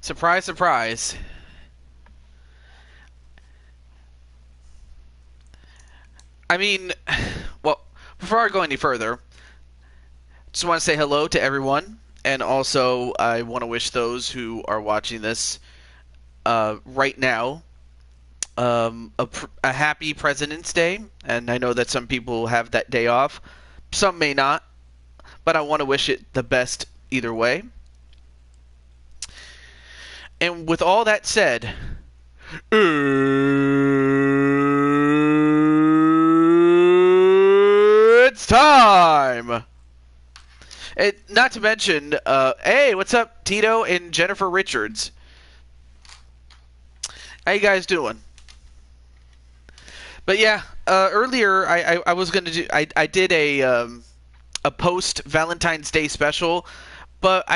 Surprise, surprise. I mean, well, before I go any further, just want to say hello to everyone, and also I want to wish those who are watching this right now a happy President's Day. And I know that some people have that day off, some may not, but I want to wish it the best either way. And with all that said, it's time! And not to mention, hey, what's up, Tito and Jennifer Richards? How you guys doing? But yeah, earlier I was gonna do I did a post Valentine's Day special, but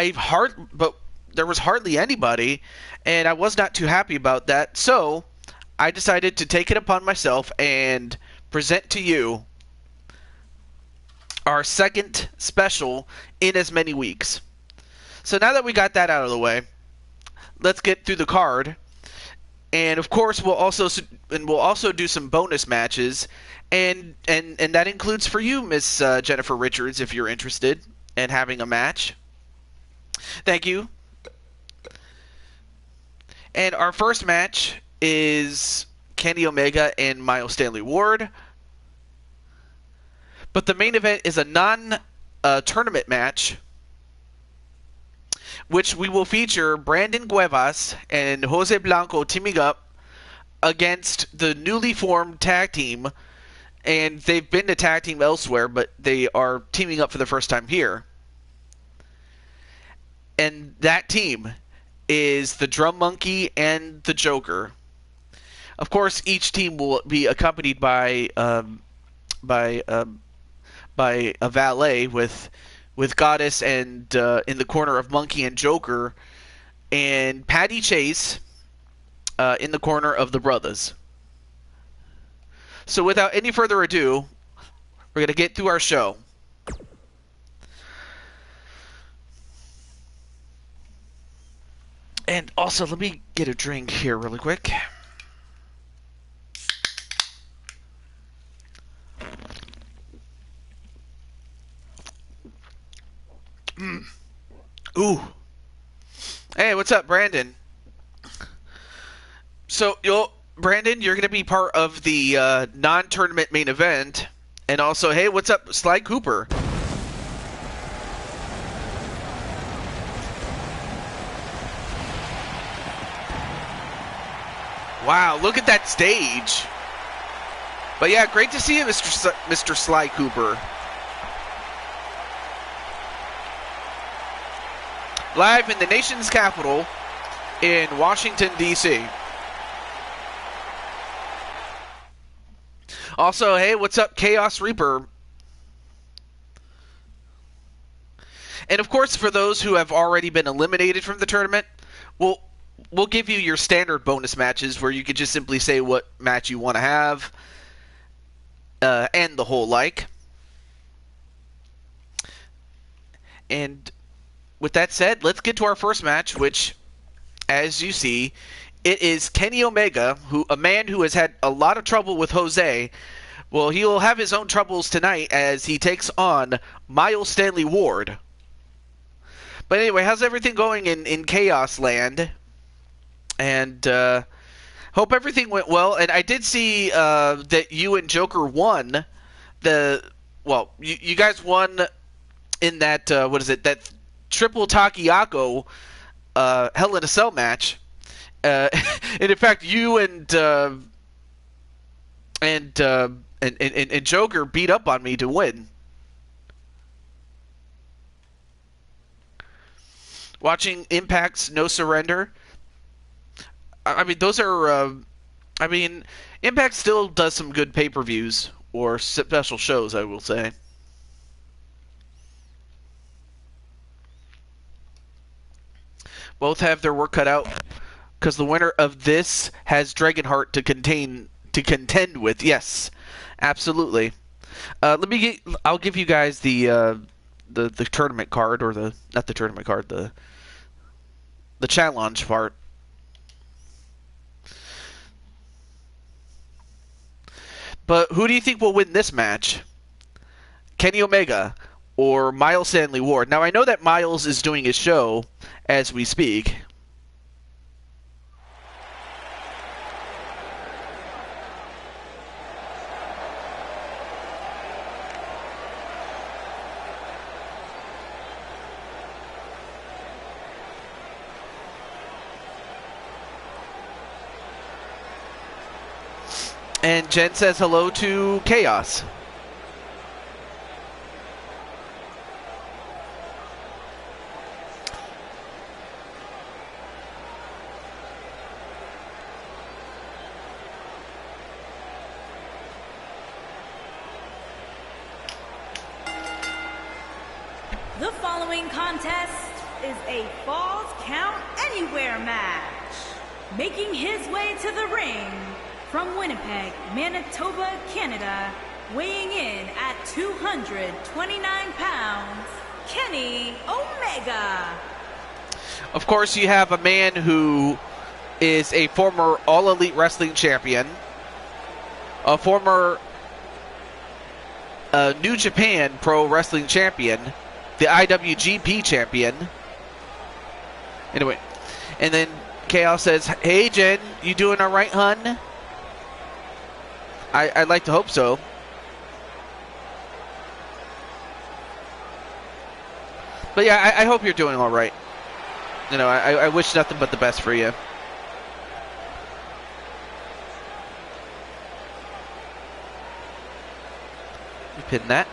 there was hardly anybody, and I was not too happy about that. So I decided to take it upon myself and present to you our second special in as many weeks. So now that we got that out of the way, let's get through the card. And of course, we'll also do some bonus matches, and that includes for you, Miss Jennifer Richards, if you're interested in having a match. Thank you. And our first match is Kenny Omega and Miles Stanley Ward. But the main event is a non-tournament match, which we will feature Brandon Cuevas and Jose Blanco teaming up against the newly formed tag team. And they've been a tag team elsewhere, but they are teaming up for the first time here. And that team is the Drum Monkey and the Joker. Of course, each team will be accompanied by a valet with Goddess and in the corner of Monkey and Joker, and Patty Chase in the corner of the Brothers. So without any further ado, we're going to get through our show. And also, let me get a drink here really quick. Ooh. Hey, what's up, Brandon? So, Brandon, you're going to be part of the non-tournament main event. And also, hey, what's up, Sly Cooper? Wow, look at that stage. But yeah, great to see you, Mr. Sly Cooper. Live in the nation's capital in Washington, D.C. Also, hey, what's up, Chaos Reaper? And of course, for those who have already been eliminated from the tournament, we'll give you your standard bonus matches where you could just simply say what match you want to have and the whole like. And with that said, let's get to our first match, which, as you see, it is Kenny Omega, a man who has had a lot of trouble with Jose. Well, he will have his own troubles tonight as he takes on Miles Stanley Ward. But anyway, how's everything going in Chaos Land? And hope everything went well. And I did see that you and Joker won you guys won in that that triple Takiako Hell in a Cell match. And in fact, you and Joker beat up on me to win. Watching Impact's No Surrender. I mean, those are. Impact still does some good pay-per-views or special shows, I will say. Both have their work cut out because the winner of this has Dragonheart to contend with. Yes, absolutely. I'll give you guys the tournament card, or not the tournament card, the challenge part. But who do you think will win this match? Kenny Omega or Miles Stanley Ward? Now, I know that Miles is doing his show as we speak. And Jen says hello to Chaos. The following contest is a Falls Count Anywhere match. Making his way to the ring from Winnipeg, Manitoba, Canada, weighing in at 229 pounds, Kenny Omega. Of course, you have a man who is a former All Elite Wrestling champion, a former New Japan Pro Wrestling champion, the IWGP champion. Anyway, and then Chaos says, "Hey Jen, you doing all right, hun?" I'd like to hope so. But yeah, I hope you're doing all right. You know, I wish nothing but the best for you. You pin that.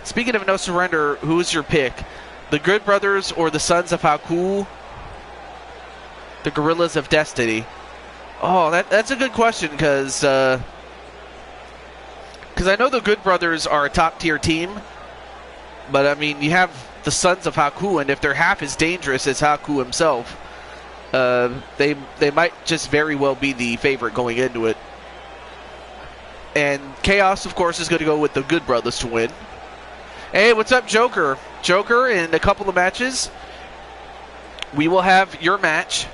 Speaking of No Surrender, who's your pick? The Good Brothers or the Sons of Haku? The Gorillas of Destiny? Oh, that's a good question, because I know the Good Brothers are a top-tier team, but, I mean, you have the Sons of Haku, and if they're half as dangerous as Haku himself, they might just very well be the favorite going into it. And Chaos, of course, is going to go with the Good Brothers to win. Hey, what's up, Joker? Joker, in a couple of matches, we will have your match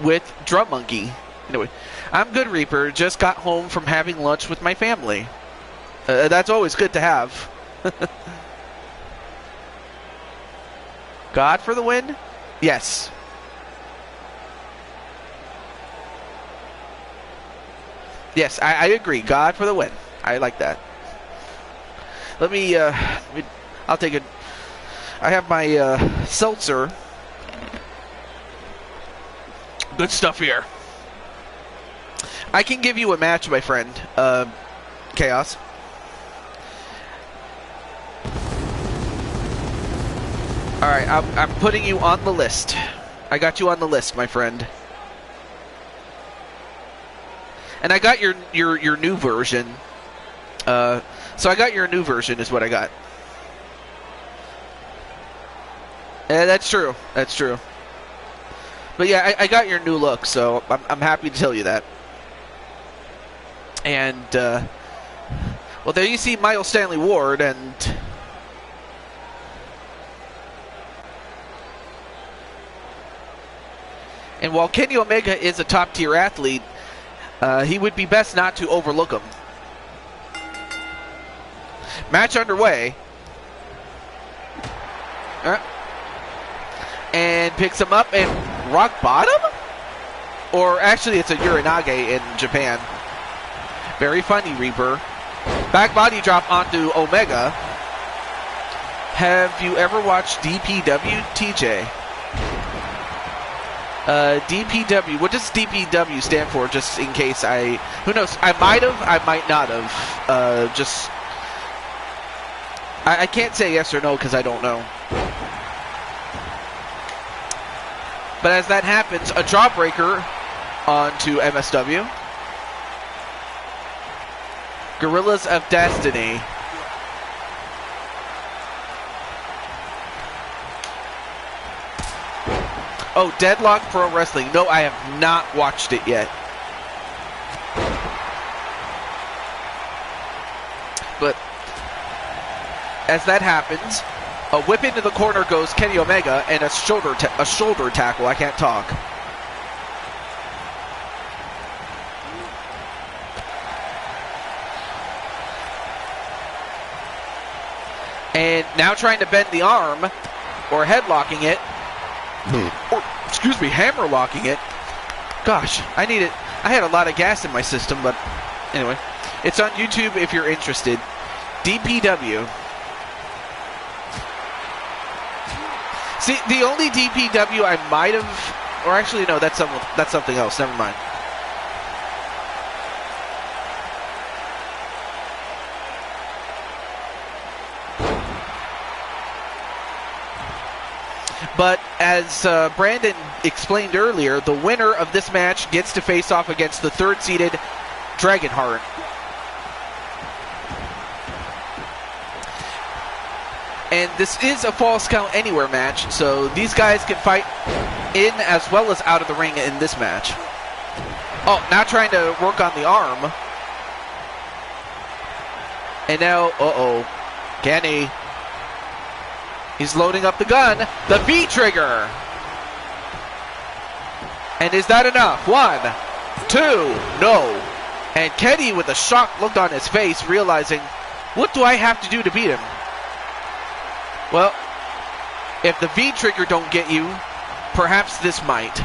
with Drum Monkey. Anyway, I'm good, Reaper. Just got home from having lunch with my family. That's always good to have. God for the win? Yes. Yes, I agree. God for the win. I like that. Let me, I'll take it. I have my seltzer. Good stuff here. I can give you a match, my friend, Chaos. Alright, I'm putting you on the list. I got you on the list, my friend. And I got your new version. So I got your new version is what I got. Yeah, that's true. That's true. But yeah, I got your new look, so I'm happy to tell you that. And, well, there you see Miles Stanley Ward, and while Kenny Omega is a top-tier athlete, he would be best not to overlook him. Match underway. And picks him up and rock bottom? Or actually it's a Uranage in Japan. Very funny, Reaper. Back body drop onto Omega. Have you ever watched DPW, TJ? DPW. What does DPW stand for? Just in case who knows? I might have, I might not have. I can't say yes or no because I don't know. But as that happens, a jawbreaker onto MSW. Gorillas of Destiny. Oh, Deadlock Pro Wrestling. No, I have not watched it yet. But as that happens, A whip into the corner goes Kenny Omega, and a shoulder tackle. I can't talk. And now trying to bend the arm, or headlocking it, or, excuse me, hammer locking it. Gosh, I had a lot of gas in my system, but anyway. It's on YouTube if you're interested. DPW. See, the only DPW I might have, or actually no, that's something else. Never mind. But as Brandon explained earlier, the winner of this match gets to face off against the third-seeded Dragonheart. And this is a Falls Count Anywhere match, so these guys can fight in as well as out of the ring in this match. Oh, now trying to work on the arm. And now, Kenny. He's loading up the gun. The V-trigger. And is that enough? 1, 2, no. And Kenny, with a shocked look on his face, realizing, what do I have to do to beat him? Well, if the V-trigger don't get you, perhaps this might.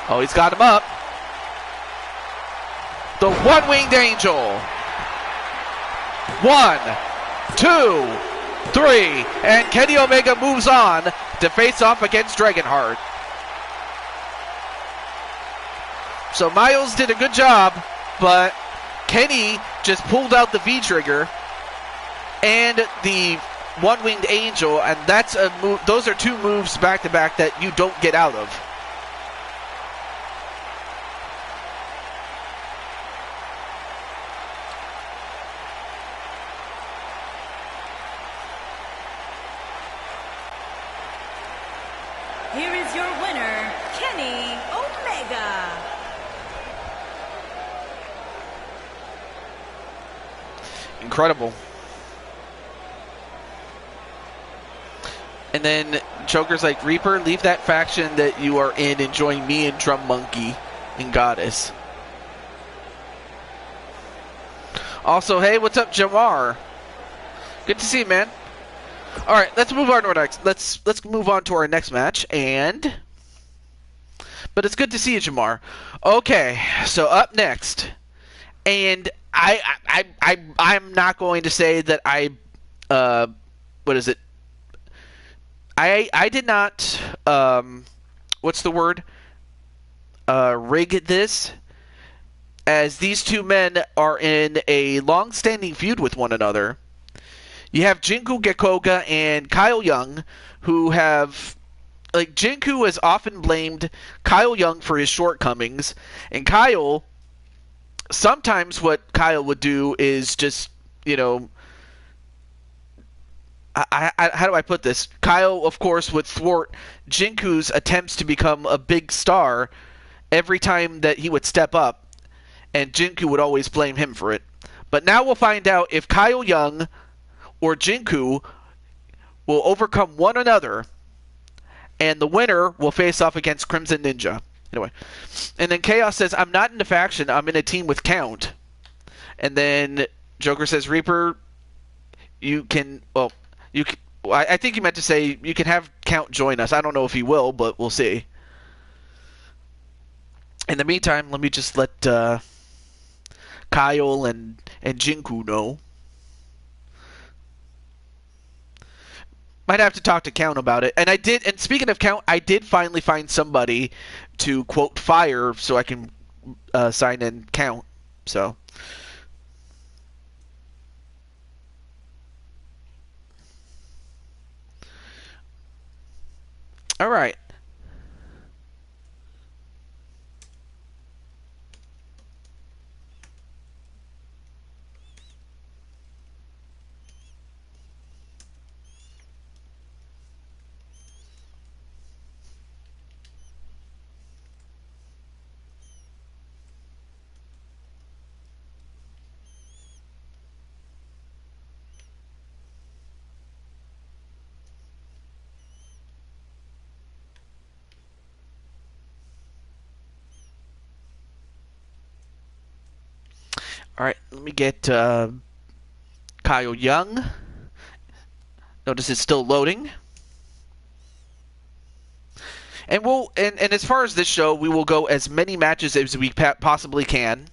Oh, he's got him up. The one-winged angel. 1, 2, 3. And Kenny Omega moves on to face off against Dragonheart. So Miles did a good job, but Kenny just pulled out the V-trigger and the one-winged angel, and that's a move. Those are two moves back-to-back that you don't get out of. Here is your winner, Kenny Omega. Incredible. And then Joker's like, Reaper, leave that faction that you are in and join me and Drum Monkey and Goddess. Also, hey, what's up, Jamar? Good to see you, man. All right, let's move on to our next. Let's move on to our next match, but it's good to see you, Jamar. Okay, so up next, and I'm not going to say that what is it? I did not, what's the word? Rig this, as these two men are in a long-standing feud with one another. You have Jinku Gekoga and Kyle Young, who have, like, Jinku has often blamed Kyle Young for his shortcomings, and Kyle, sometimes what Kyle would do is just, how do I put this? Kyle, of course, would thwart Jinku's attempts to become a big star every time that he would step up, and Jinku would always blame him for it. But now we'll find out if Kyle Young or Jinku will overcome one another, and the winner will face off against Crimson Ninja. Anyway, and then Chaos says, I'm not in a faction, I'm in a team with Count. And then Joker says, Reaper, you can, I think he meant to say you can have Count join us. I don't know if he will, but we'll see. In the meantime, let me just let Kyle and Jinku know. Might have to talk to Count about it. And speaking of Count, I did finally find somebody to, quote, fire so I can sign in Count. So. All right. Alright, let me get Kyle Young. Notice it's still loading. And and as far as this show, we will go as many matches as we possibly can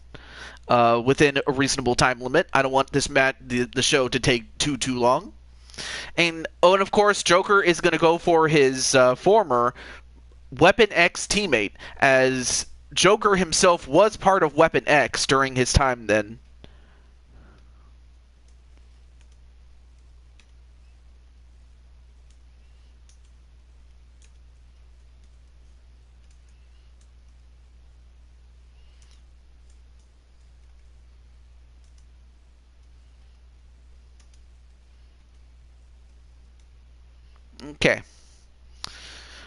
within a reasonable time limit. I don't want this the show to take too long. And of course, Joker is going to go for his former Weapon X teammate, as Joker himself was part of Weapon X during his time then. Okay.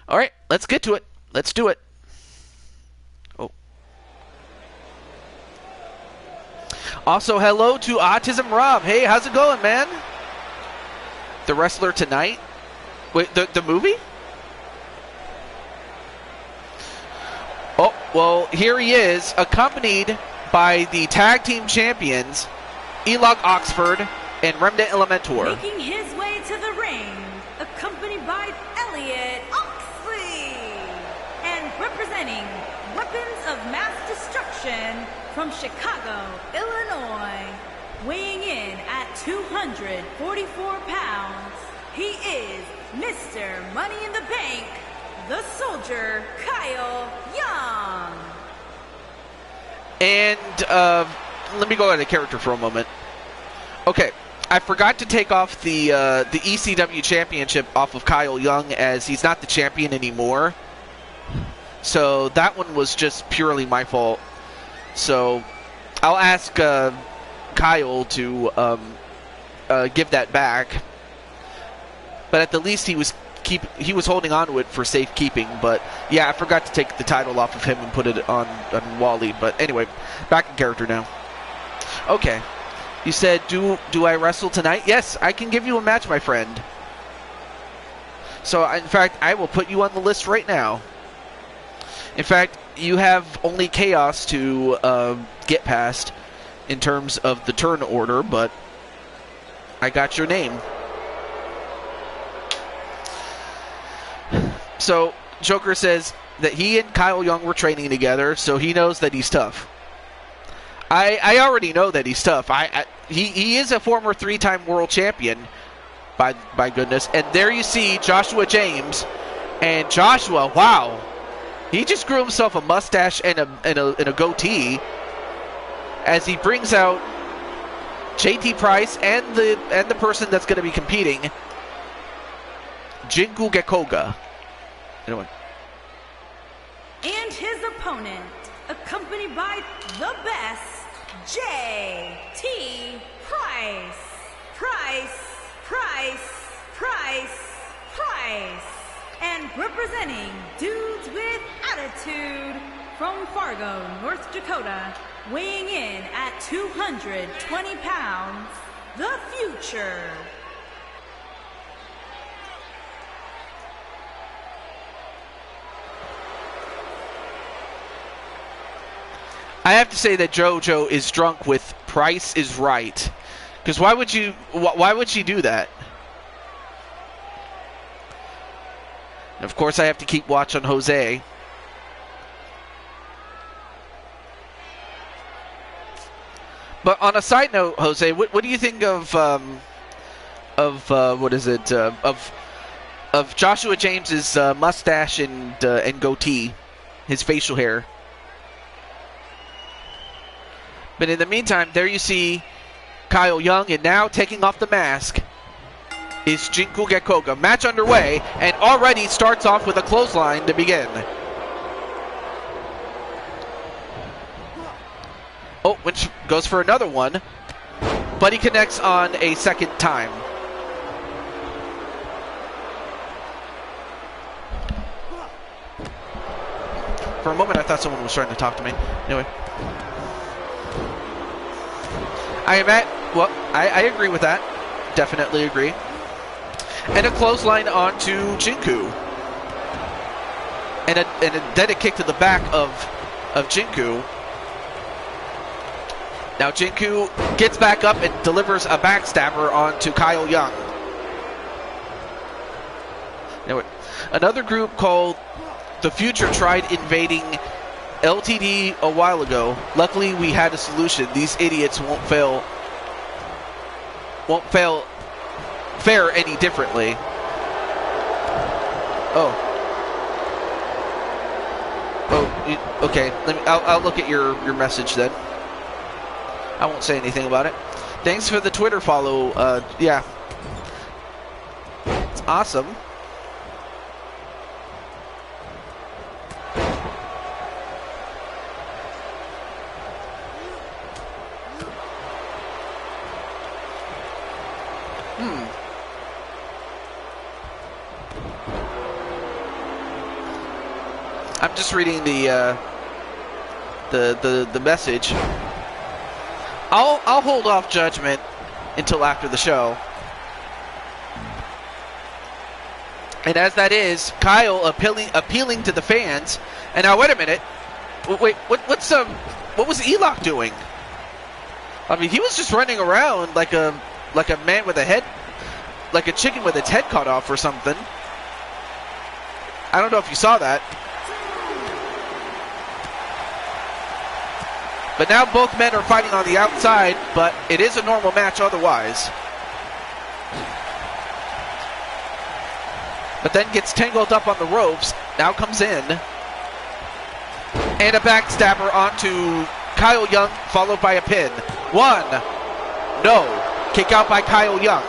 All right, let's get to it. Let's do it. Oh. Also, hello to Autism Rob. Hey, how's it going, man? The wrestler tonight? Wait, the movie? Oh, well, here he is, accompanied by the tag team champions, Elog Oxford and Remnant Elementor. Making his way to the ring, accompanied by Elliot Oxley, and representing Weapons of Mass Destruction from Chicago, Illinois, weighing in at 244 pounds, he is Mr. Money in the Bank, the Soldier, Kyle Young. And let me go out of character for a moment. Okay. I forgot to take off the ECW championship off of Kyle Young, as he's not the champion anymore. So that one was just purely my fault. So I'll ask Kyle to give that back. But at the least he was holding on to it for safekeeping. But yeah, I forgot to take the title off of him and put it on Wally. But anyway, back in character now. Okay. You said, do I wrestle tonight? Yes, I can give you a match, my friend. So, in fact, I will put you on the list right now. In fact, you have only Chaos to get past in terms of the turn order, but I got your name. So, Joker says that he and Kyle Young were training together, so he knows that he's tough. I already know that he's tough. He is a former 3-time world champion, by goodness. And there you see Joshua James, and Joshua, wow, he just grew himself a mustache and a goatee as he brings out JT Price and the person that's going to be competing, Jinku Gekoga. Anyway. And his opponent, accompanied by the best, J.T. Price. And representing Dudes with Attitude from Fargo, North Dakota, weighing in at 220 pounds, the Future. I have to say that JoJo is drunk with Price is Right. Because why would she do that? And of course, I have to keep watch on Jose. But on a side note, Jose, what do you think of Joshua James's mustache and goatee, his facial hair? But in the meantime, there you see Kyle Young, and now taking off the mask is Jinku Gekoga. Match underway, and already starts off with a clothesline to begin. Oh, which goes for another one, but he connects on a second time. For a moment, I thought someone was trying to talk to me. Anyway. I agree with that. Definitely agree. And a clothesline onto Jinku. And a dead kick to the back of Jinku. Now Jinku gets back up and delivers a backstabber onto Kyle Young. Now, another group called The Future tried invading LTD a while ago. Luckily, we had a solution. These idiots won't fare any differently. Okay. I'll look at your message then. I won't say anything about it. Thanks for the Twitter follow. Yeah, it's awesome. I'm just reading the message. I'll hold off judgment until after the show. And as that is, Kyle appealing to the fans. And now wait a minute. Wait, what was Elock doing? I mean, he was just running around like a man with a head, like a chicken with its head cut off or something. I don't know if you saw that. But now both men are fighting on the outside, but it is a normal match otherwise. But then gets tangled up on the ropes, now comes in. And a backstabber onto Kyle Young, followed by a pin. One. No. Kick out by Kyle Young.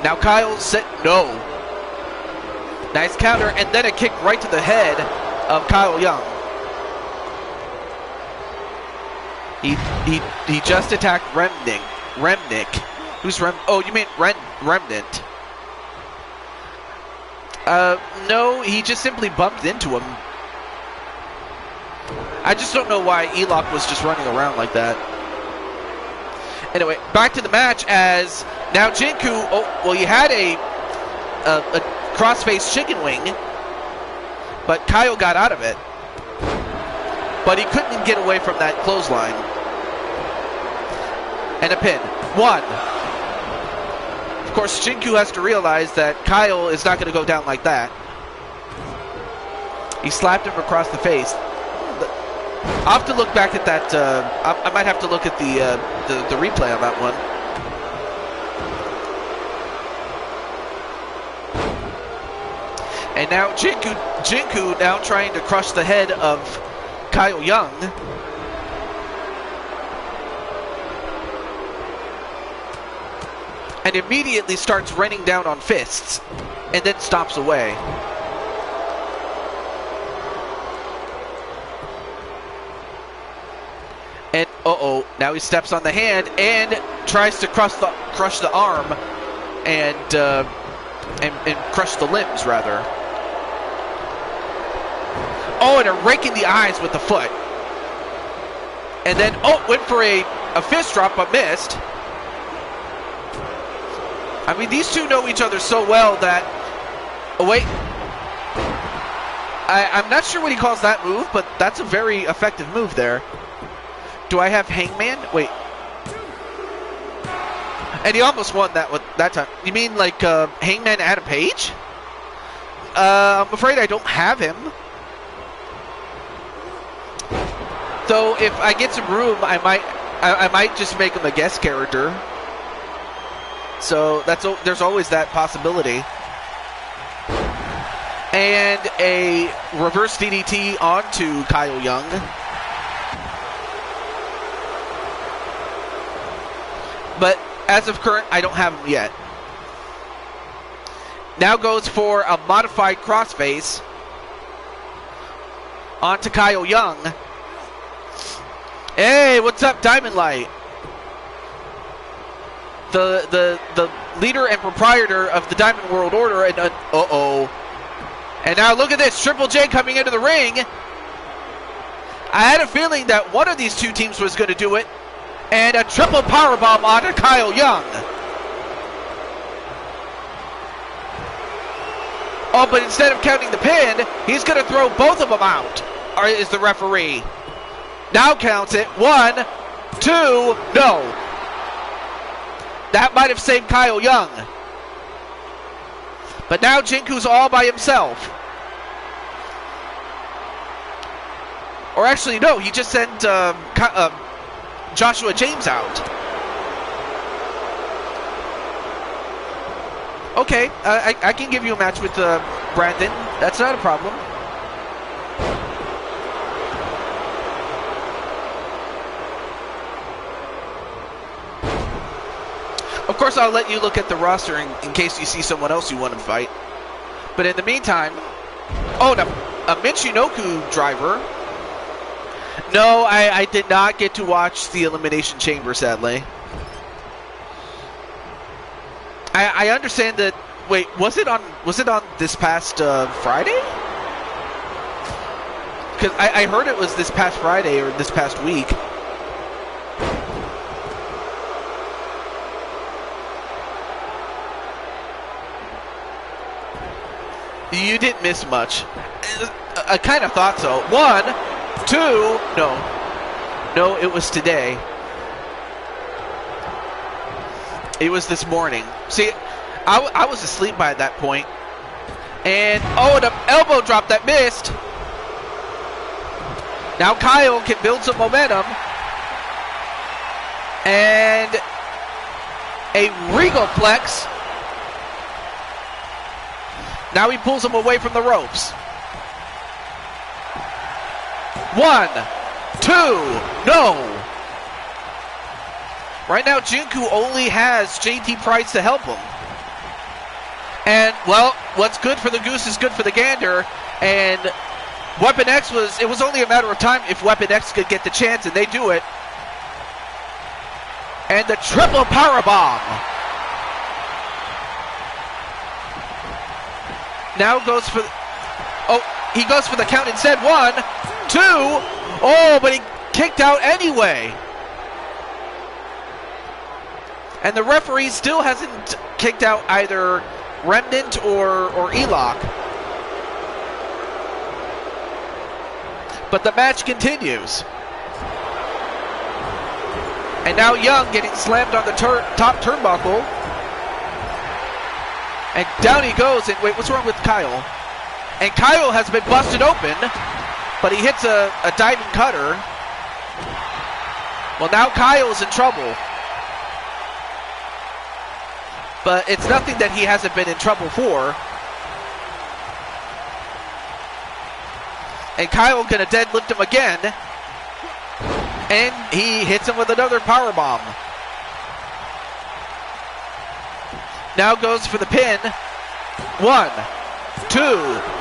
Now Kyle set, no. Nice counter, and then a kick right to the head of Kyle Young. He just attacked Remnick. Who's Rem? Oh, you mean Remnant? No, he just simply bumped into him. I just don't know why Elock was just running around like that. Anyway, back to the match as now Jinku. Oh, well, you had a crossface chicken wing, but Kyle got out of it. But he couldn't get away from that clothesline. And a pin. One. Of course, Jinku has to realize that Kyle is not going to go down like that. He slapped him across the face. I'll have to look back at that. I might have to look at the replay on that one. And now Jinku now trying to crush the head of Kyle Young. And immediately starts raining down on fists. And then stops away. And now he steps on the hand and tries to crush the arm and crush the limbs rather. Oh, and a rake in the eyes with the foot. And then, went for a fist drop but missed. I mean, these two know each other so well that... Oh, wait. I'm not sure what he calls that move, but that's a very effective move there. Do I have Hangman? Wait. And he almost won that time. You mean like Hangman Adam Page? I'm afraid I don't have him. Though if I get some room, I might just make him a guest character. So there's always that possibility. And a reverse DDT onto Kyle Young. But as of current, I don't have him yet. Now goes for a modified crossface onto Kyle Young. Hey, what's up, Diamond Light? The leader and proprietor of the Diamond World Order. And and now look at this, Triple J coming into the ring. I had a feeling that one of these two teams was going to do it. And a triple powerbomb onto Kyle Young. Oh, but instead of counting the pin, he's going to throw both of them out, or is the referee. Now counts it. 1, 2, no. That might have saved Kyle Young. But now Jinku's all by himself. Or actually, no, he just sent Joshua James out. Okay, I can give you a match with Brandon. That's not a problem. Of course, I'll let you look at the roster in case you see someone else you want to fight. But in the meantime... Oh, no, a Michinoku driver. No, I did not get to watch the Elimination Chamber, sadly. I understand that... Wait, was it on this past Friday? Because I heard it was this past Friday or this past week. You didn't miss much. I kind of thought so. 1, 2, no, it was today. It was this morning. See, I was asleep by that point. And, oh, the elbow drop that missed. Now Kyle can build some momentum. And a Regal Flex. Now he pulls him away from the ropes. 1, 2, no. Right now, Jinku only has JT Price to help him. And, well, what's good for the goose is good for the gander. And Weapon X it was only a matter of time if Weapon X could get the chance, and they do it. And the triple powerbomb. Now goes for... Oh, he goes for the count instead. 1, 2. Oh, but he kicked out anyway. And the referee still hasn't kicked out either Remnant or Elok. But the match continues. And now Young getting slammed on the top turnbuckle. And down he goes, and wait, what's wrong with Kyle? And Kyle has been busted open, but he hits a diving cutter. Well, now Kyle's in trouble. But it's nothing that he hasn't been in trouble for. And Kyle gonna deadlift him again. And he hits him with another powerbomb. Now goes for the pin. 1, 2,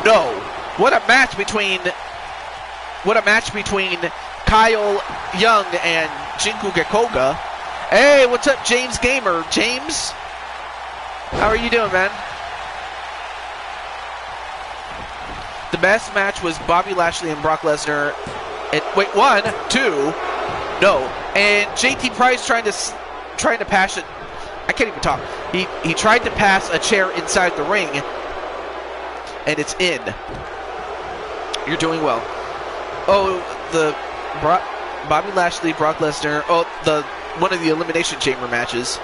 no. What a match between Kyle Young and Jinku Gekoga. Hey, what's up, James Gamer? James? How are you doing, man? The best match was Bobby Lashley and Brock Lesnar. And wait, 1, 2, no. And JT Price trying to pass it. I can't even talk. He tried to pass a chair inside the ring, and it's in. You're doing well. Oh, the Bobby Lashley, Brock Lesnar. Oh, one of the Elimination Chamber matches.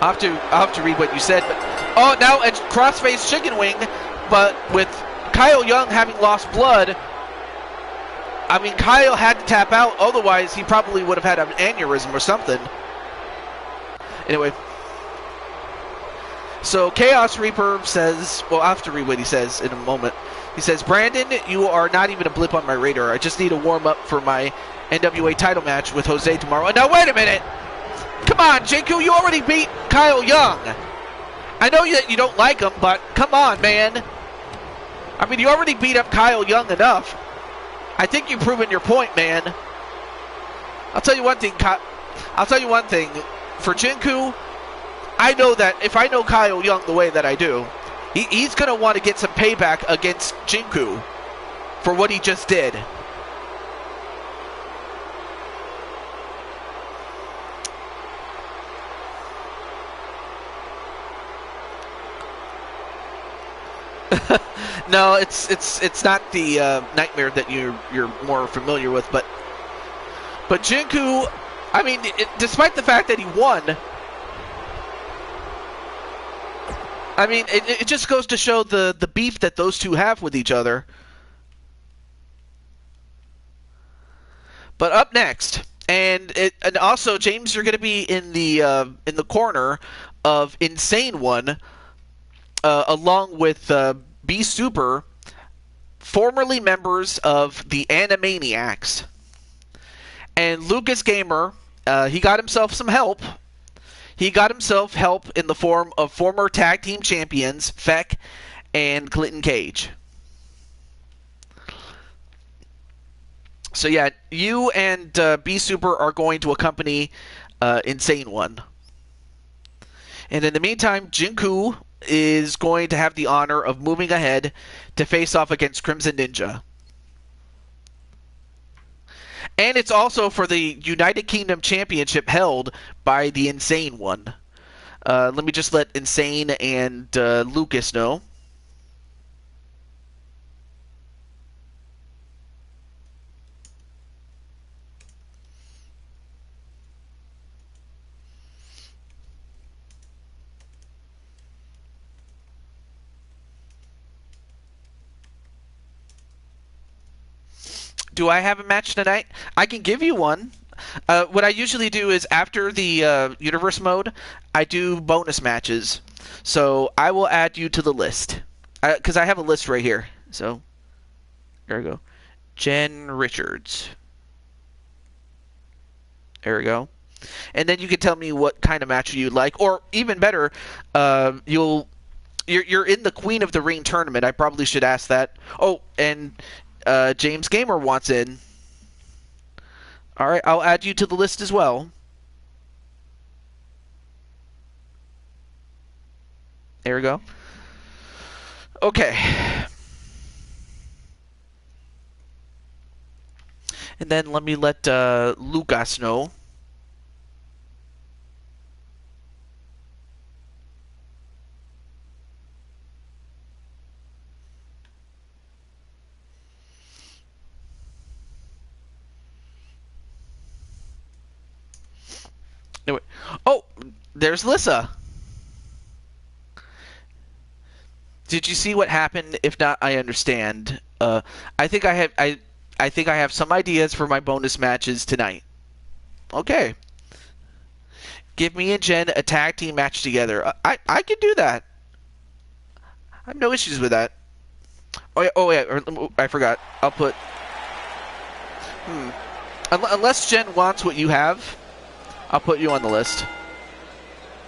I'll have to read what you said. But, oh, now a crossface chicken wing, but with Kyle Young having lost blood. I mean, Kyle had to tap out, otherwise he probably would have had an aneurysm or something. Anyway. So, Chaos Reaper says, well, I'll have to read what he says in a moment. He says, Brandon, you are not even a blip on my radar. I just need to warm up for my NWA title match with Jose tomorrow. Now, wait a minute! Come on, Jinku, you already beat Kyle Young. I know that you don't like him, but come on, man. I mean, you already beat up Kyle Young enough. I think you've proven your point, man. I'll tell you one thing. For Jinku, I know that if I know Kyle Young the way that I do, he's going to want to get some payback against Jinku for what he just did. No, it's not the nightmare that you're more familiar with, but Jinku, I mean, despite the fact that he won, I mean, it just goes to show the beef that those two have with each other. But up next, and also James, you're going to be in the corner of Insane One, along with B Super, formerly members of the Animaniacs. And Lucas Gamer, he got himself some help. He got himself help in the form of former tag team champions Feck and Clinton Cage. So yeah, you and B Super are going to accompany Insane One. And in the meantime, Jinku is going to have the honor of moving ahead to face off against Crimson Ninja. And it's also for the United Kingdom Championship held by the Insane One. Let me just let Insane and Lucas know. Do I have a match tonight? I can give you one. What I usually do is after the universe mode, I do bonus matches. So I will add you to the list. Because I have a list right here. So, there we go. Jen Richards. There we go. And then you can tell me what kind of match you'd like. Or even better, you're in the Queen of the Ring tournament. I probably should ask that. Oh, and James Gamer wants in. All right, I'll add you to the list as well. There we go. Okay. And then let me let Lucas know. Anyway. Oh, there's Lissa. Did you see what happened? If not, I understand. I think I have some ideas for my bonus matches tonight. Okay. Give me and Jen a tag team match together. I can do that. I have no issues with that. Oh yeah, I forgot. I'll put. Unless Jen wants what you have, I'll put you on the list.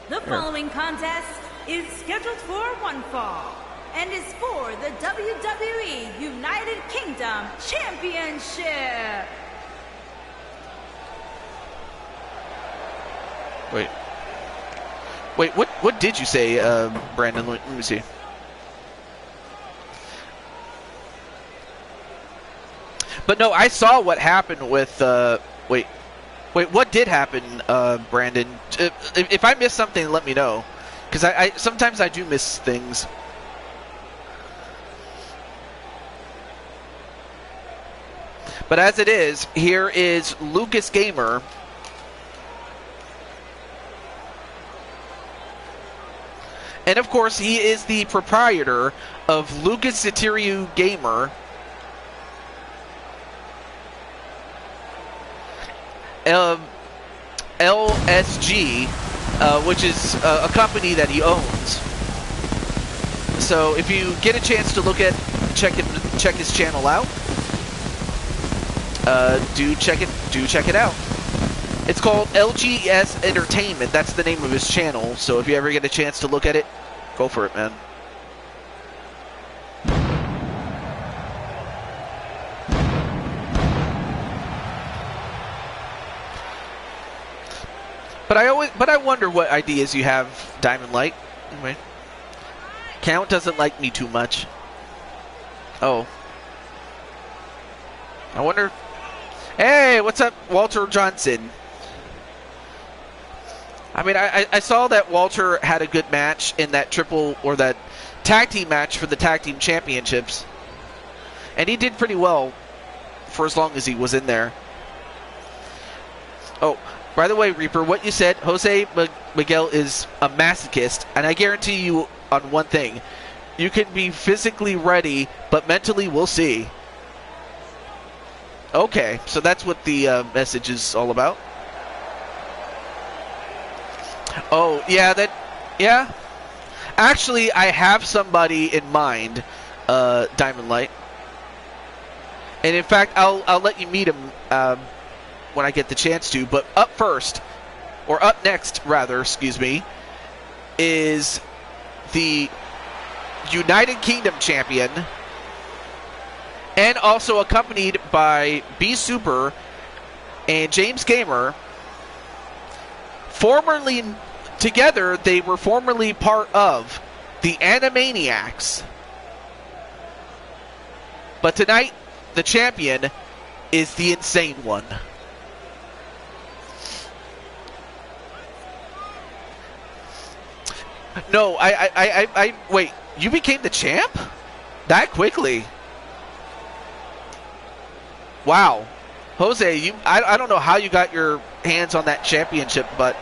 The following contest is scheduled for one fall and is for the WWE United Kingdom Championship. Wait, what did you say, Brandon? Let me see. But no, I saw what happened with, wait, what did happen, Brandon? If I missed something, let me know. Because I sometimes I do miss things. But as it is, here is Lucas Gamer. And of course, he is the proprietor of Lucas Satiriu Gamer. LSG, which is a company that he owns. So if you get a chance to check his channel out, do check it out. It's called LGS Entertainment. That's the name of his channel. So if you ever get a chance to look at it, go for it, man. But I wonder what ideas you have, Diamond Light. Anyway, Count doesn't like me too much. Oh, I wonder. Hey, what's up, Walter Johnson? I mean, I saw that Walter had a good match in that triple or that tag team match for the tag team championships. And he did pretty well for as long as he was in there. Oh, by the way, Reaper, what you said, Jose Miguel is a masochist, and I guarantee you on one thing. You can be physically ready, but mentally we'll see. Okay, so that's what the message is all about. Oh, yeah. Actually, I have somebody in mind, Diamond Light. And in fact, I'll let you meet him when I get the chance to. But up next, excuse me, is the United Kingdom champion, and also accompanied by B Super and James Gamer. Together, they were formerly part of the Animaniacs. But tonight, the champion is the Insane One. No, I wait, you became the champ? That quickly? Wow. Jose, I don't know how you got your hands on that championship, but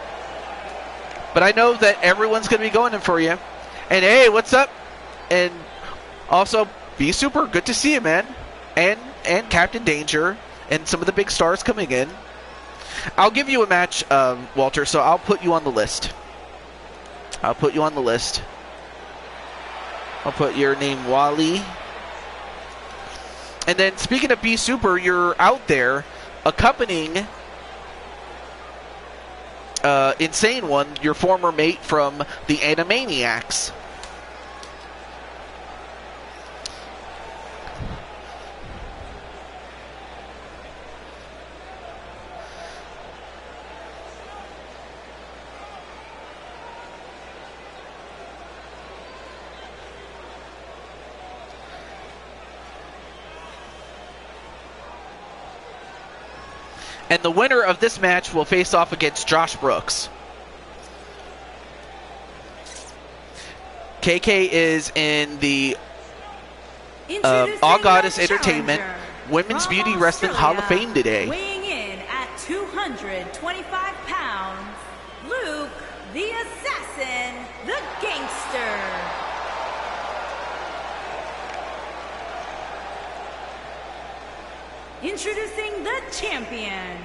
I know that everyone's going to be going in for you. And hey, what's up? And also, be super good to see you, man. And Captain Danger and some of the big stars coming in. I'll give you a match, Walter, so I'll put you on the list. I'll put your name Wally. And then, speaking of B Super, you're out there accompanying Insane One, your former mate from the Animaniacs. And the winner of this match will face off against Josh Brooks. KK is in the All Goddess Entertainment Women's Beauty Wrestling Hall of Fame today. Weighing in at 225 pounds, Luke the Assassin, the Gangster. Introducing the champion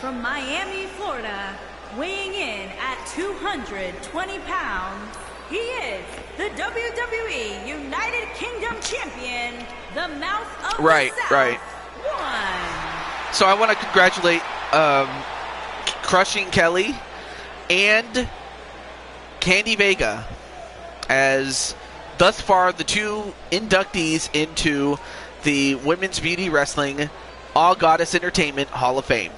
from Miami, Florida, weighing in at 220 pounds, he is the WWE United Kingdom champion, the Mouth of the South, One. So I want to congratulate Crushing Kelly and Candy Vega as thus far the two inductees into the Women's Beauty Wrestling All Goddess Entertainment Hall of Fame.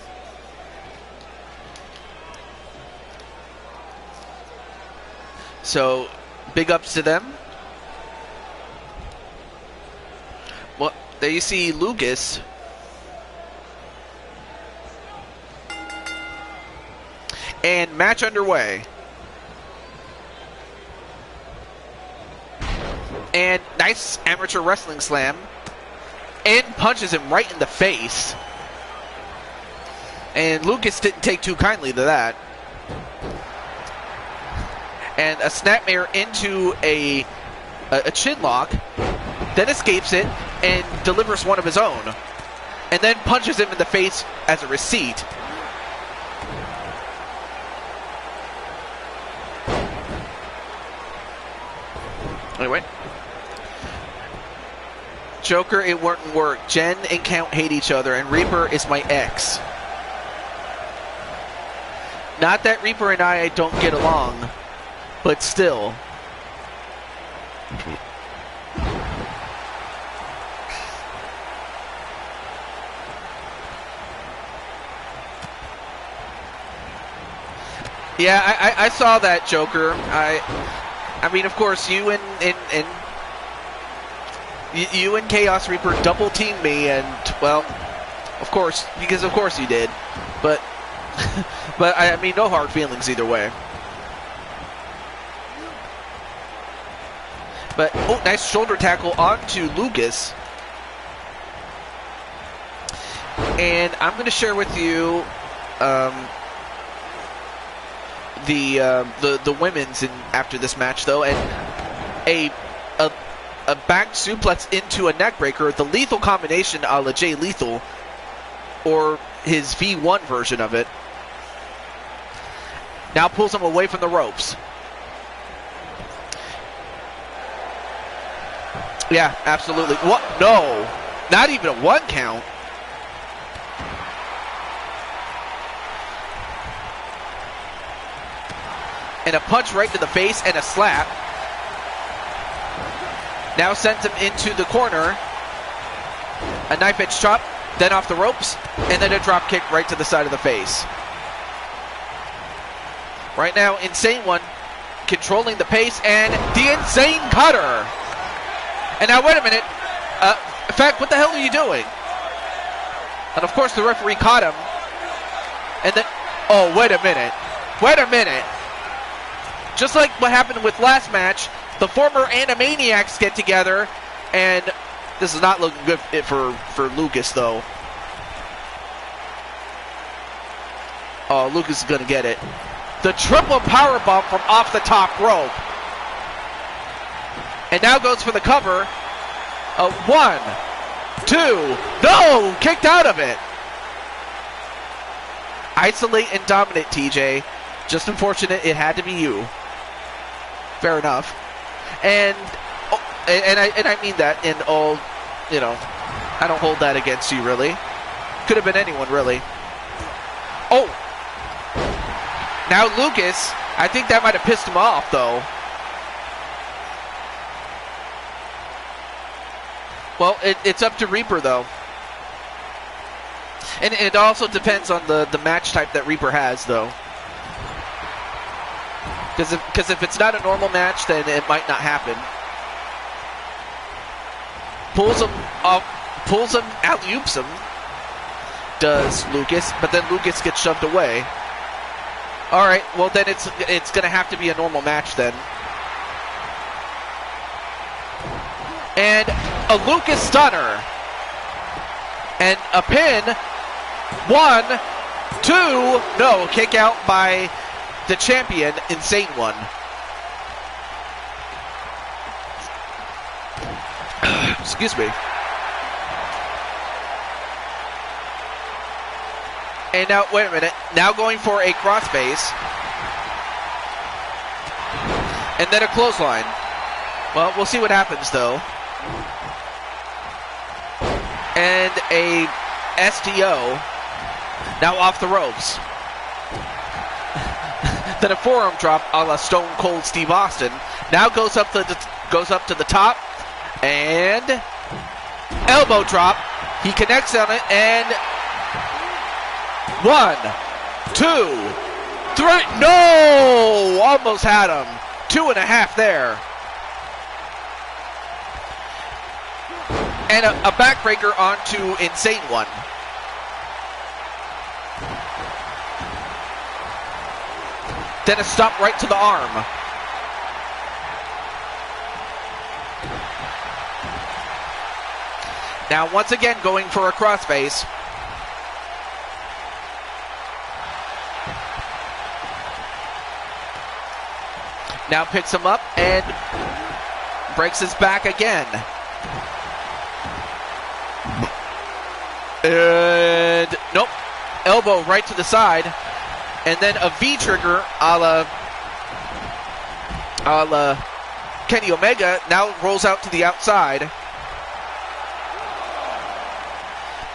So, big ups to them. Well, there you see Lucas. And match underway. And nice amateur wrestling slam. And punches him right in the face. And Lucas didn't take too kindly to that. And a snapmare into a chin lock. Then escapes it and delivers one of his own. And then punches him in the face as a receipt. Anyway. Joker, it wouldn't work. Jen and Count hate each other, and Reaper is my ex. Not that Reaper and I don't get along, but still. Yeah, I saw that, Joker. I mean, of course, you and Chaos Reaper double teamed me, and well, of course, because of course you did. But but I mean, no hard feelings either way. But, oh, nice shoulder tackle onto Lucas. And I'm going to share with you the women's after this match, though. And a back suplex into a neck breaker, the lethal combination a la Jay Lethal, or his V1 version of it. Now pulls him away from the ropes. Yeah, absolutely. What? No, not even a 1 count. And a punch right to the face and a slap. Now sends him into the corner. A knife edge chop, then off the ropes, and then a drop kick right to the side of the face. Right now, Insane One controlling the pace, and the Insane Cutter. And now, wait a minute. In fact, what the hell are you doing? And of course, the referee caught him. And then, oh, wait a minute. Wait a minute. Just like what happened with last match, the former Animaniacs get together, and this is not looking good for Lucas, though. Oh, Lucas is going to get it. The triple power bomb from off the top rope. And now goes for the cover. 1, 2, no! Kicked out of it. Isolate and dominate, TJ. Just unfortunate it had to be you. Fair enough. And I mean that in all, you know, I don't hold that against you, really. Could have been anyone, really. Oh! Now Lucas, I think that might have pissed him off, though. Well, it's up to Reaper, though. And it also depends on the match type that Reaper has, though. Because if it's not a normal match, then it might not happen. Pulls him off, pulls him, alley-oops him, does Lucas, but then Lucas gets shoved away. All right, well then it's going to have to be a normal match then. And a Lucas stunner. And a pin. 1, 2, no, kick out by the champion, Insane One. Excuse me. And now, wait a minute. Now going for a crossface. And then a clothesline. Well, we'll see what happens, though. And a STO. Now off the ropes. Then a forearm drop a la Stone Cold Steve Austin. Now goes up to the top. And elbow drop. He connects on it, and 1, 2, 3. No! Almost had him. 2.5 there. And a backbreaker onto Insane One. Then a stop right to the arm. Now once again going for a crossface. Now picks him up and breaks his back again. And nope. Elbow right to the side. And then a V trigger a la Kenny Omega. Now rolls out to the outside.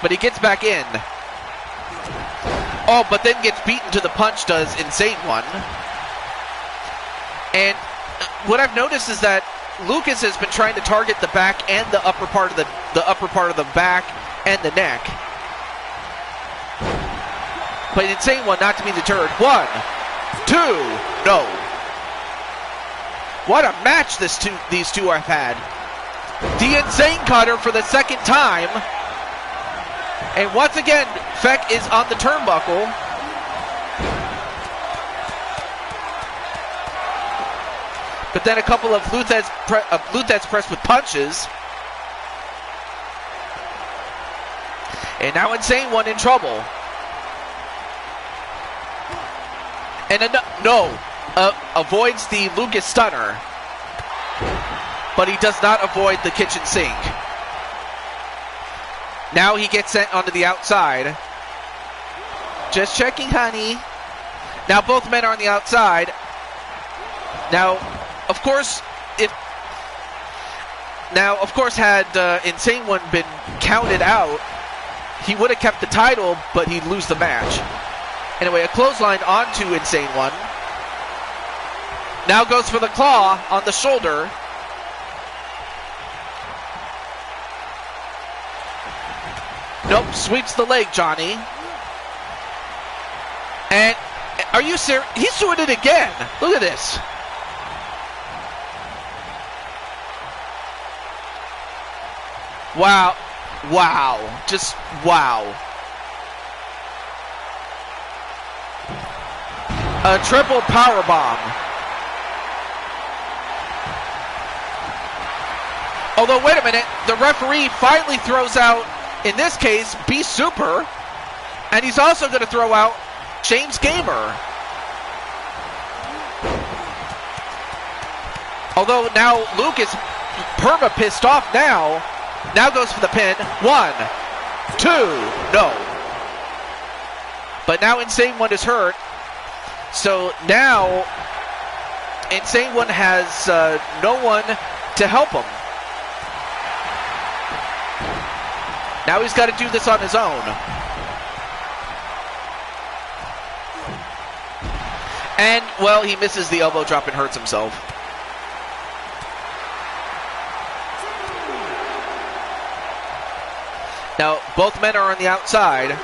But he gets back in. Oh, but then gets beaten to the punch, does Insane One. And what I've noticed is that Lucas has been trying to target the back and the upper part of the upper part of the back and the neck. But Insane One not to be deterred. 1, 2, no. What a match these two have had. The Insane Cutter for the second time. And once again, Feck is on the turnbuckle. But then a couple of Luthez pressed with punches. And now Insane One in trouble. And avoids the Lucas Stunner. But he does not avoid the kitchen sink. Now he gets sent onto the outside. Just checking, honey. Now both men are on the outside. Now, of course, had Insane One been counted out, he would have kept the title, but he'd lose the match. Anyway, a clothesline onto Insane One. Now goes for the claw on the shoulder. Nope, sweeps the leg, Johnny. And are you serious? He's doing it again. Look at this. Wow. Wow. Just wow. A triple powerbomb. Although, wait a minute. The referee finally throws out, in this case, B Super. And he's also going to throw out James Gamer. Although now Luke is perma pissed off now. Now goes for the pin. 1, 2, no. But now Insane One is hurt. So now Insane One has no one to help him. Now he's got to do this on his own. And, well, he misses the elbow drop and hurts himself. Now, both men are on the outside,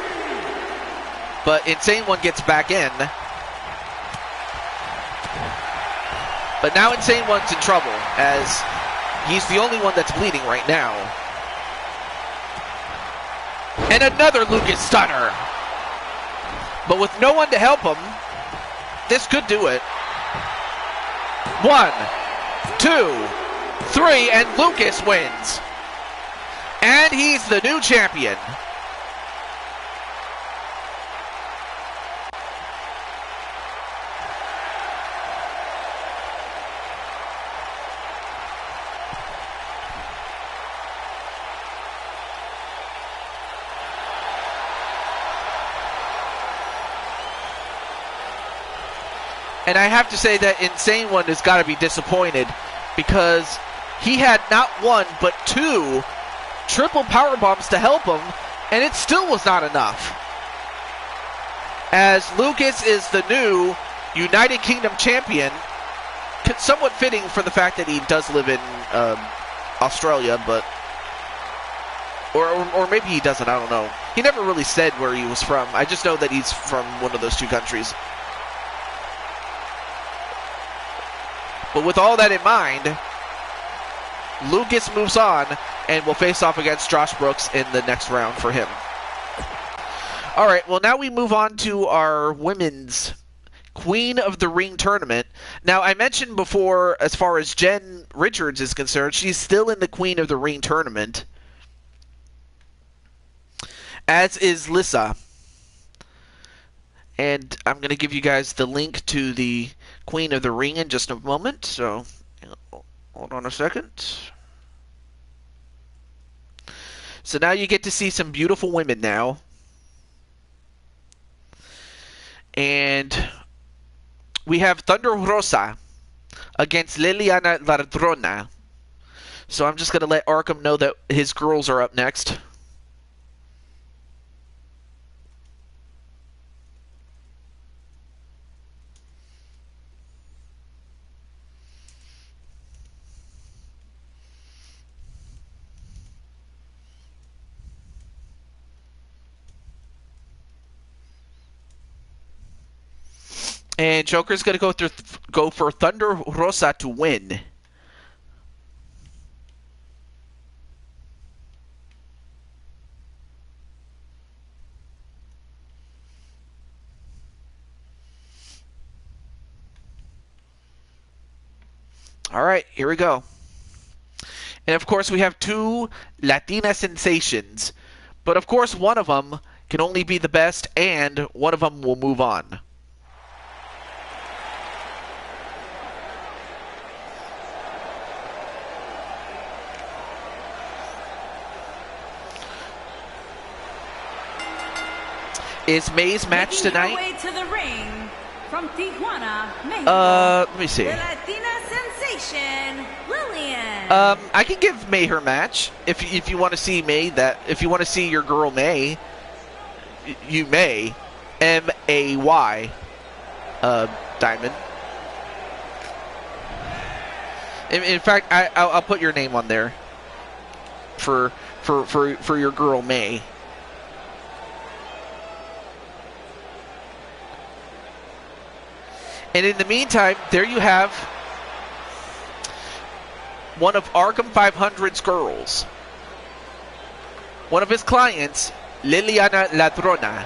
but Insane One gets back in. But now Insane One's in trouble, as he's the only one that's bleeding right now. And another Lucas Stunner. But with no one to help him, this could do it. 1, 2, 3, and Lucas wins. And he's the new champion. And I have to say that Insane One has got to be disappointed, because he had not one but 2 triple power bombs to help him, and it still was not enough. As Lucas is the new United Kingdom champion, somewhat fitting for the fact that he does live in Australia, but or maybe he doesn't, I don't know. He never really said where he was from. I just know that he's from one of those 2 countries. But with all that in mind, Lucas moves on and will face off against Josh Brooks in the next round for him. All right, well, now we move on to our women's Queen of the Ring tournament. Now, I mentioned before, as far as Jen Richards is concerned, she's still in the Queen of the Ring tournament, as is Lissa. And I'm going to give you guys the link to the Queen of the Ring in just a moment, so hold on a second. So now you get to see some beautiful women now. And we have Thunder Rosa against Liliana Ladrona. So I'm just going to let Arkham know that his girls are up next. And Joker's going to go for Thunder Rosa to win. All right, here we go. And of course, we have two Latina sensations. But of course, one of them can only be the best, and one of them will move on. Is May's match tonight? Making her way to the ring from Tijuana, Mexico. Let me see. The Latina sensation, Lillian. I can give May her match if you want to see May. If you want to see your girl May, you may. May, Diamond. In fact, I'll put your name on there for your girl May. And in the meantime, there you have one of Arkham 500's girls. One of his clients, Liliana Ladrona.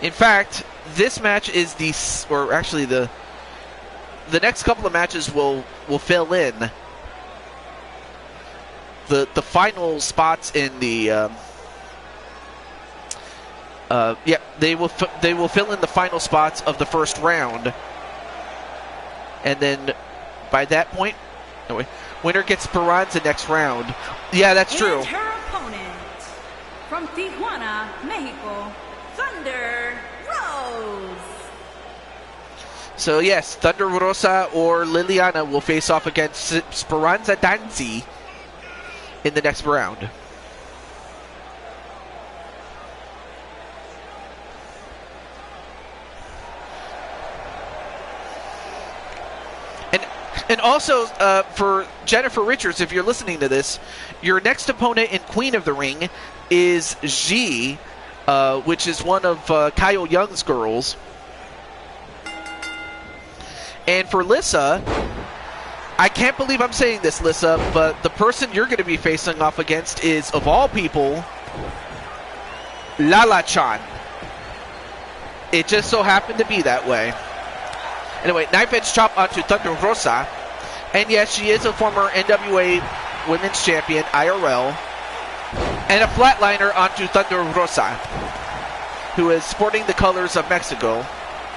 In fact, this match is the next couple of matches will fill in the final spots in the they will fill in the final spots of the first round, and then by that point, winner gets Esperanza next round. Yeah, that's true. And her opponent from Tijuana, Mexico, Thunder Rose. So yes, Thunder Rosa or Liliana will face off against Speranza Danzi in the next round. And also, for Jennifer Richards, if you're listening to this, your next opponent in Queen of the Ring is G, which is one of Kyle Young's girls. And for Lissa, I can't believe I'm saying this, Lissa, but the person you're going to be facing off against is, of all people, Lala-chan. It just so happened to be that way. Anyway, knife edge chop onto Thunder Rosa. And yes, she is a former NWA Women's Champion, IRL. And a flatliner onto Thunder Rosa, who is sporting the colors of Mexico,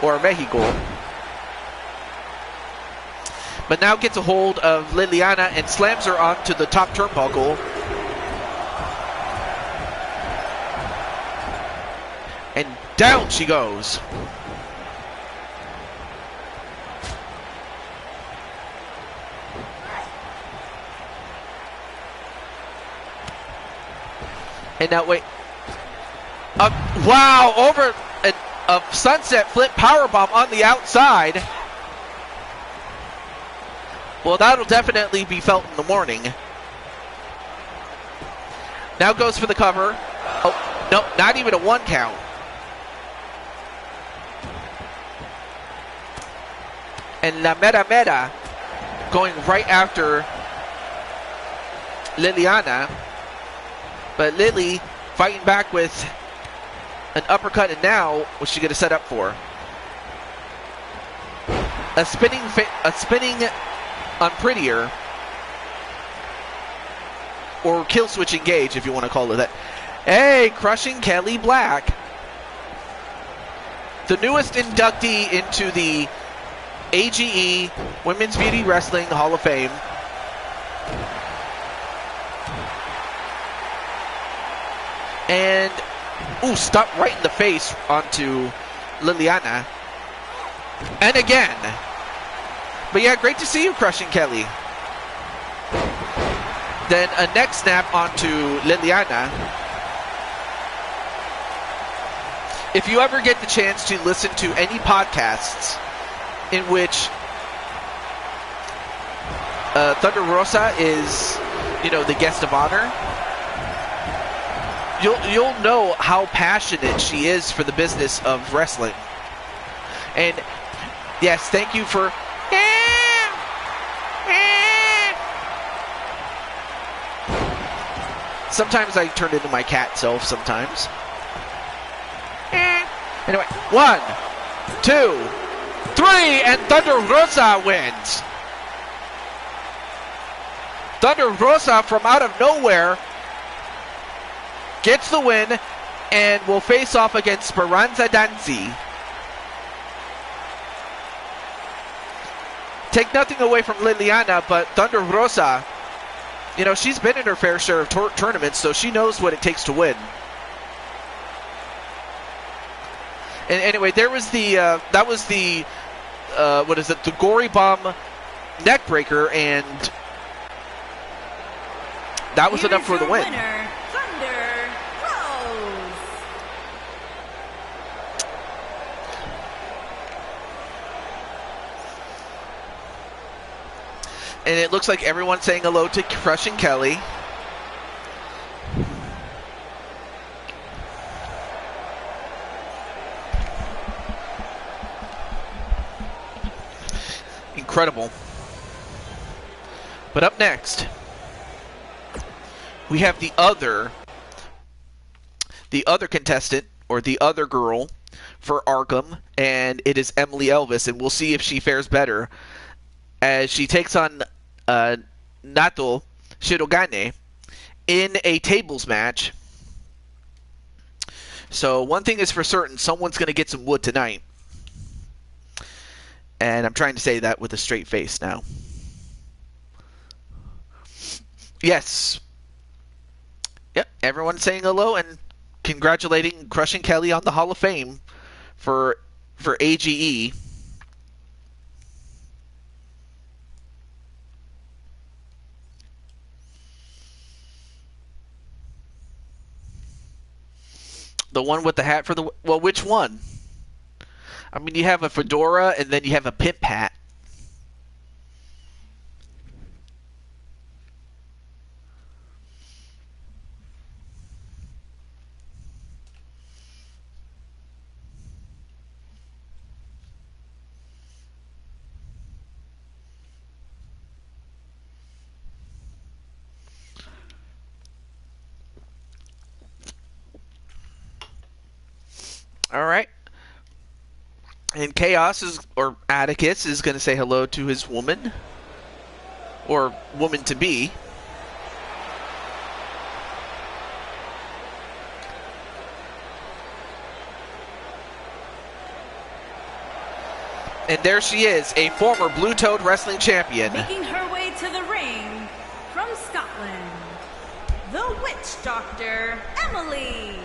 or Mexico. But now gets a hold of Liliana and slams her onto the top turnbuckle. And down she goes. And now, wait. Wow, over a sunset flip powerbomb on the outside. Well, that'll definitely be felt in the morning. Now goes for the cover. Oh, no, not even a one count. And La Mera Mera going right after Liliana. But Lily fighting back with an uppercut, and now what's she going to set up for? A spinning unprettier, or kill switch engage if you want to call it that. Hey, crushing Kelly Black, the newest inductee into the AGE Women's Beauty Wrestling Hall of Fame. And, ooh, stop right in the face onto Liliana. And again. But yeah, great to see you, Crushing Kelly. Then a neck snap onto Liliana. If you ever get the chance to listen to any podcasts in which Thunder Rosa is, the guest of honor, you'll know how passionate she is for the business of wrestling. And yes, thank you for Sometimes I turn into my cat self sometimes. Anyway, 1, 2, 3, and Thunder Rosa wins. Thunder Rosa from out of nowhere gets the win and will face off against Speranza Danzi. Take nothing away from Liliana, but Thunder Rosa, you know, she's been in her fair share of tournaments, so she knows what it takes to win. And anyway, there was the that was the what is it? The Gory Bomb neck breaker, and that was enough for the win. Winner, Thunder Rose. And it looks like everyone's saying hello to Crushing Kelly. Incredible. But up next, we have the other contestant, or the other girl for Arkham, and it is Emily Elvis, and we'll see if she fares better as she takes on Nato Shirogane in a tables match. So one thing is for certain, someone's going to get some wood tonight. And I'm trying to say that with a straight face now. Yes. Yep, everyone's saying hello and congratulating Crushing Kelly on the Hall of Fame for AGE. The one with the hat for the... Well, which one? I mean, you have a fedora and then you have a pimp hat. All right. And Chaos is, or Atticus is going to say hello to his woman, or woman to be. And there she is, a former Blue Toad Wrestling Champion. Making her way to the ring from Scotland, the Witch Doctor, Emily.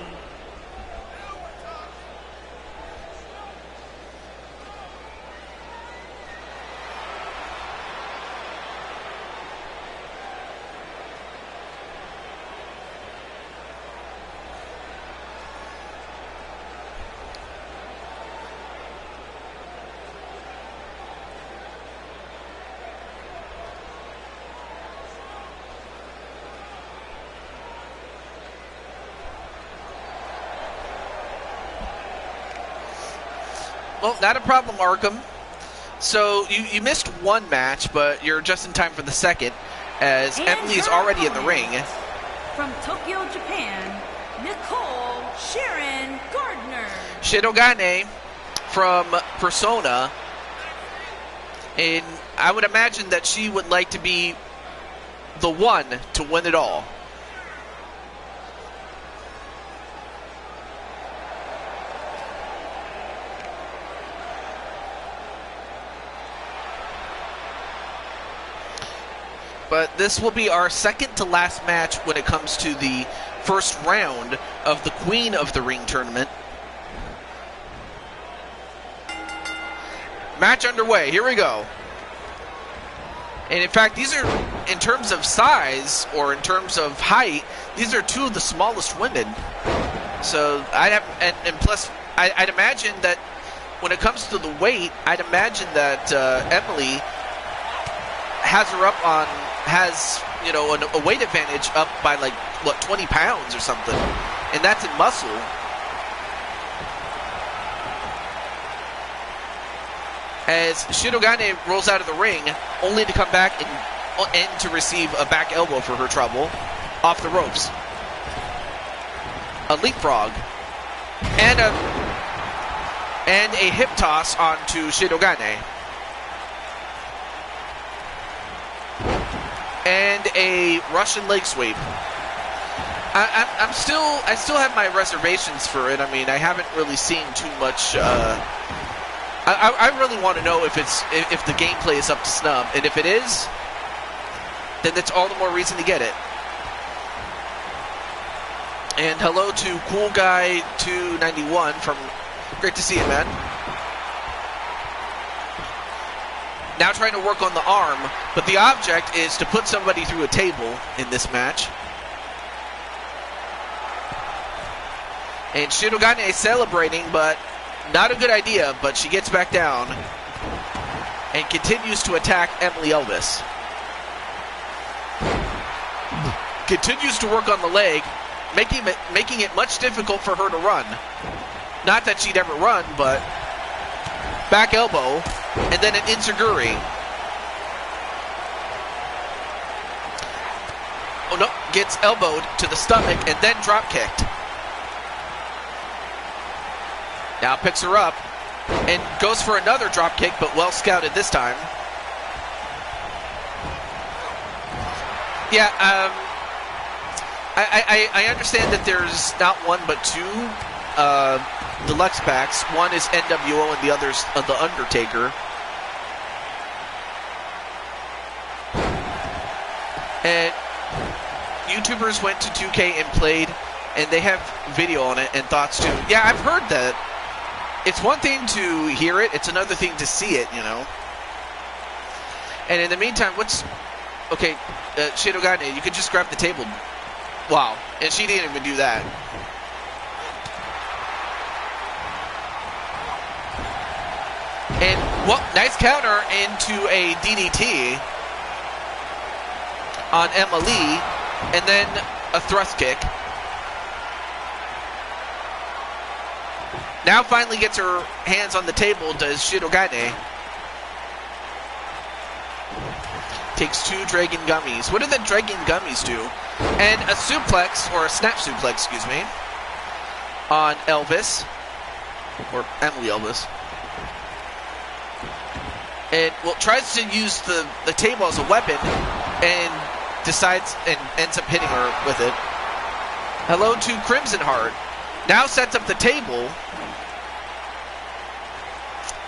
Well, not a problem, Arkham. So you missed one match, but you're just in time for the second, as And Emily is her already in the opponent, ring. From Tokyo, Japan, Nicole Sharon Gardner. Shirogane from Persona, and I would imagine that she would like to be the one to win it all. But this will be our second to last match when it comes to the first round of the Queen of the Ring tournament. Match underway. Here we go. And in fact, these are, in terms of size or in terms of height, these are two of the smallest women. So I'd have, and plus, I'd imagine that when it comes to the weight, I'd imagine that Emily has her up on, you know, a weight advantage up by like, what, 20 pounds or something. And that's in muscle. As Shirogane rolls out of the ring, only to come back and to receive a back elbow for her trouble off the ropes. a leapfrog, and a hip toss onto Shirogane. And a Russian leg sweep. I still have my reservations for it. I mean, I haven't really seen too much. I really want to know if the gameplay is up to snub, and if it is, then that's all the more reason to get it. And hello to Cool Guy 291 from. Great to see you, man. Now trying to work on the arm, but the object is to put somebody through a table in this match. And Shirogane is celebrating, but not a good idea, but she gets back down and continues to attack Emily Elvis. Continues to work on the leg, making it much difficult for her to run. Not that she'd ever run, but back elbow, and then an enziguri. Oh no, gets elbowed to the stomach and then drop kicked. Now picks her up and goes for another drop kick, but well scouted this time. Yeah, I understand that there's not one but two deluxe packs. One is NWO and the other's The Undertaker. And YouTubers went to 2K and played, and they have video on it and thoughts too. Yeah, I've heard that. It's one thing to hear it, it's another thing to see it, you know. And in the meantime, okay, Shirogane, you could just grab the table. Wow, and she didn't even do that. And, well, nice counter into a DDT on Emily, and then a thrust kick. Now finally gets her hands on the table, does Shirogane. Takes two Dragon Gummies. What do the Dragon Gummies do? And a suplex, or a snap suplex, excuse me, on Elvis. Or Emily Elvis. And, well, tries to use the table as a weapon, and decides and ends up hitting her with it. Hello to Crimson Heart. Now sets up the table,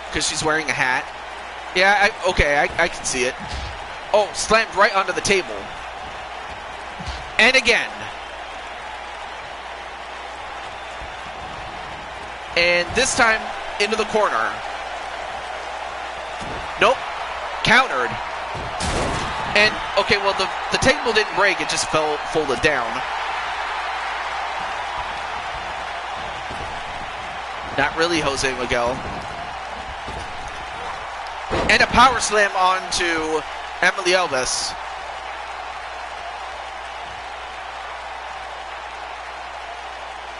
because she's wearing a hat. Yeah, I can see it. Oh, slammed right onto the table. And again. And this time, into the corner. Nope. Countered. And, okay, well, the table didn't break, it just folded down. Not really, Jose Miguel. And a power slam onto Emily Elvis.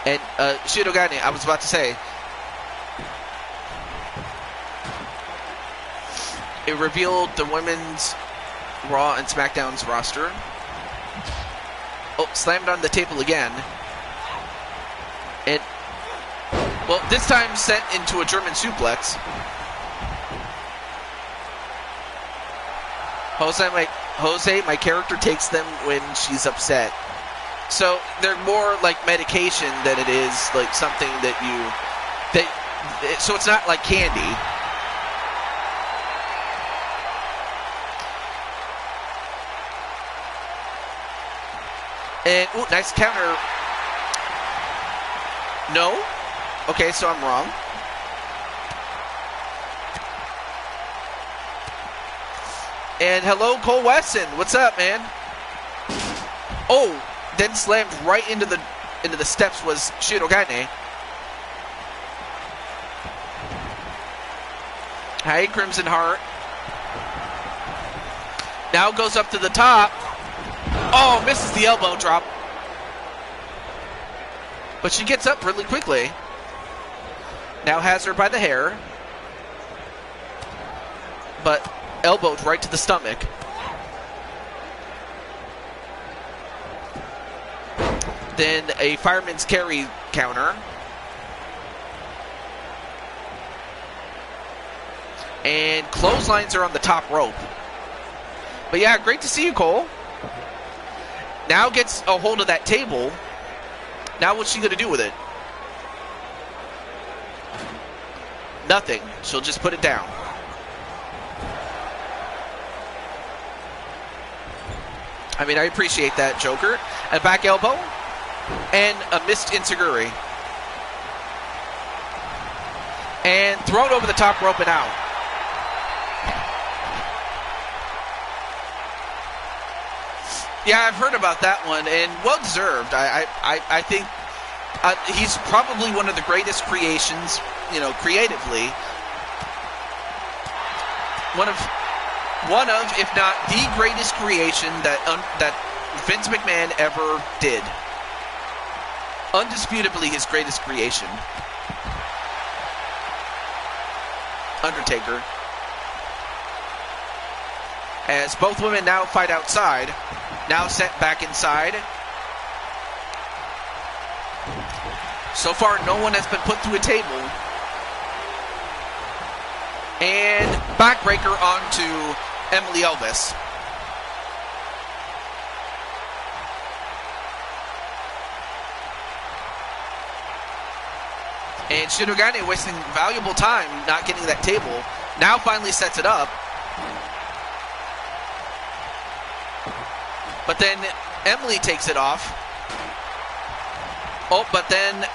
And Shirogane, I was about to say, it revealed the women's Raw and SmackDown's roster. Oh, slammed on the table again. And, well, this time sent into a German suplex. Jose, my character takes them when she's upset. So they're more like medication than it is like something so it's not like candy. And, ooh, nice counter. No? Okay, so I'm wrong. And hello, Cole Weston. What's up, man? Oh, then slammed right into the steps was Shirogane. Hi, Crimson Heart. Now goes up to the top. Oh, misses the elbow drop. But she gets up really quickly. Now has her by the hair. But elbowed right to the stomach. Then a fireman's carry counter. And clotheslines are on the top rope. But yeah, great to see you, Cole. Now gets a hold of that table. Now what's she going to do with it? Nothing. She'll just put it down. I mean, I appreciate that, Joker. A back elbow and a missed enziguri. And thrown over the top rope and out. Yeah, I've heard about that one, and well deserved. I think he's probably one of the greatest creations, you know, creatively. One of, if not the greatest creation that Vince McMahon ever did. Undisputably his greatest creation. Undertaker. As both women now fight outside. Now sent back inside. So far, no one has been put through a table. And backbreaker onto Emily Elvis. And Shirogane wasting valuable time not getting that table. Now finally sets it up. But then Emily takes it off. Oh, but then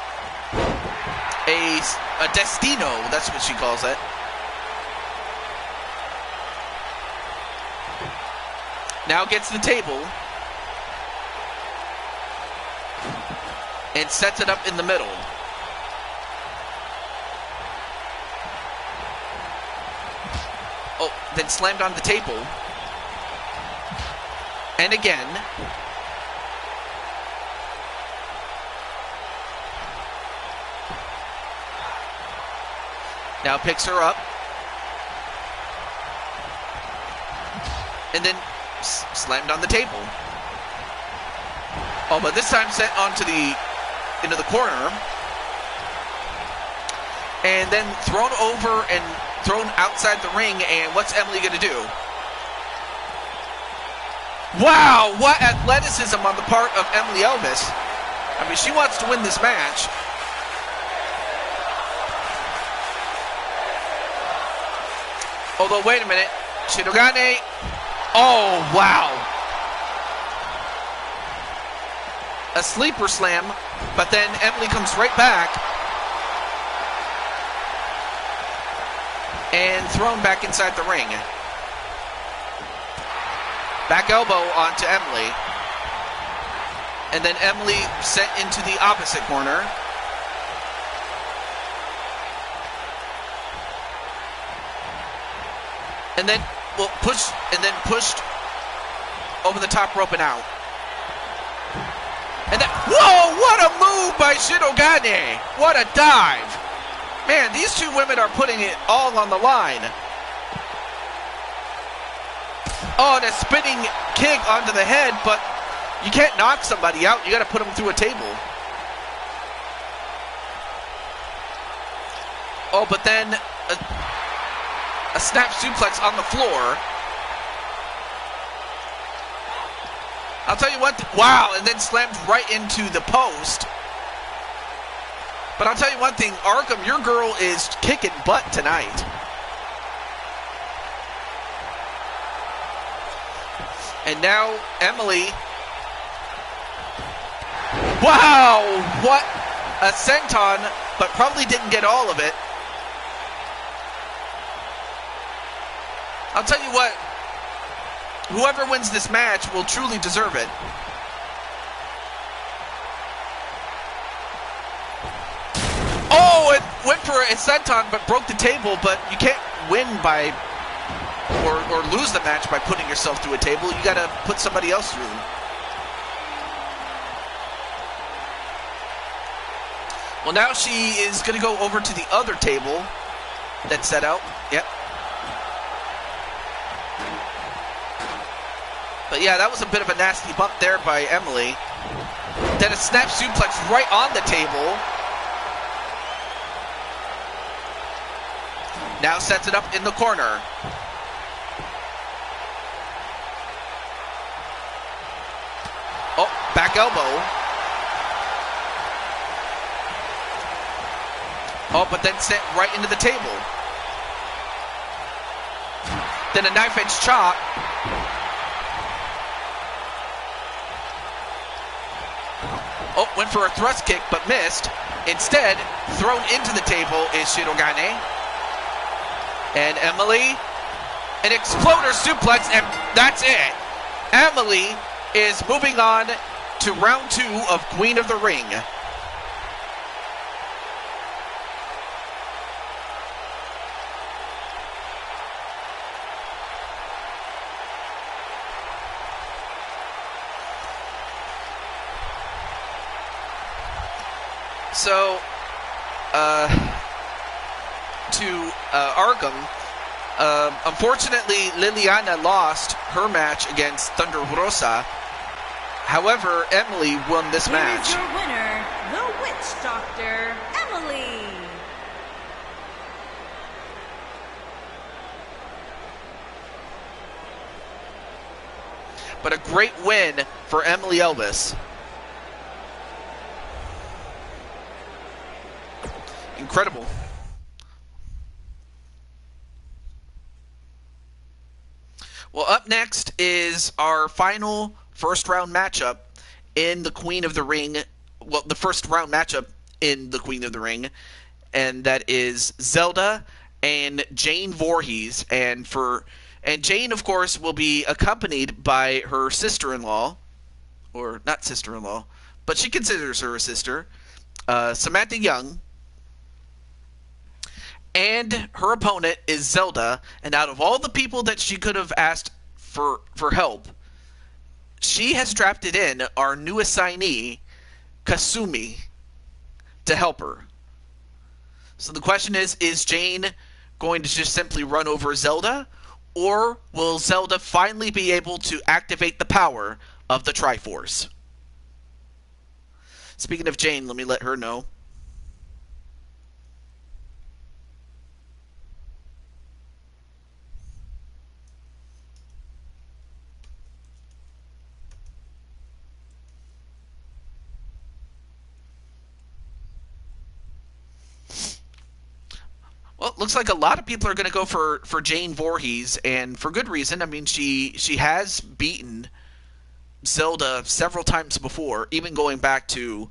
a Destino, that's what she calls it. Now gets the table. And sets it up in the middle. Oh, then slammed on the table. And again. Now picks her up. And then slammed on the table. Oh, but this time sent into the corner. And then thrown over and thrown outside the ring. And what's Emily going to do? Wow, what athleticism on the part of Emily Elvis. I mean, she wants to win this match. Although, wait a minute. Shirogane. Oh, wow. A sleeper slam, but then Emily comes right back. And thrown back inside the ring. Back elbow onto Emily. And then Emily sent into the opposite corner. And then pushed over the top rope and out. And then, whoa, what a move by Shirogane. What a dive. Man, these two women are putting it all on the line. Oh, and a spinning kick onto the head, but you can't knock somebody out. You got to put them through a table. Oh, but then a snap suplex on the floor. I'll tell you what, wow, and then slammed right into the post. But I'll tell you one thing, Arkham, your girl is kicking butt tonight. And now Emily. Wow, what a senton, but probably didn't get all of it. I'll tell you what, whoever wins this match will truly deserve it. Oh, it went for a senton, but broke the table, but you can't win by, or lose the match by putting yourself through a table. You gotta put somebody else through. Well, now she is gonna go over to the other table that's set out. Yep. But yeah, that was a bit of a nasty bump there by Emily. Then a snap suplex right on the table. Now sets it up in the corner. Oh, back elbow. Oh, but then sent right into the table. Then a knife edge chop. Oh, went for a thrust kick, but missed. Instead, thrown into the table is Shirogane. And Emily, an exploder suplex, and that's it. Emily is moving on to round 2 of Queen of the Ring. So, to Arkham, unfortunately, Liliana lost her match against Thunder Rosa. However, Emily won this match. Here is your winner, the Witch Doctor, Emily. But a great win for Emily Elvis. Incredible. Well, up next is our final first round matchup in the Queen of the Ring. Well, the first round matchup in the Queen of the Ring, and that is Zelda and Jane Voorhees. And Jane, of course, will be accompanied by her sister-in-law, or not sister-in-law, but she considers her a sister, Samantha Young. And her opponent is Zelda, and out of all the people that she could have asked for help, she has drafted in our new assignee, Kasumi, to help her. So the question is Jane going to just simply run over Zelda, or will Zelda finally be able to activate the power of the Triforce? Speaking of Jane, let me let her know. Well, it looks like a lot of people are going to go for Jane Voorhees, and for good reason. I mean, she has beaten Zelda several times before, even going back to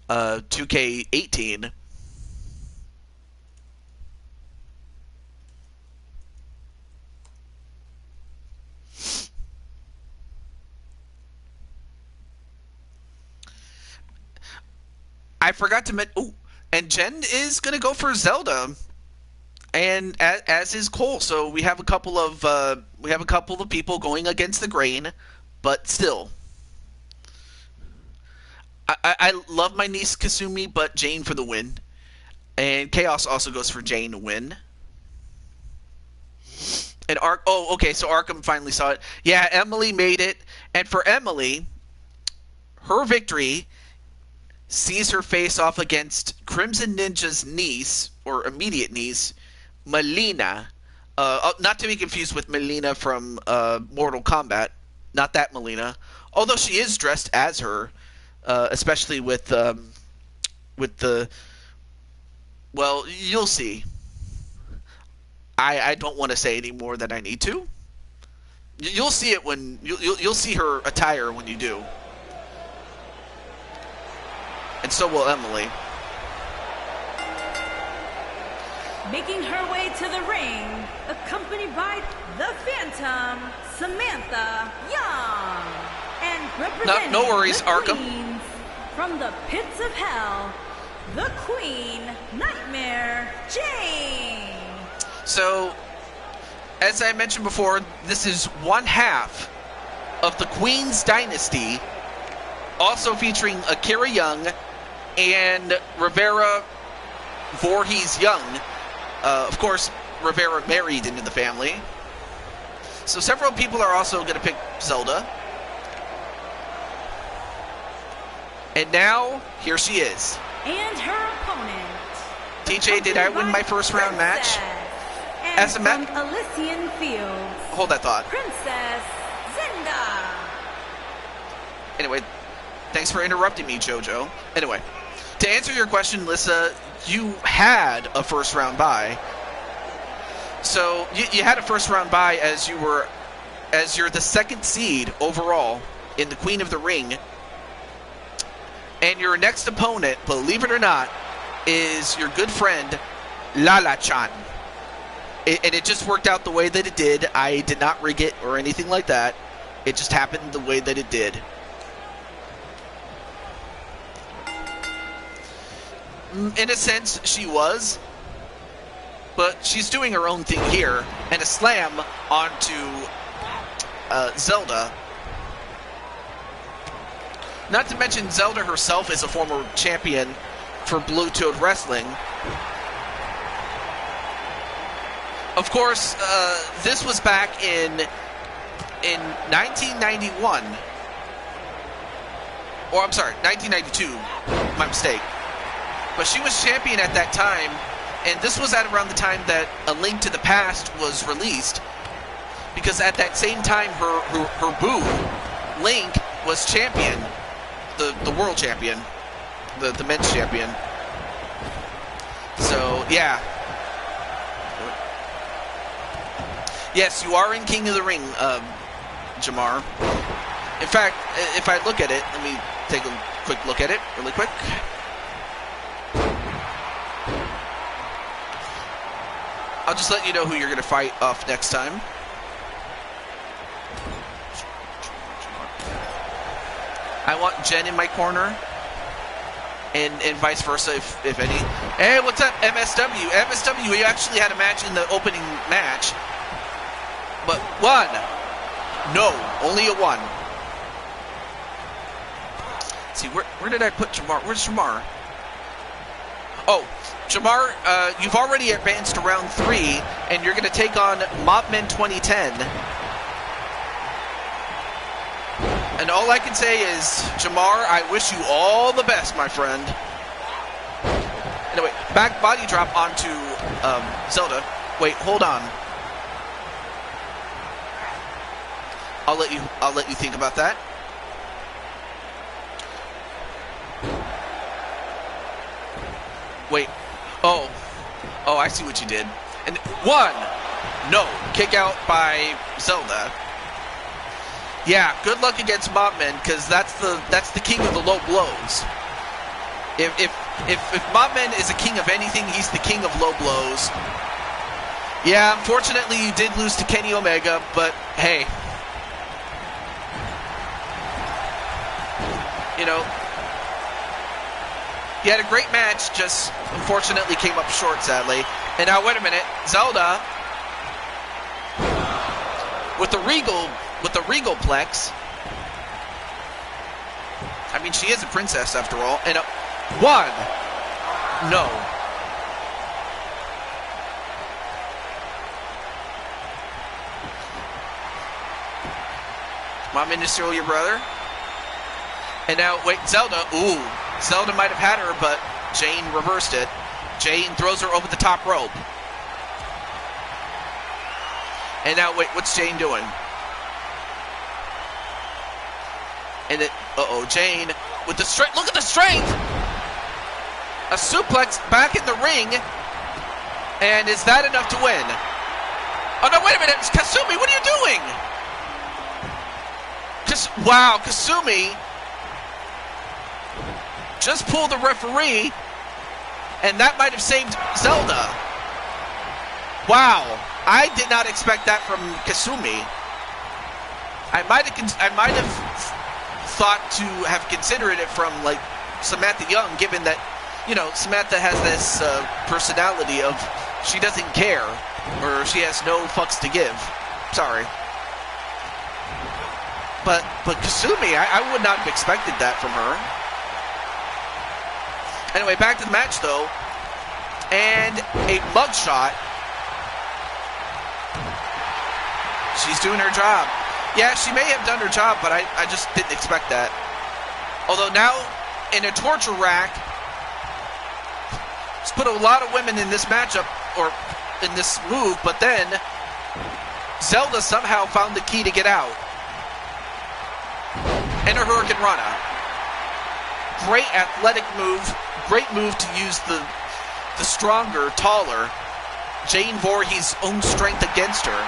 2K18. I forgot to mention. Oh, and Jen is going to go for Zelda. And as is Cole, so we have a couple of people going against the grain, but still, I love my niece Kasumi, but Jane for the win, and Chaos also goes for Jane to win. And okay, so Arkham finally saw it. Yeah, Emily made it, and for Emily, her victory sees her face off against Crimson Ninja's niece, or immediate niece, Melina, not to be confused with Melina from Mortal Kombat, not that Melina, although she is dressed as her, especially with the, well, you'll see. I don't want to say any more than I need to. You'll see it when you'll see her attire when you do, and so will Emily. Making her way to the ring, accompanied by the Phantom, Samantha Young. And representing no worries, the Arkham. Queens from the pits of hell, the Queen Nightmare Jane. So, as I mentioned before, this is one half of the Queen's Dynasty, also featuring Akira Young and Rivera Voorhees Young. Of course, Rivera married into the family. So several people are also going to pick Zelda. And now, here she is. And her opponent. TJ, did I win my first round match? And As a from Elysian Fields. Hold that thought. Princess Zelda. Anyway, thanks for interrupting me, JoJo. Anyway, to answer your question, Lissa, you had a first round bye. So you had a first round bye as you're the second seed overall in the Queen of the Ring. And your next opponent, believe it or not, is your good friend Lala-chan. And it just worked out the way that it did. I did not rig it or anything like that. It just happened the way that it did. In a sense, she was. But she's doing her own thing here. And a slam onto Zelda. Not to mention Zelda herself is a former champion for Blue Toad Wrestling. Of course, this was back in 1991. Or, I'm sorry, 1992. My mistake. But she was champion at that time, and this was at around the time that A Link to the Past was released. Because at that same time, her boo, Link, was champion. The world champion. The men's champion. So, yeah. Yes, you are in King of the Ring, Jamar. In fact, if I look at it, let me take a quick look at it, really quick. I'll just let you know who you're going to fight off next time. I want Jen in my corner. And vice versa, if any. Hey, what's up, MSW? MSW, we actually had a match in the opening match. But one. No, only a one. Let's see, where did I put Jamar? Where's Jamar? Oh, Jamar, you've already advanced to round 3, and you're going to take on Mobman 2010. And all I can say is, Jamar, I wish you all the best, my friend. Anyway, back body drop onto Zelda. Wait, hold on. I'll let you think about that. Wait. Oh, I see what you did. And one. No, kick out by Zelda. Yeah, good luck against Mobman, because that's the king of the low blows. If Mobman is a king of anything, he's the king of low blows. Yeah, unfortunately you did lose to Kenny Omega, but hey. You know, you had a great match, just unfortunately came up short, sadly. And now, wait a minute, Zelda with the Regalplex. I mean, she is a princess after all. And one, no. Mom in to steal your brother. And now, wait, Zelda. Ooh, Zelda might have had her, but Jane reversed it. Jane throws her over the top rope. And now, wait, what's Jane doing? And it, Jane with the strength. Look at the strength! A suplex back in the ring. And is that enough to win? Oh, no, wait a minute. It's Kasumi. What are you doing? Wow, Kasumi just pulled the referee, and that might have saved Zelda. Wow, I did not expect that from Kasumi. I might have thought to have considered it from like Samantha Young, given that, you know, Samantha has this personality of she doesn't care, or she has no fucks to give. Sorry. But Kasumi, I would not have expected that from her. Anyway, back to the match, though. And a mugshot. She's doing her job. Yeah, she may have done her job, but I just didn't expect that. Although now, in a torture rack. It's put a lot of women in this matchup, or in this move, but then Zelda somehow found the key to get out. And a Hurricane Rana. Great athletic move. Great move to use the stronger, taller Jane Voorhees' own strength against her.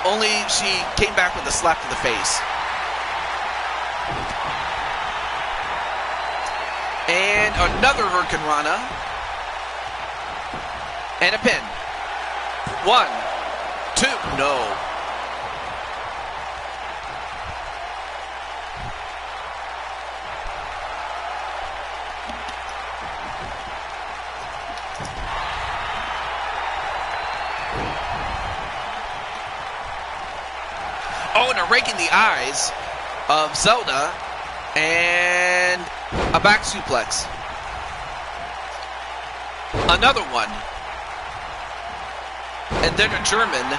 Only she came back with a slap to the face. And another Hurricane Rana. And a pin. 1, 2, no. Oh, and a rake in the eyes of Zelda, and a back suplex. Another one. And then a German.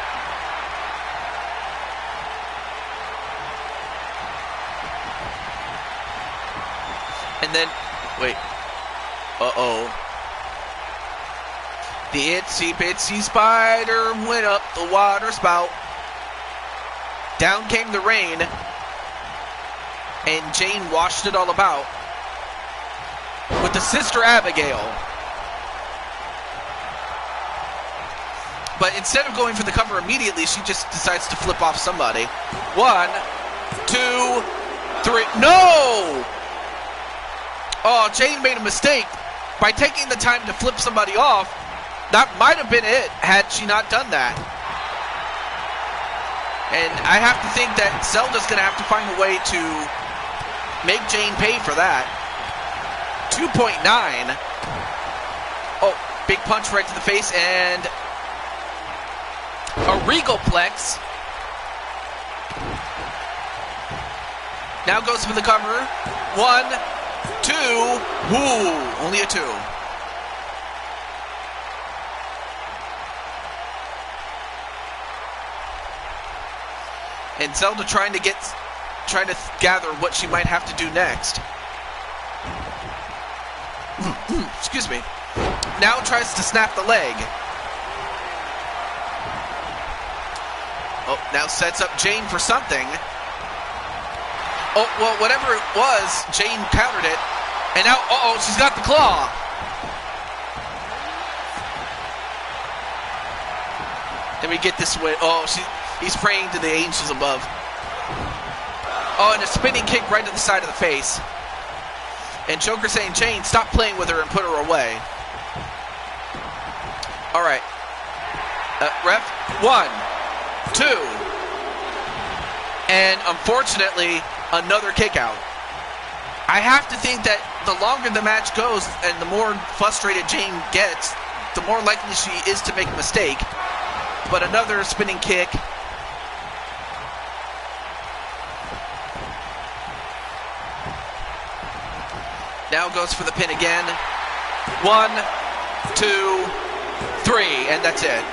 And then, wait. Uh-oh. The itsy bitsy spider went up the water spout. Down came the rain, and Jane washed it all about with the Sister Abigail. But instead of going for the cover immediately, she just decides to flip off somebody. 1, 2, 3. No! Oh, Jane made a mistake by taking the time to flip somebody off. That might have been it had she not done that. And I have to think that Zelda's going to have to find a way to make Jane pay for that. 2.9. Oh, big punch right to the face, and a Regalplex. Now goes for the cover. 1, 2. Ooh, only a 2. And Zelda trying to gather what she might have to do next. Excuse me. Now tries to snap the leg. Oh, now sets up Jane for something. Oh, well, whatever it was, Jane countered it. And now, uh-oh, she's got the claw. Let me get this way. Oh, he's praying to the angels above. Oh, and a spinning kick right to the side of the face. And Joker saying, Jane, stop playing with her and put her away. All right. Ref, 1, 2. And unfortunately, another kick out. I have to think that the longer the match goes and the more frustrated Jane gets, the more likely she is to make a mistake. But another spinning kick. Now goes for the pin again. 1, 2, 3, and that's it.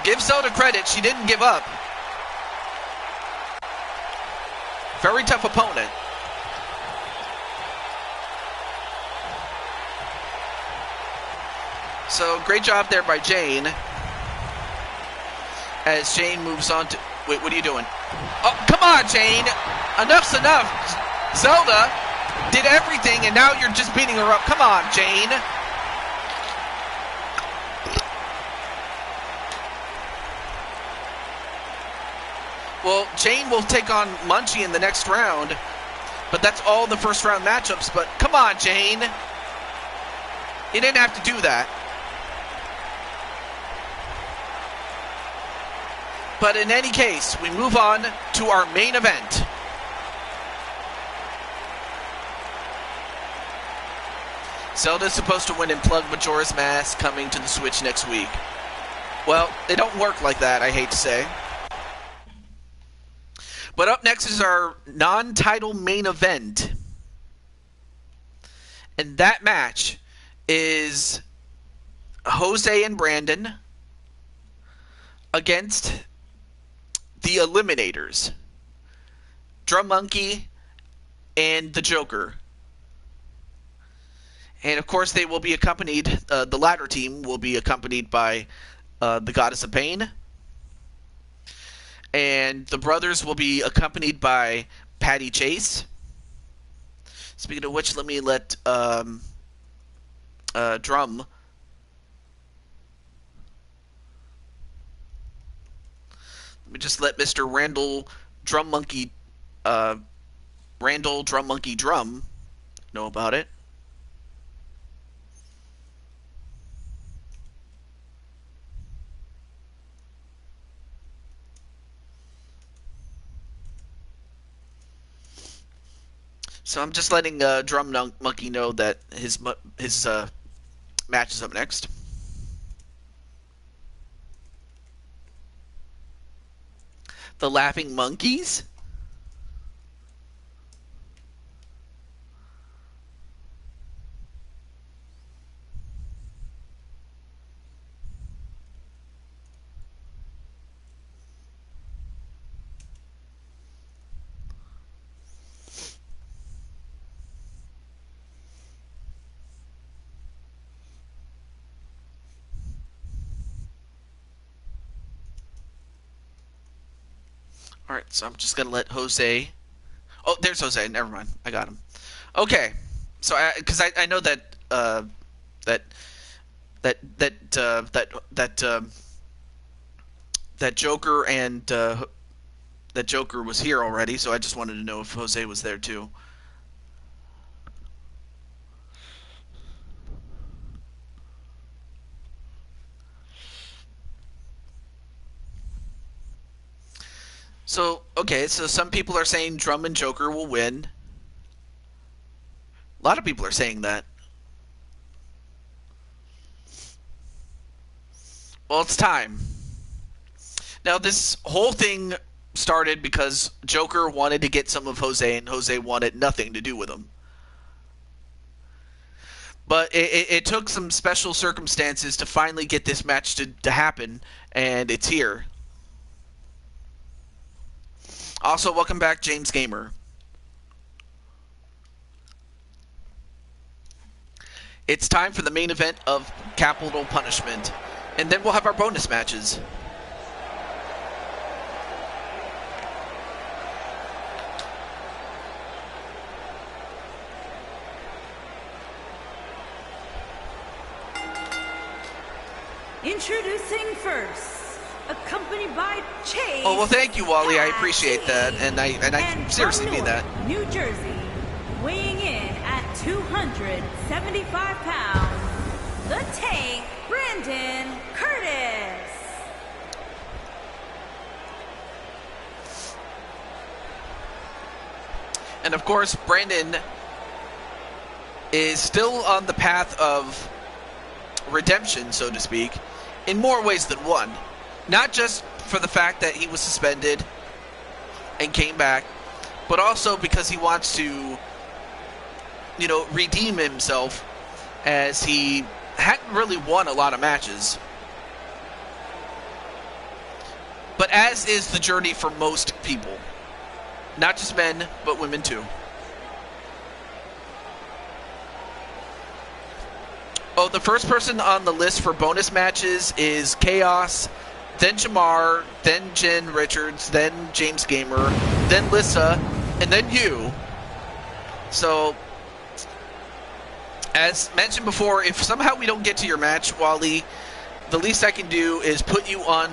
Give Zelda credit, she didn't give up. Very tough opponent. So, great job there by Jane. As Jane moves on to... Wait, what are you doing? Oh, come on, Jane! Enough's enough! Zelda did everything, and now you're just beating her up. Come on, Jane! Well, Jane will take on Munchie in the next round, but that's all the first round matchups. But come on, Jane! You didn't have to do that. But in any case, we move on to our main event. Zelda's supposed to win in Plug Majora's Mask coming to the Switch next week. Well, they don't work like that, I hate to say. But up next is our non-title main event. And that match is Jose and Brandon against the Eliminators, Drum Monkey, and the Joker. And of course, they will be accompanied. The latter team will be accompanied by the Goddess of Pain, and the brothers will be accompanied by Patty Chase. Speaking of which, let me let Drum. Let me just let Mr. Randall Drum Monkey Drum know about it. So I'm just letting Drum Monkey know that his match is up next. The Laughing Monkeys? Alright, so I'm just going to let Jose... Oh, there's Jose. Never mind. I got him. Okay. So, because I know that... that Joker and... that Joker was here already, so I just wanted to know if Jose was there too. So, okay, so some people are saying Drum and Joker will win. A lot of people are saying that. Well, it's time. Now, this whole thing started because Joker wanted to get some of Jose, and Jose wanted nothing to do with him. But it took some special circumstances to finally get this match to happen, and it's here. Also, welcome back, James Gamer. It's time for the main event of Capital Punishment, and then we'll have our bonus matches. Introducing first, accompanied by Chase. Oh, well, thank you, Wally. I appreciate that, and I seriously mean that. New Jersey, weighing in at 275 pounds, the Tank, Brandon Curtis. And of course, Brandon is still on the path of redemption, so to speak, in more ways than one. Not just for the fact that he was suspended and came back, but also because he wants to, you know, redeem himself, as he hadn't really won a lot of matches. But as is the journey for most people. Not just men, but women too. Oh, the first person on the list for bonus matches is Chaos, then Jamar, then Jen Richards, then James Gamer, then Lissa, and then you. So, as mentioned before, if somehow we don't get to your match, Wally, the least I can do is put you on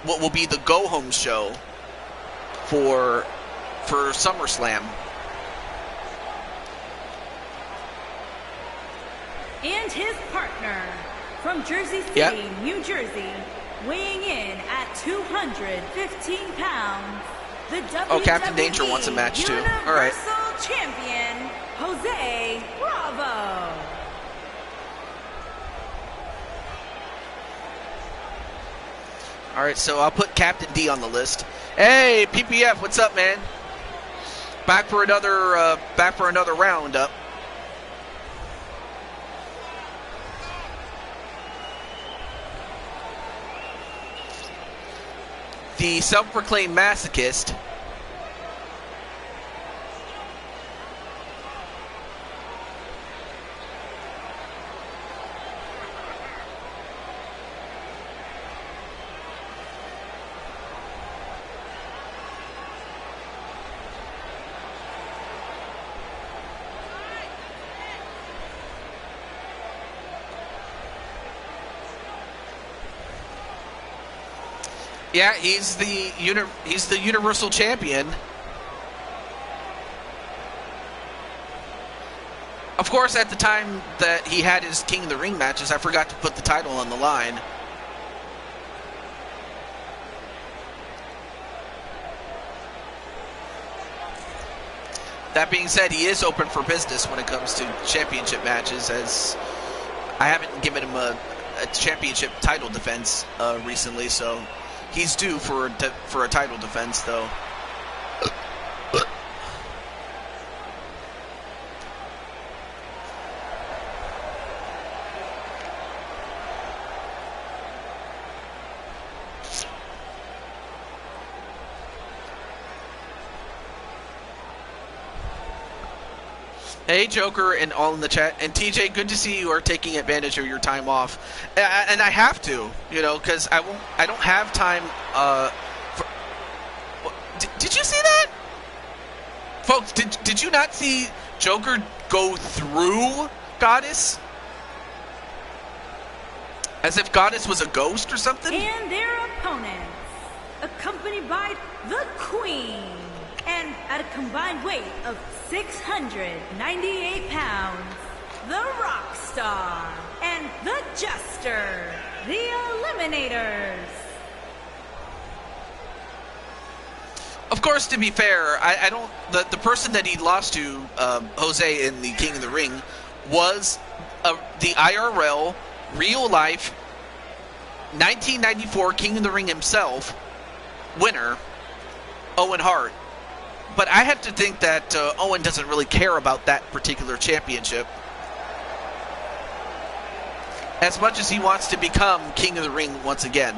what will be the go-home show for Summerslam. And his partner, from Jersey City, New Jersey, weighing in at 215 pounds, the WWE Captain Danger wants a match too. All right. Universal Champion, Jose Bravo. All right, so I'll put Captain D on the list. Hey, PPF, what's up, man? Back for another roundup. the self-proclaimed masochist. Yeah, he's the Universal Champion. Of course, at the time that he had his King of the Ring matches, I forgot to put the title on the line. That being said, he is open for business when it comes to championship matches, as I haven't given him a championship title defense recently, so he's due for a title defense, though. Hey, Joker, and all in the chat. And TJ, good to see you are taking advantage of your time off. And I have to, because I don't have time. Did you see that? Folks, did you not see Joker go through Goddess? As if Goddess was a ghost or something? And their opponents, accompanied by the Queen, and at a combined weight of 698 pounds, the Rock Star and the Jester, the Eliminators. Of course, to be fair, I don't. The person that he lost to, Jose in the King of the Ring, was the IRL, real life, 1994 King of the Ring himself, winner, Owen Hart. But I have to think that Owen doesn't really care about that particular championship as much as he wants to become King of the Ring once again.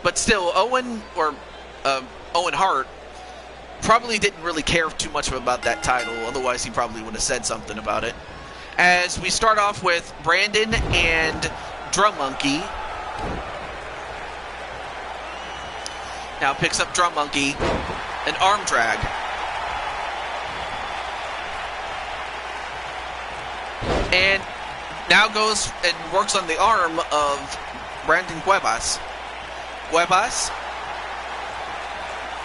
But still, Owen Hart probably didn't really care too much about that title, otherwise he probably would have said something about it. As we start off with Brandon and Drum Monkey. Now picks up Drum Monkey, an arm drag. And now goes and works on the arm of Brandon Cuevas. Cuevas,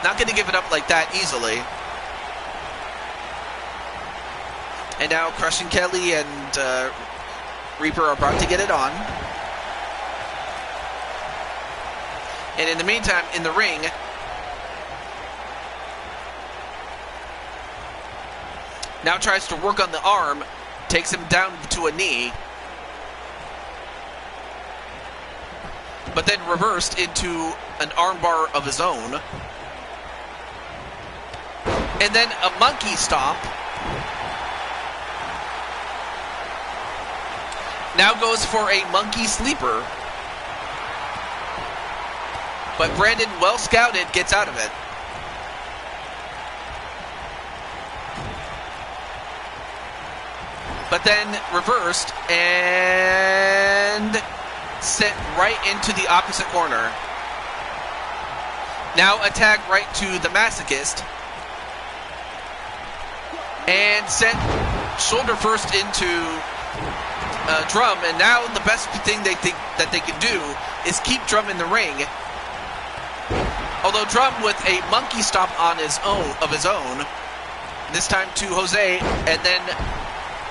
not going to give it up like that easily. And now Crushing Kelly and Reaper are about to get it on. And in the meantime, in the ring, now tries to work on the arm, takes him down to a knee, but then reversed into an armbar of his own. And then a monkey stomp. Now goes for a monkey sleeper. But Brandon, well scouted, gets out of it. But then reversed and sent right into the opposite corner. Now a tag right to the masochist. And sent shoulder first into Drum. And now the best thing they think that they can do is keep Drum in the ring. Although Drum with a monkey stomp on his own, this time to Jose, and then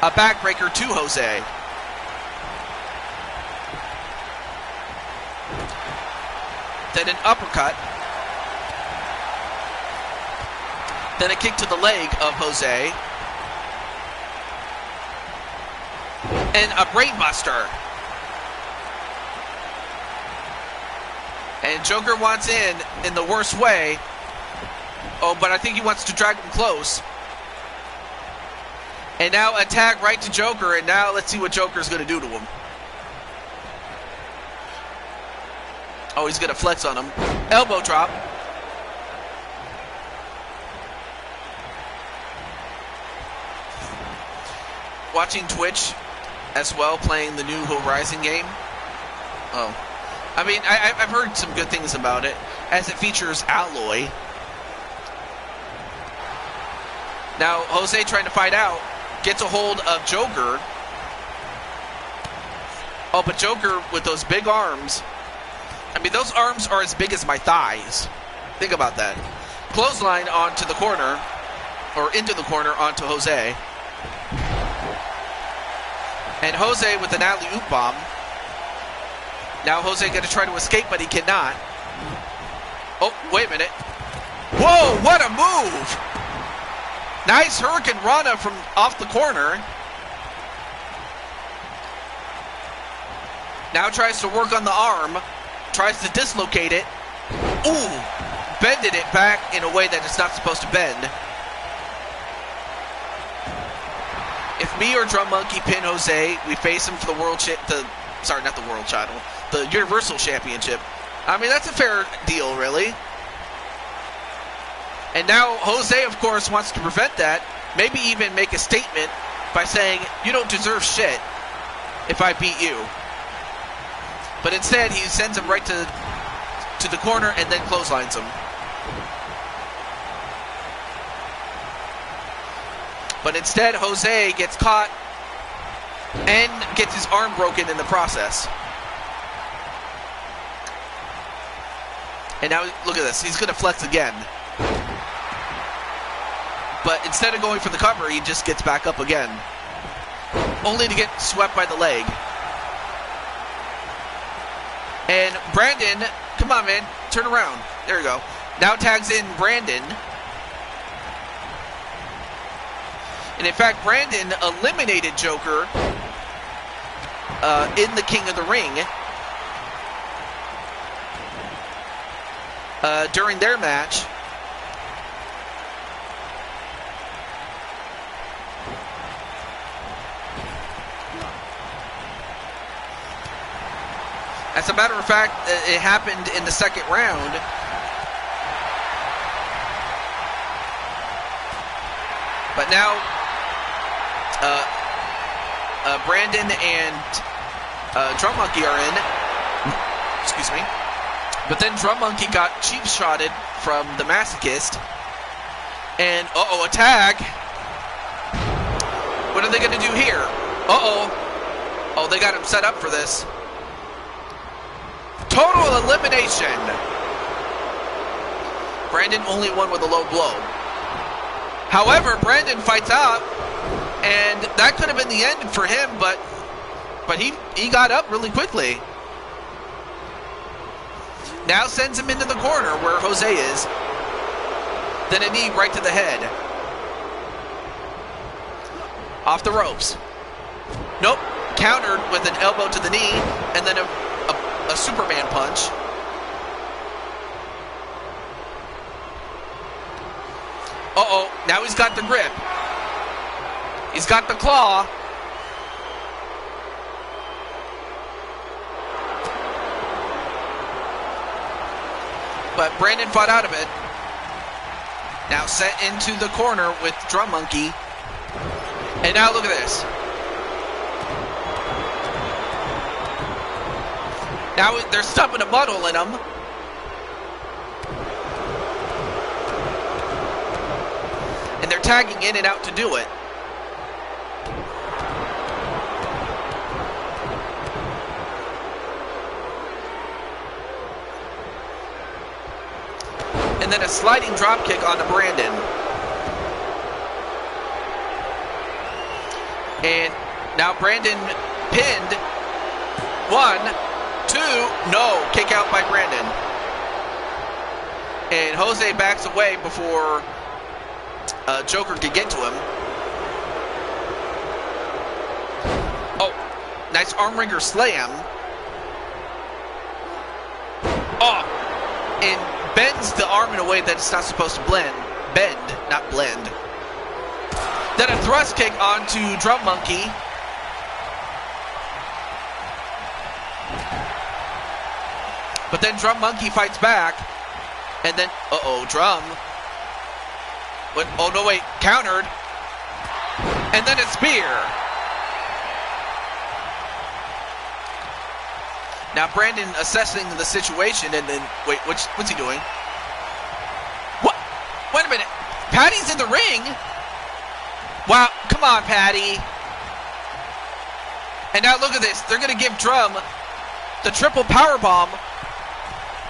a backbreaker to Jose. Then an uppercut. Then a kick to the leg of Jose. And a brainbuster. And Joker wants in the worst way. Oh, but I think he wants to drag him close. And now a tag right to Joker, and now let's see what Joker's going to do to him. Oh, he's going to flex on him. Elbow drop. Watching Twitch as well, playing the new Horizon game. Oh. I mean, I've heard some good things about it, as it features Alloy. Now, Jose trying to fight out. Gets a hold of Joker. Oh, but Joker with those big arms. I mean, those arms are as big as my thighs. Think about that. Clothesline onto the corner, or into the corner onto Jose. And Jose with an alley-oop bomb. Now Jose going to try to escape, but he cannot. Oh, wait a minute. Whoa, what a move! Nice Hurricane Rana from off the corner. Now tries to work on the arm. Tries to dislocate it. Ooh! Bended it back in a way that it's not supposed to bend. If me or Drum Monkey pin Jose, we face him for the world sorry, not the world title. The Universal Championship. I mean, that's a fair deal, really. And now Jose, of course, wants to prevent that. Maybe even make a statement by saying, you don't deserve shit if I beat you. But instead, he sends him right to the corner and then clotheslines him. But instead, Jose gets caught and gets his arm broken in the process. And now, look at this. He's going to flex again. But instead of going for the cover, he just gets back up again. Only to get swept by the leg. And Brandon, come on, man. Turn around. There you go. Now tags in Brandon. And in fact, Brandon eliminated Joker in the King of the Ring during their match. As a matter of fact, it happened in the second round. But now, Brandon and Drum Monkey are in. Excuse me. But then Drum Monkey got cheap shotted from the Masochist. And, uh-oh, a tag. What are they going to do here? Uh-oh. Oh, they got him set up for this. Total elimination. Brandon only won with a low blow. However, Brandon fights out, and that could have been the end for him, but he got up really quickly. Now sends him into the corner where Jose is. Then a knee right to the head. Off the ropes. Nope. Countered with an elbow to the knee, and then a Superman punch. Uh-oh, now he's got the grip. He's got the claw. But Brandon fought out of it. Now set into the corner with Drum Monkey. And now look at this. Now they're stumping a muddle in him. And they're tagging in and out to do it. And then a sliding drop kick onto Brandon. And now Brandon pinned. 1, 2, no, kick out by Brandon. And Jose backs away before Joker could get to him. Oh, nice arm wringer slam. Oh, and bends the arm in a way that it's not supposed to bend, not blend. Then a thrust kick onto Drum Monkey. But then Drum Monkey fights back. And then, Drum. What? Oh, no, wait. Countered. And then a spear. Now Brandon assessing the situation, and then, wait, what's he doing? What? Wait a minute. Patty's in the ring? Wow, come on, Patty. And now look at this. They're going to give Drum the triple power bomb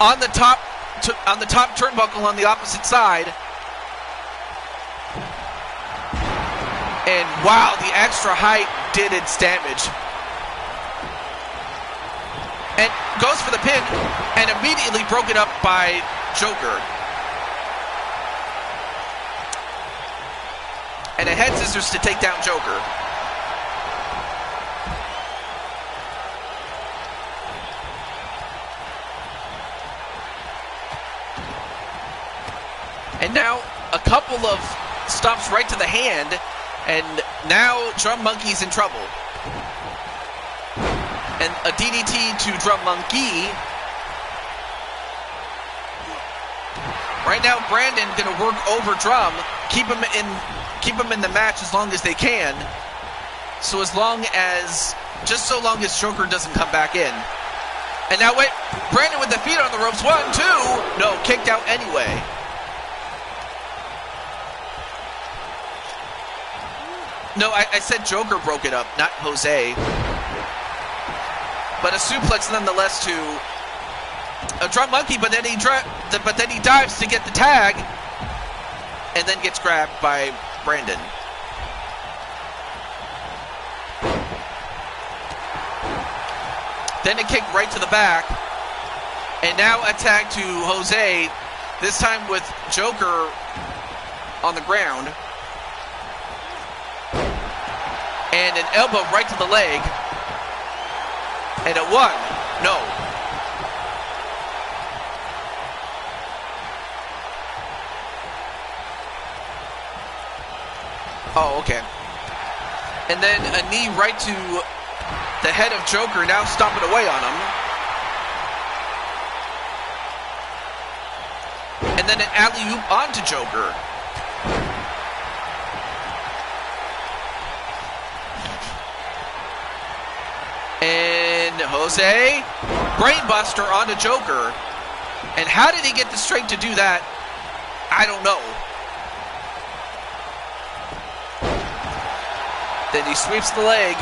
on the top turnbuckle on the opposite side. And wow, the extra height did its damage. And goes for the pin and immediately broke it up by Joker. And a head scissors to take down Joker. And now a couple of stomps right to the hand, and now Drum Monkey's in trouble. And a DDT to Drum Monkey. Right now, Brandon gonna work over Drum, keep him in the match as long as they can. So just so long as Joker doesn't come back in. And now wait, Brandon with the feet on the ropes. 1, 2. No, kicked out anyway. No, I said Joker broke it up, not Jose. But a suplex nonetheless to a Drum Monkey, but then he dives to get the tag, and then gets grabbed by Brandon. Then a kick right to the back, and now a tag to Jose, this time with Joker on the ground. And an elbow right to the leg. And a 1. No. Oh, okay. And then a knee right to the head of Joker, now stomping away on him. And then an alley-oop onto Joker. And Jose, brainbuster onto Joker. And how did he get the strength to do that? I don't know. Then he sweeps the leg.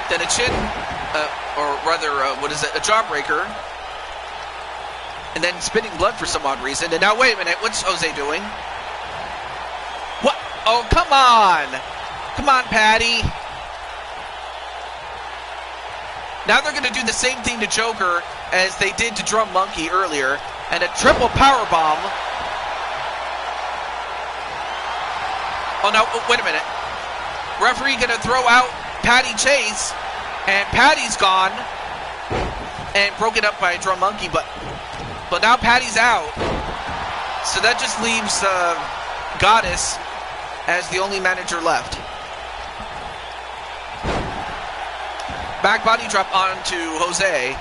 Then a chin, a jawbreaker. And then spitting blood for some odd reason. And now, wait a minute, what's Jose doing? What? Oh, come on. Come on, Patty. Now they're going to do the same thing to Joker as they did to Drum Monkey earlier. And a triple power bomb. Oh, no, wait a minute. Referee going to throw out Patty Chase. And Patty's gone. And broken up by Drum Monkey, but now Patty's out. So that just leaves Goddess as the only manager left. Back body drop onto Jose.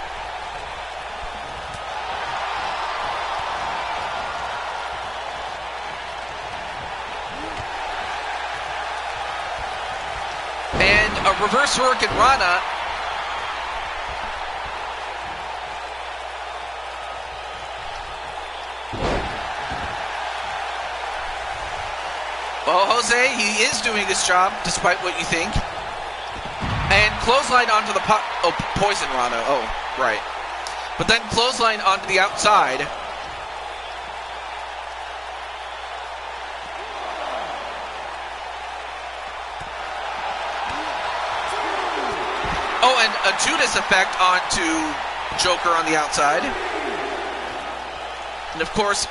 And a reverse Hurricane Rana. Well, Jose, he is doing his job, despite what you think. And clothesline onto the Poison Rana. Oh, right. But then clothesline onto the outside. Oh, and a Judas effect onto Joker on the outside. And of course,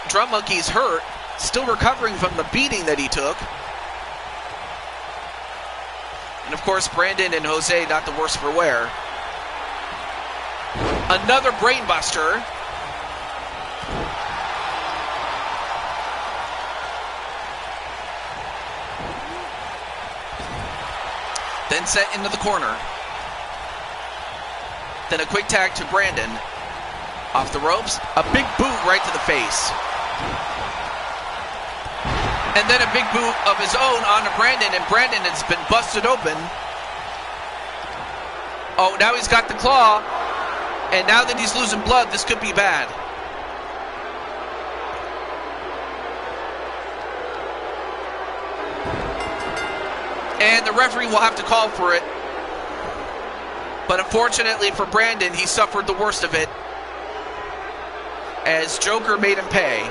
Drum Monkey's hurt. Still recovering from the beating that he took. And of course, Brandon and Jose not the worse for wear. Another brainbuster. Then set into the corner. Then a quick tag to Brandon. Off the ropes. A big boot right to the face. And then a big boot of his own onto Brandon, and Brandon has been busted open. Oh, now he's got the claw. And now that he's losing blood, this could be bad. And the referee will have to call for it. But unfortunately for Brandon, he suffered the worst of it, as Joker made him pay.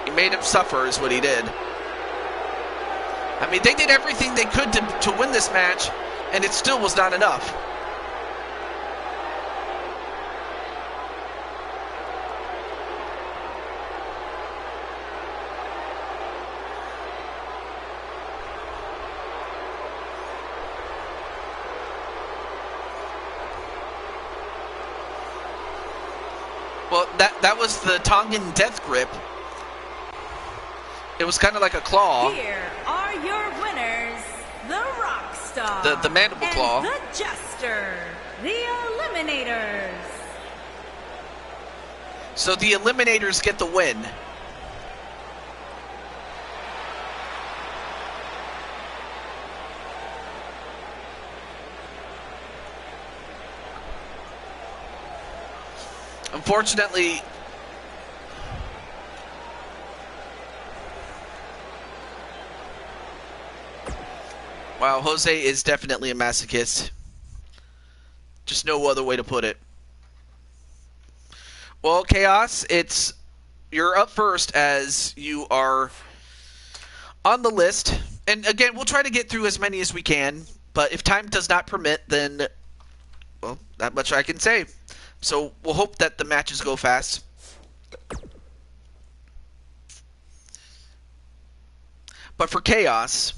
He made him suffer is what he did. I mean, they did everything they could to win this match, and it still was not enough. Well, that was the Tongan death grip. It was kind of like a claw. Here are your winners, the Rockstar, the mandible and claw, the Jester, the Eliminators. So the Eliminators get the win. Unfortunately, wow, Jose is definitely a masochist. Just no other way to put it. Well, Chaos, you're up first as you are on the list. And again, we'll try to get through as many as we can, but if time does not permit, then, well, not much I can say. So we'll hope that the matches go fast. But for Chaos,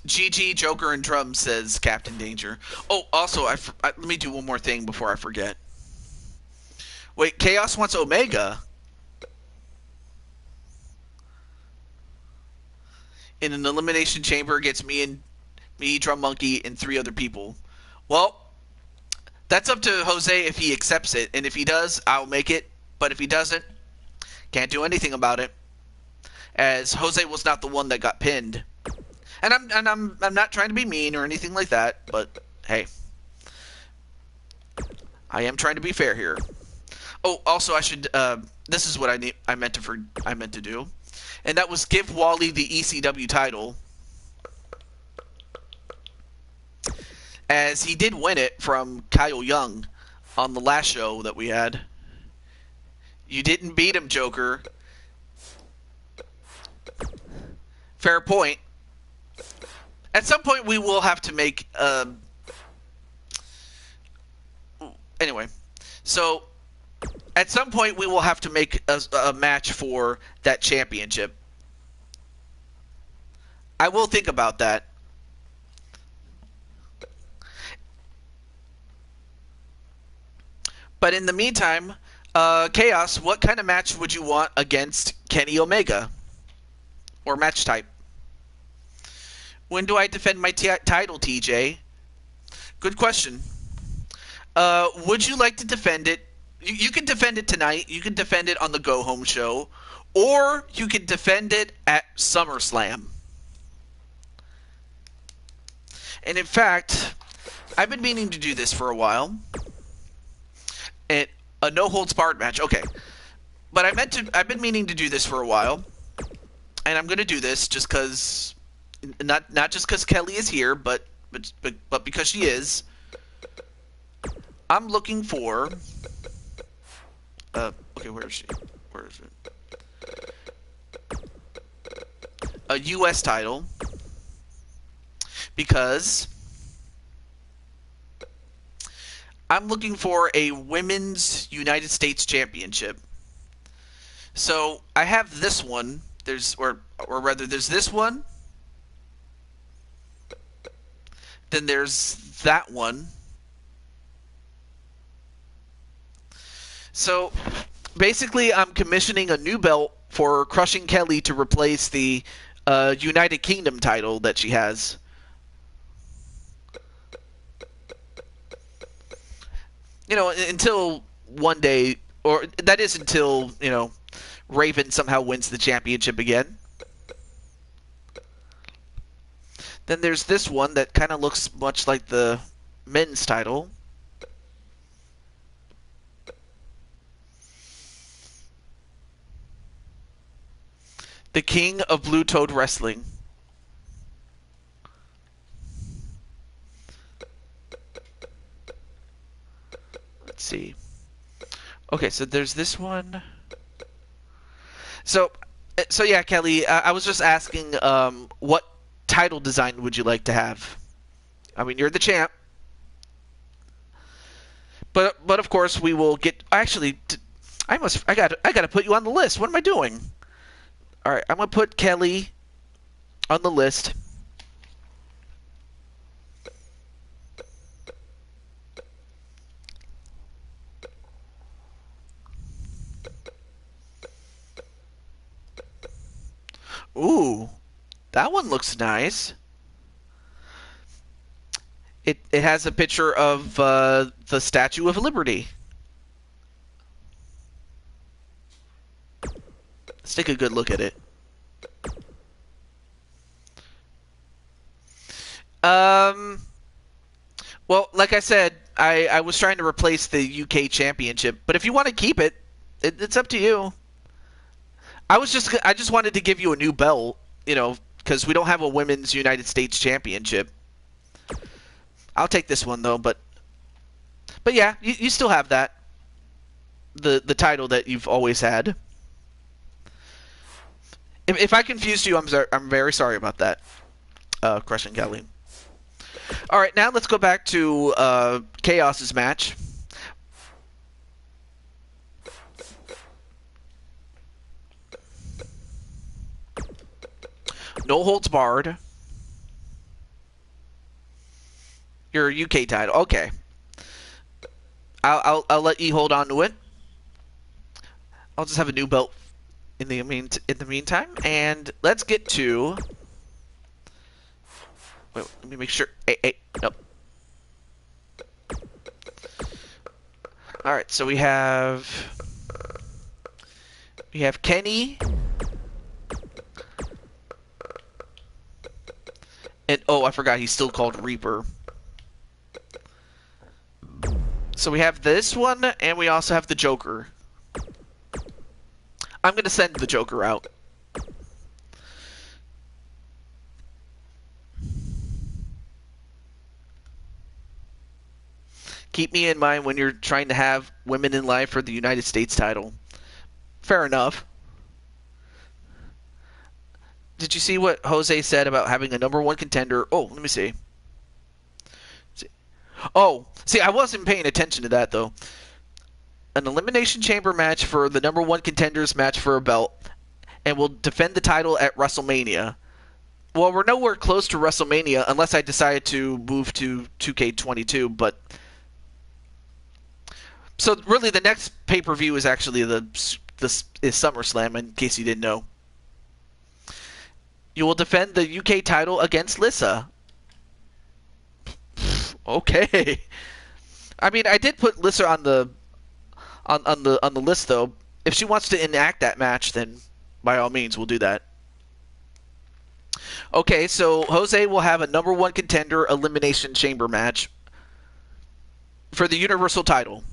GG, Joker, and Drum, says Captain Danger. Oh, also, let me do one more thing before I forget. Wait, Chaos wants Omega in an elimination chamber against me, Drum Monkey, and 3 other people. Well, that's up to Jose if he accepts it, and if he does, I'll make it. But if he doesn't, can't do anything about it, as Jose was not the one that got pinned. And I'm not trying to be mean or anything like that, but hey, I am trying to be fair here. Oh, also I should this is what I meant to do, and that was give Wally the ECW title, as he did win it from Kyle Young on the last show that we had. You didn't beat him, Joker. Fair point. At some point, we will have to make... Anyway, so at some point, we will have to make a match for that championship. I will think about that. But in the meantime, Chaos, what kind of match would you want against Kenny Omega? Or match type? When do I defend my title, TJ? Good question. Would you like to defend it? You can defend it tonight. You can defend it on the Go Home show. Or you can defend it at SummerSlam. And in fact, I've been meaning to do this for a while. And a no-holds-barred match. Okay. But I've been meaning to do this for a while. And I'm going to do this just because... Not just because Kelly is here, but because she is. I'm looking for. Okay, where is she? Where is it? A U.S. title, because I'm looking for a women's United States Championship. So I have this one. There's or rather there's this one. Then there's that one. So basically I'm commissioning a new belt for Crushing Kelly to replace the United Kingdom title that she has. You know, until one day, or that is until, you know, Raven somehow wins the championship again. Then there's this one that kind of looks much like the men's title. The King of Blue Toad Wrestling. Let's see. Okay, so there's this one. So yeah, Kelly, I was just asking, what title design would you like to have? I mean, you're the champ, but of course we will get. Actually, I gotta put you on the list. What am I doing? All right, I'm gonna put Kelly on the list. Ooh, that one looks nice. It has a picture of the Statue of Liberty. Let's take a good look at it. Well, like I said, I was trying to replace the UK Championship, but if you want to keep it, it's up to you. I just wanted to give you a new belt, you know, because we don't have a Women's United States Championship. I'll take this one though, but yeah, you still have that, the title that you've always had. If I confused you, I'm very sorry about that, Crushing Kelly. All right, now let's go back to Chaos's match. No holds barred. Your UK title, okay. I'll let you hold on to it. I'll just have a new belt in the meantime, and let's get to. Wait, let me make sure. Hey, nope. All right, so we have Kenny, and oh, I forgot he's still called Reaper. So we have this one, and we also have the Joker. I'm going to send the Joker out. Keep me in mind when you're trying to have women in life for the United States title. Fair enough. Did you see what Jose said about having a #1 contender? Oh, let me see. Oh, see, I wasn't paying attention to that, though. An Elimination Chamber match for the #1 contenders match for a belt, and will defend the title at WrestleMania. Well, we're nowhere close to WrestleMania unless I decide to move to 2K22, but... So, really, the next pay-per-view is actually is SummerSlam, in case you didn't know. You will defend the UK title against Lissa. Okay. I mean, I did put Lissa on the list, though. If she wants to enact that match, then by all means, we'll do that. Okay, so Jose will have a #1 contender Elimination Chamber match for the Universal title.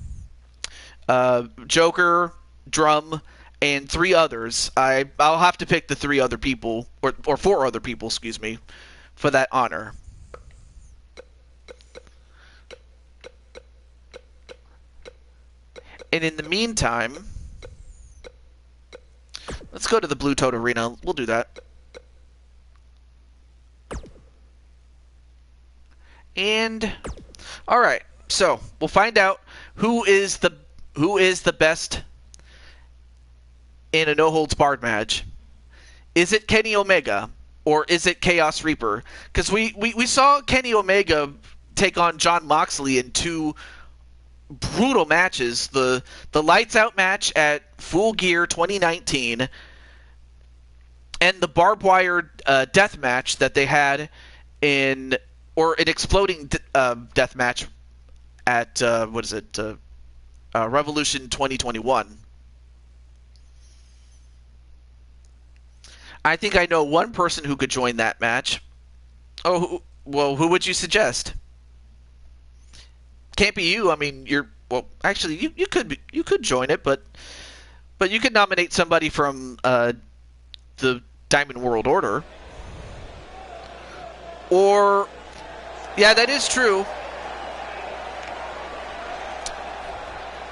Joker, Drum, and 3 others. I'll have to pick the 3 other people, or 4 other people, excuse me, for that honor. And in the meantime, let's go to the Blue Toad Arena. We'll do that. And all right, so we'll find out who is the best in a no holds barred match. Is it Kenny Omega or is it Chaos Reaper? Because we saw Kenny Omega take on Jon Moxley in two brutal matches. The Lights Out match at Full Gear 2019 and the barbed wire death match that they had an exploding death match at Revolution 2021. I think I know one person who could join that match. Oh, well, who would you suggest? Can't be you. I mean, actually, you could join it, but you could nominate somebody from the Diamond World Order. Or, yeah, that is true.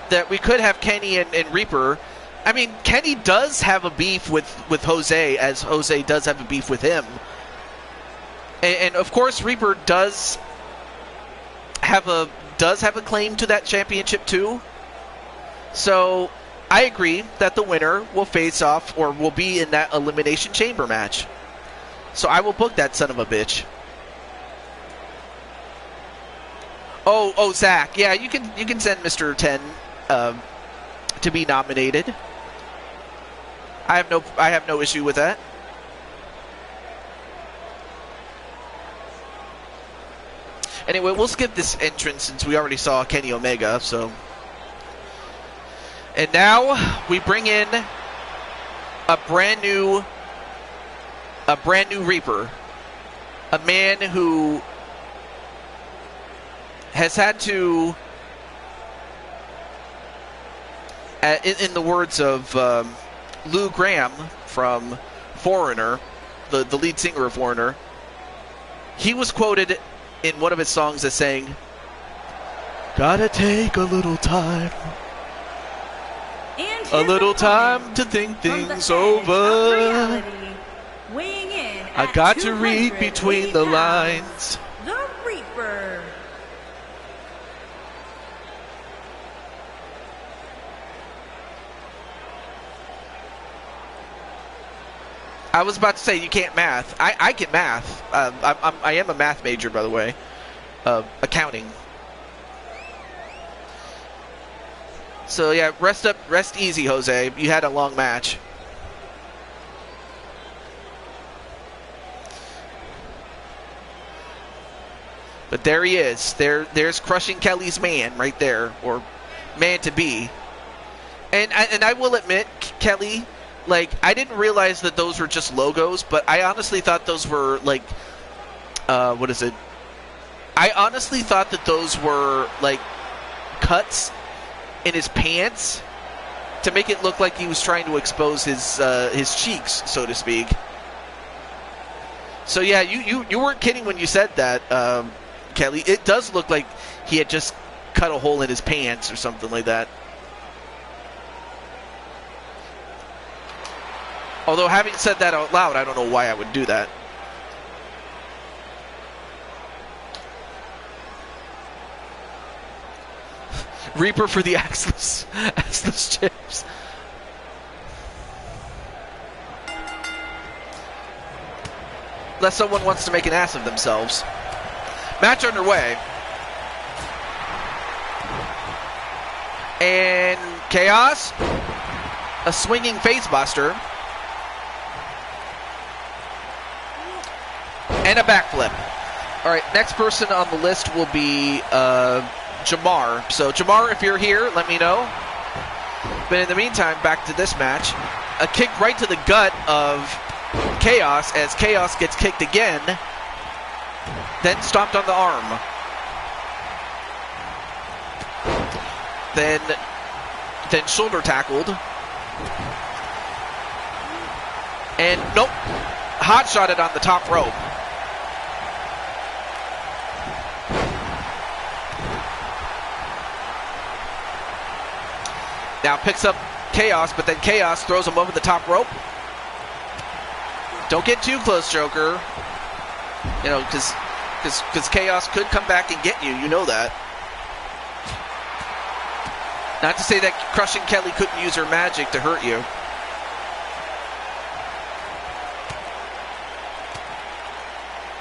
That we could have Kenny and Reaper. I mean, Kenny does have a beef with Jose, as Jose does have a beef with him. And of course, Reaper does have a claim to that championship too. So I agree that the winner will face off or will be in that Elimination Chamber match. So I will book that son of a bitch. Oh, Zach. Yeah, you can send Mr. 10 to be nominated. I have no issue with that. Anyway, we'll skip this entrance since we already saw Kenny Omega. So, and now we bring in a brand new Reaper, a man who has had to, in the words of Lou Graham from Foreigner, the lead singer of Foreigner, he was quoted in one of his songs as saying, "Gotta take a little time, And a little time to think things over. Weighing in I got to read between the lines." The Reaper. I was about to say you can't math. I can math. I am a math major, by the way. Accounting. So yeah, rest easy, Jose. You had a long match. But there he is. There's Crushing Kelly's man right there, or man to be. And I will admit, Kelly, like, I didn't realize that those were just logos, but I honestly thought those were, like, what is it? I honestly thought that those were, like, cuts in his pants to make it look like he was trying to expose his cheeks, so to speak. So, yeah, you weren't kidding when you said that, Kelly. It does look like he had just cut a hole in his pants or something like that. Although, having said that out loud, I don't know why I would do that. Reaper for the axeless chips. Unless someone wants to make an ass of themselves. Match underway. And Chaos. A swinging facebuster. And a backflip. All right, next person on the list will be Jamar. So, Jamar, if you're here, let me know. But in the meantime, back to this match. A kick right to the gut of Chaos as Chaos gets kicked again. Then stomped on the arm. Then shoulder tackled. And nope, hot shotted on the top rope. Now picks up Chaos, but then Chaos throws him over the top rope. Don't get too close, Joker. You know, because Chaos could come back and get you. You know that. Not to say that Crushing Kelly couldn't use her magic to hurt you.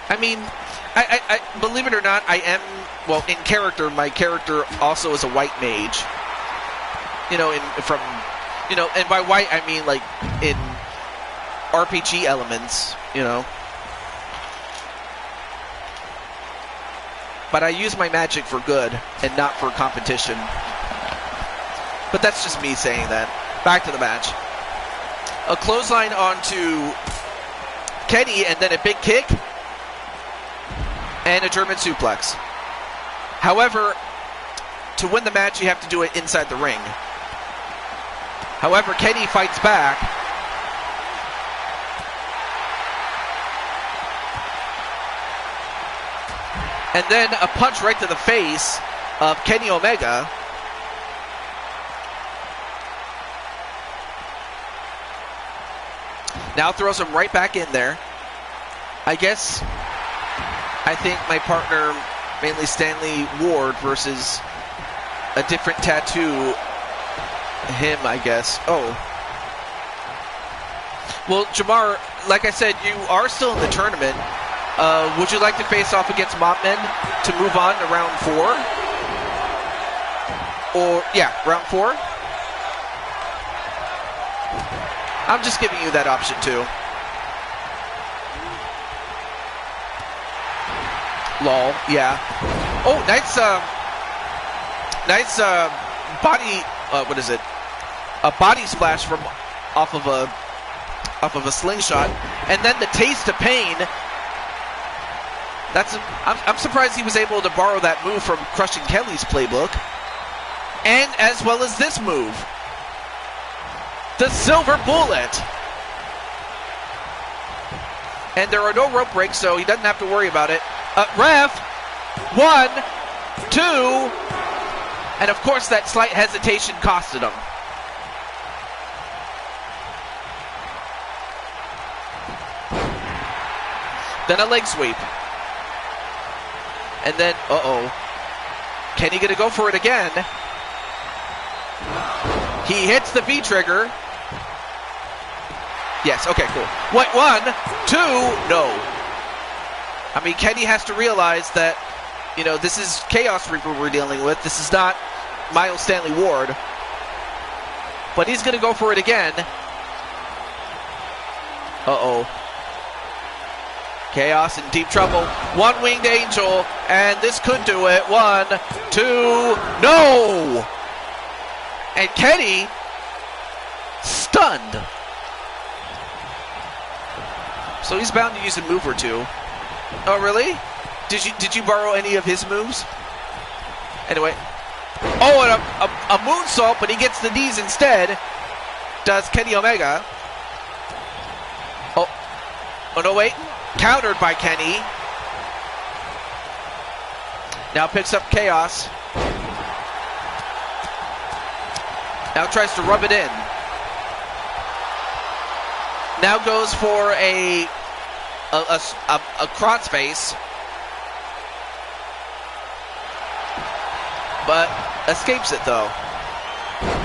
I mean, I believe it or not, I am, well, in character, my character also is a white mage. You know, and by white I mean like in RPG elements, you know. But I use my magic for good and not for competition. But that's just me saying that. Back to the match. A clothesline onto Kenny, and then a big kick. And a German suplex. However, to win the match, you have to do it inside the ring. However, Kenny fights back. And then a punch right to the face of Kenny Omega. Now throws him right back in there. I think my partner, mainly Stanley Ward, versus a different tattoo, him, I guess. Oh. Well, Jamar, like I said, you are still in the tournament. Would you like to face off against Mobman to move on to round 4? Or, yeah, round 4? I'm just giving you that option, too. Lol, yeah. Oh, nice body, what is it? A body splash from off of a slingshot, and then the taste of pain. I'm surprised he was able to borrow that move from Crushing Kelly's playbook, and as well as this move, the Silver Bullet. And there are no rope breaks, so he doesn't have to worry about it. Ref, 1, 2, and of course that slight hesitation costed him. Then a leg sweep. And then, Kenny gonna go for it again. He hits the V trigger. Yes, okay, cool. What, 1, 2, no. I mean, Kenny has to realize that, you know, this is Chaos Reaper we're dealing with. This is not Miles Stanley Ward. But he's going to go for it again. Chaos in deep trouble. One winged angel, and this could do it. 1, 2, no! And Kenny, stunned. So he's bound to use a move or two. Oh, really? Did you borrow any of his moves? Anyway. Oh, and a moonsault, but he gets the knees instead. Does Kenny Omega. Oh, no, wait. Countered by Kenny. Now picks up Chaos. Now tries to rub it in. Now goes for a crossface, but escapes it though.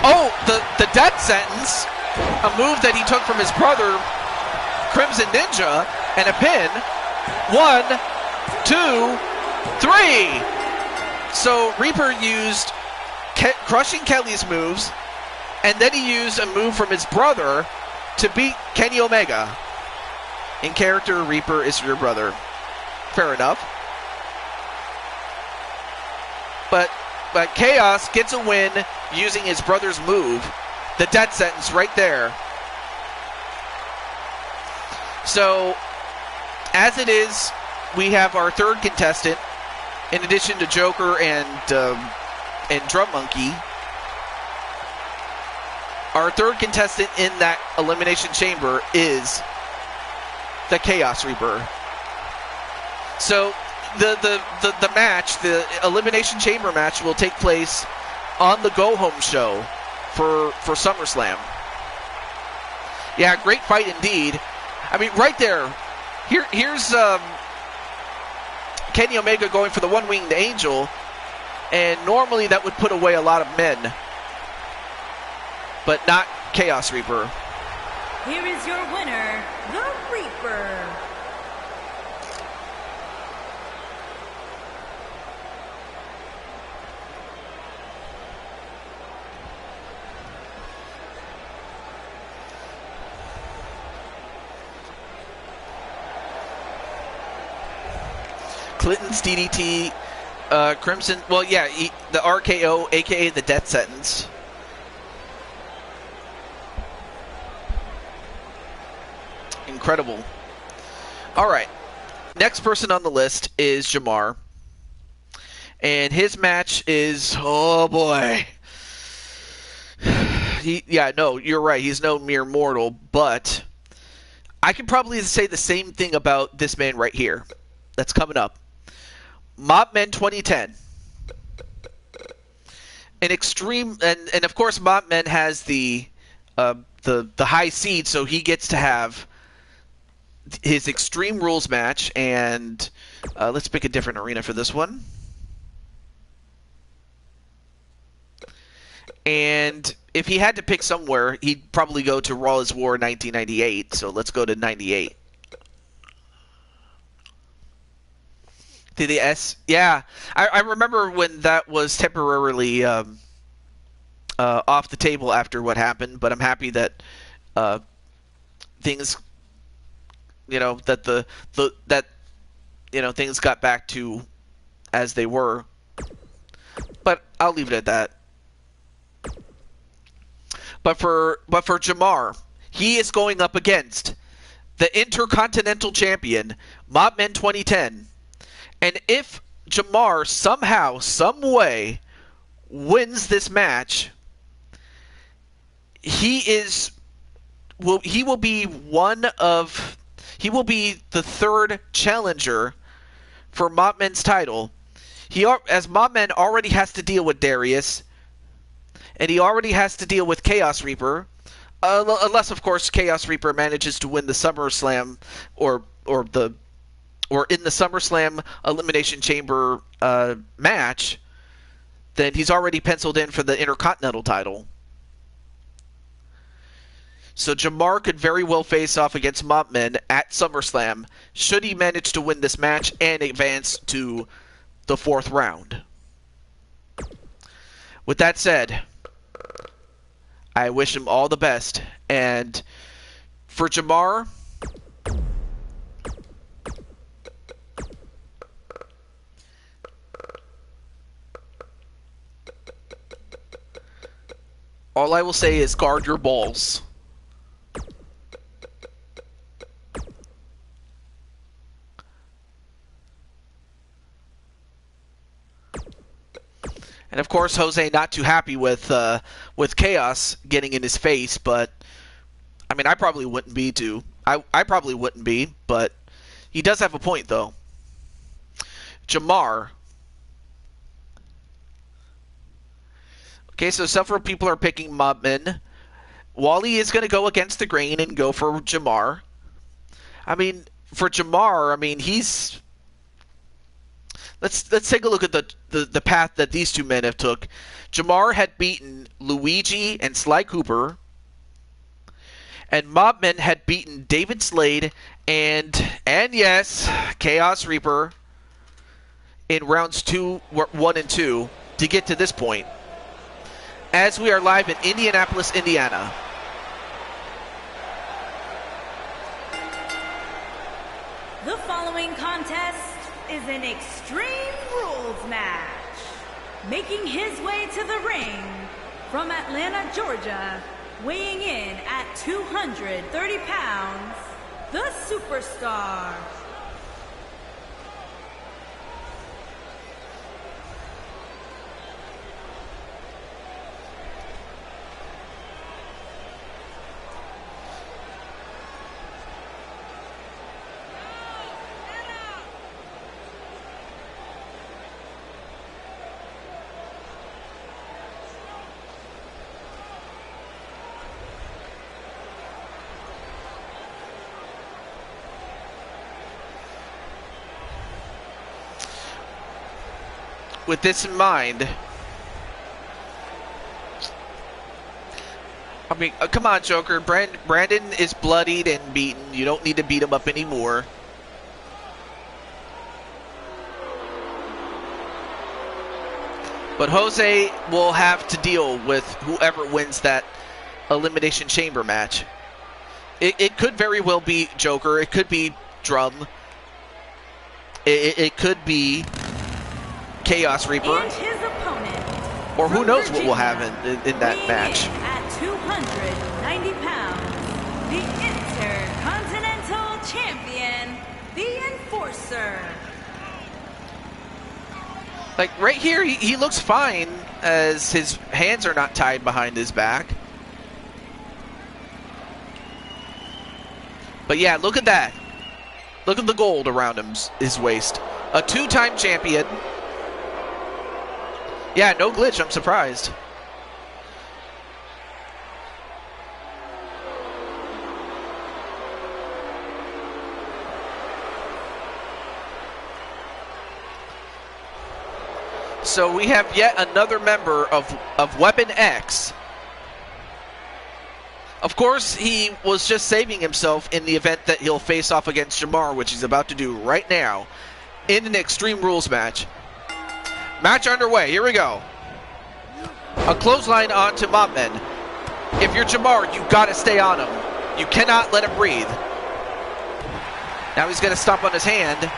Oh, the death sentence, a move that he took from his brother Crimson Ninja, and a pin. 1, 2, 3. So Reaper used Crushing Kelly's moves, and then he used a move from his brother to beat Kenny Omega. In character, Reaper is your brother. Fair enough. But Chaos gets a win using his brother's move. The death sentence right there. So, as it is, we have our third contestant, in addition to Joker and Drum Monkey. Our third contestant in that Elimination Chamber is the Chaos Reaper. So the match, the Elimination Chamber match, will take place on the Go Home show. for SummerSlam. Yeah, great fight indeed. I mean, right there. Here's Kenny Omega going for the one-winged angel, and normally that would put away a lot of men, but not Chaos Reaper. Here is your winner, the Reaper. Clinton's DDT, Crimson, well, yeah, the RKO, a.k.a. the death sentence. Incredible. All right. Next person on the list is Jamar. And his match is, oh boy. No, you're right. He's no mere mortal, but I can probably say the same thing about this man right here that's coming up. Mobman 2010. An extreme, and of course Mobman has the high seed, so he gets to have his Extreme Rules match, and let's pick a different arena for this one. And if he had to pick somewhere, he'd probably go to Raw is War 1998, so let's go to 98. To the S? Yeah. I remember when that was temporarily off the table after what happened, but I'm happy that things, things got back to as they were. But I'll leave it at that. But for Jamar, he is going up against the Intercontinental Champion, Mobman 2010. And if Jamar somehow, some way, wins this match, he will be the third challenger for Mobman's title. As Mobman already has to deal with Darius, and he already has to deal with Chaos Reaper, unless of course Chaos Reaper manages to win the SummerSlam or in the SummerSlam Elimination Chamber match, then he's already penciled in for the Intercontinental title. So Jamar could very well face off against Mobman at SummerSlam, should he manage to win this match and advance to the 4th round. With that said, I wish him all the best. And for Jamar, all I will say is guard your balls. And of course, Jose not too happy with Chaos getting in his face, but I mean, I probably wouldn't be too. I probably wouldn't be, but he does have a point though. Jamar. Okay, so several people are picking Mobman. Wally is going to go against the grain and go for Jamar. I mean, for Jamar, I mean, he's... Let's take a look at the path that these two men have took. Jamar had beaten Luigi and Sly Cooper, and Mobman had beaten David Slade and yes, Chaos Reaper in rounds 1 and 2 to get to this point. As we are live in Indianapolis, Indiana. The following contest is an Extreme Rules match. Making his way to the ring from Atlanta, Georgia, weighing in at 230 pounds, the Superstar. with this in mind, I mean, come on, Joker. Brandon is bloodied and beaten. You don't need to beat him up anymore. But Jose will have to deal with whoever wins that Elimination Chamber match. It could very well be Joker. It could be Drum. It could be Chaos Reaper. And his opponent, or who from knows what Virginia, we'll have in that weighing match. in at 290 pounds, the Intercontinental Champion, the Enforcer. Like, right here, he looks fine as his hands are not tied behind his back. But yeah, look at that. Look at the gold around his waist. A two-time champion. Yeah, no glitch, I'm surprised. So we have yet another member of Weapon X. Of course, he was just saving himself in the event that he'll face off against Jamar, which he's about to do right now in an Extreme Rules match. Match underway. Here we go. A clothesline onto Mopman. If you're Jamar, you got to stay on him. You cannot let him breathe. Now he's going to stomp on his hand.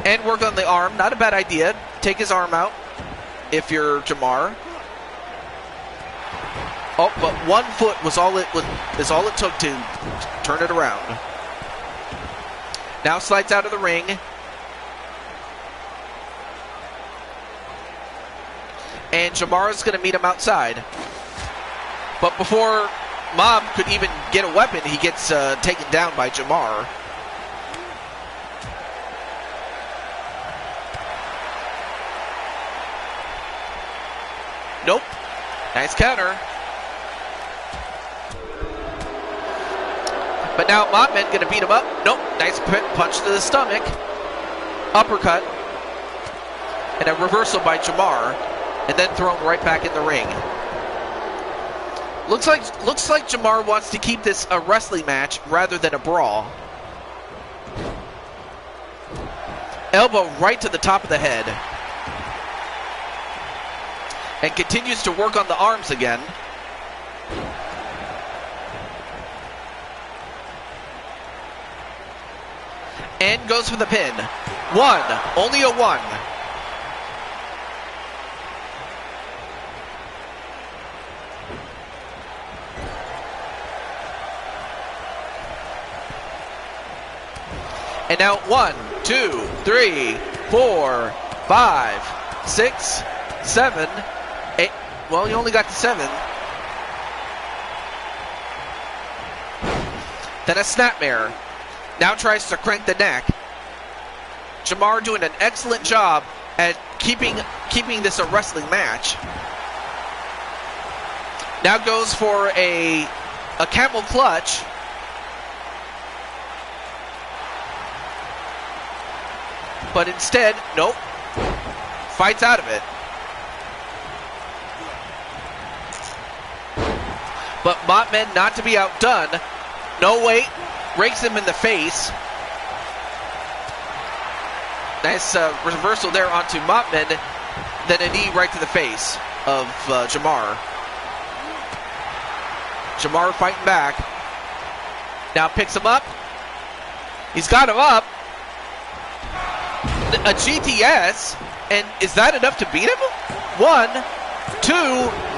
And work on the arm. Not a bad idea. Take his arm out if you're Jamar. Oh, but 1 foot is all it took to turn it around. Now slides out of the ring. And Jamar's going to meet him outside. But before Mob could even get a weapon, he gets taken down by Jamar. Nope. Nice counter. But now Mobman gonna beat him up. Nope. Nice punch to the stomach. Uppercut. And a reversal by Jamar. And then thrown right back in the ring. Looks like Jamar wants to keep this a wrestling match rather than a brawl. Elbow right to the top of the head. And continues to work on the arms again. And goes for the pin. One. Only a one. And now 1, 2, 3, 4, 5, 6, 7, 8. Well, you only got to 7. Then a snapmare. Now tries to crank the neck. Jamar doing an excellent job at keeping this a wrestling match. Now goes for a camel clutch. But instead, nope. Fights out of it. But Mopman not to be outdone. No wait. Rakes him in the face. Nice reversal there onto Mopman. Then a knee right to the face of Jamar. Jamar fighting back. Now picks him up. He's got him up. A GTS. And is that enough to beat him? 1, 2.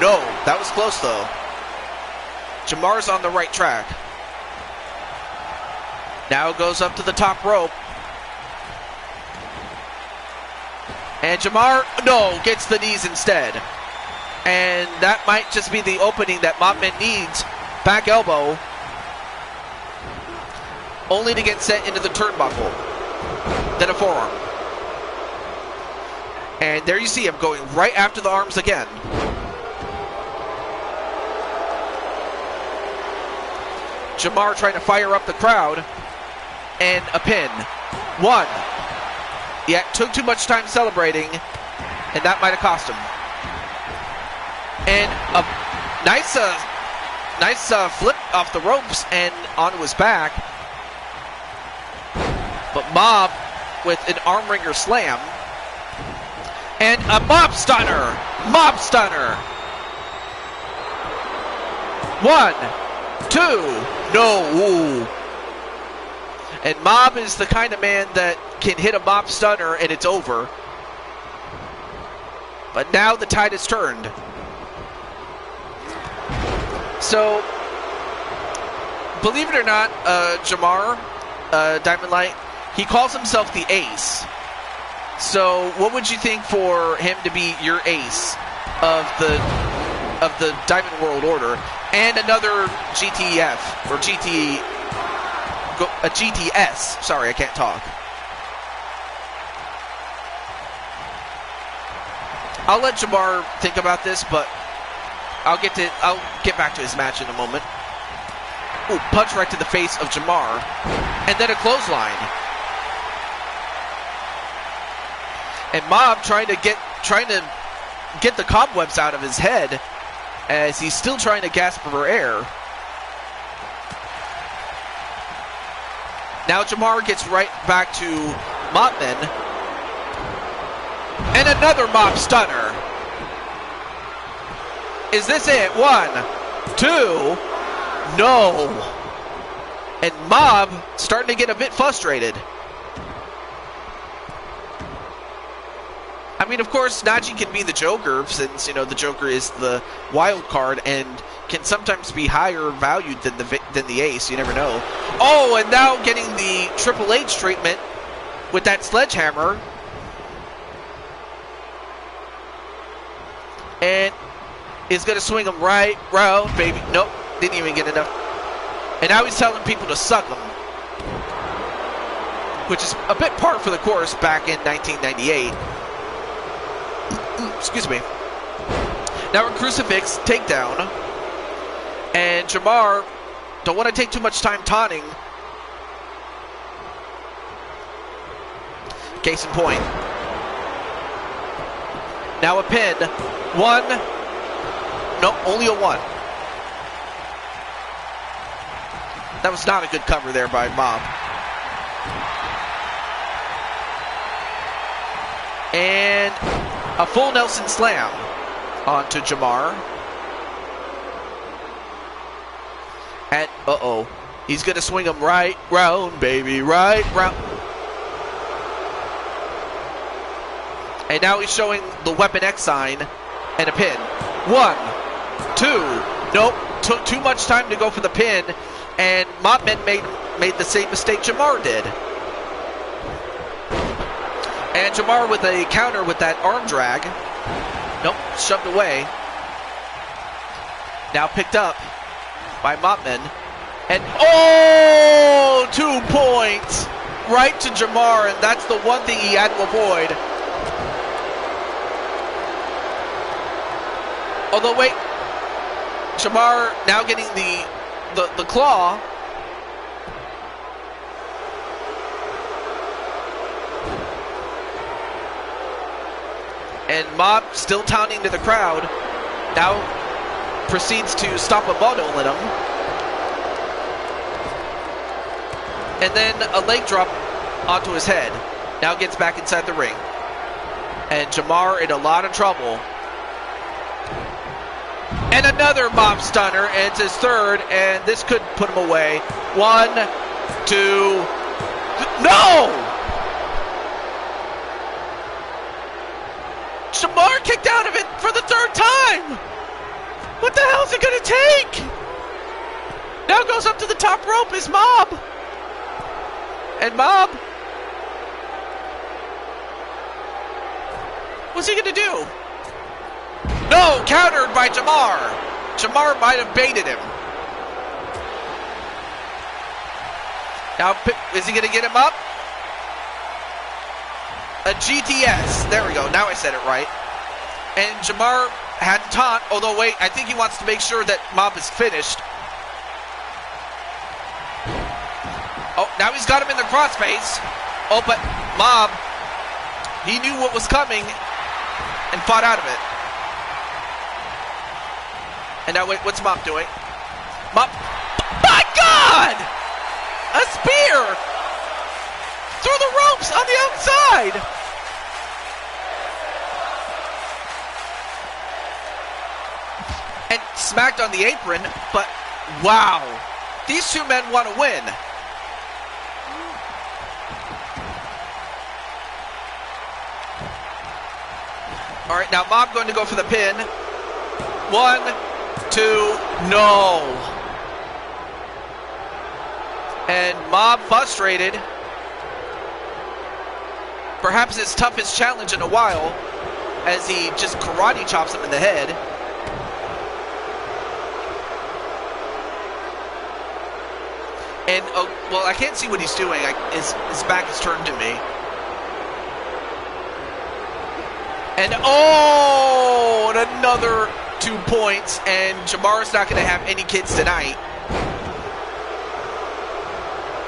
No, that was close though. Jamar's on the right track. Now goes up to the top rope. And Jamar, no, gets the knees instead. And that might just be the opening that Mopman needs. Back elbow. Only to get sent into the turnbuckle. Then a forearm. And there you see him going right after the arms again. Jamar trying to fire up the crowd. And a pin. 1. Yeah, took too much time celebrating, and that might have cost him. And a nice flip off the ropes and onto his back. But Mob with an arm wringer slam. And a mob stunner. Mob stunner. 1, 2. No. Ooh. And Mob is the kind of man that can hit a mob stunner and it's over. But now the tide has turned. So, believe it or not, Jamar, Diamond Light, he calls himself the Ace. So, what would you think for him to be your ace of the Diamond World Order and another GTF or a GTS? Sorry, I can't talk. I'll let Jamar think about this, but I'll get back to his match in a moment. Ooh, punch right to the face of Jamar, and then a clothesline. And Mob trying to get the cobwebs out of his head as he's still trying to gasp for air. Now Jamar gets right back to Mopman. And another Mob stunner. Is this it? 1, 2. No. And Mob starting to get a bit frustrated. I mean, of course, Najee can be the Joker since, the Joker is the wild card and can sometimes be higher valued than the Ace. You never know. Oh, and now getting the Triple H treatment with that sledgehammer. And is going to swing him right round, baby. Nope, didn't even get enough. And now he's telling people to suck him, which is a bit par for the course back in 1998. Excuse me. Now a crucifix takedown. And Jamar don't want to take too much time taunting. Case in point. Now a pin. 1. No, only a 1. That was not a good cover there by Mob. And a full Nelson slam onto Jamar. And, he's going to swing him right round, baby, right round. And now he's showing the Weapon X sign and a pin. 1, 2. Nope, took too much time to go for the pin. And Mopman made the same mistake Jamar did. And Jamar with a counter with that arm drag. Nope, shoved away. Now picked up by Mopman. And 2 points right to Jamar, and that's the one thing he had to avoid. Although, wait, Jamar now getting the claw. And Mob still taunting to the crowd. Now proceeds to stop a bottle in him. And then a leg drop onto his head. Now gets back inside the ring. And Jamar in a lot of trouble. And another Mob stunner, and it's his third, and this could put him away. 1, 2, no! Jamar kicked out of it for the 3rd time! What the hell is it gonna take? Now goes up to the top rope is Mob. And Mob, what's he gonna do? No, countered by Jamar. Jamar might have baited him. Now, is he going to get him up? A GTS. There we go. Now I said it right. And Jamar had taunt, although wait, I think he wants to make sure that Mob is finished. Oh, now he's got him in the crossface. Oh, but Mob, he knew what was coming and fought out of it. And now, wait, what's Mob doing? Mob, my God! A spear! Through the ropes on the outside! And smacked on the apron, but wow. These two men want to win. All right, now Mob going to go for the pin. 1, 2, no. And Mob frustrated. Perhaps his toughest challenge in a while, as he just karate chops him in the head. And, well, I can't see what he's doing. His back is turned to me. And, oh, and another 2 points. And Jamar's not going to have any kids tonight.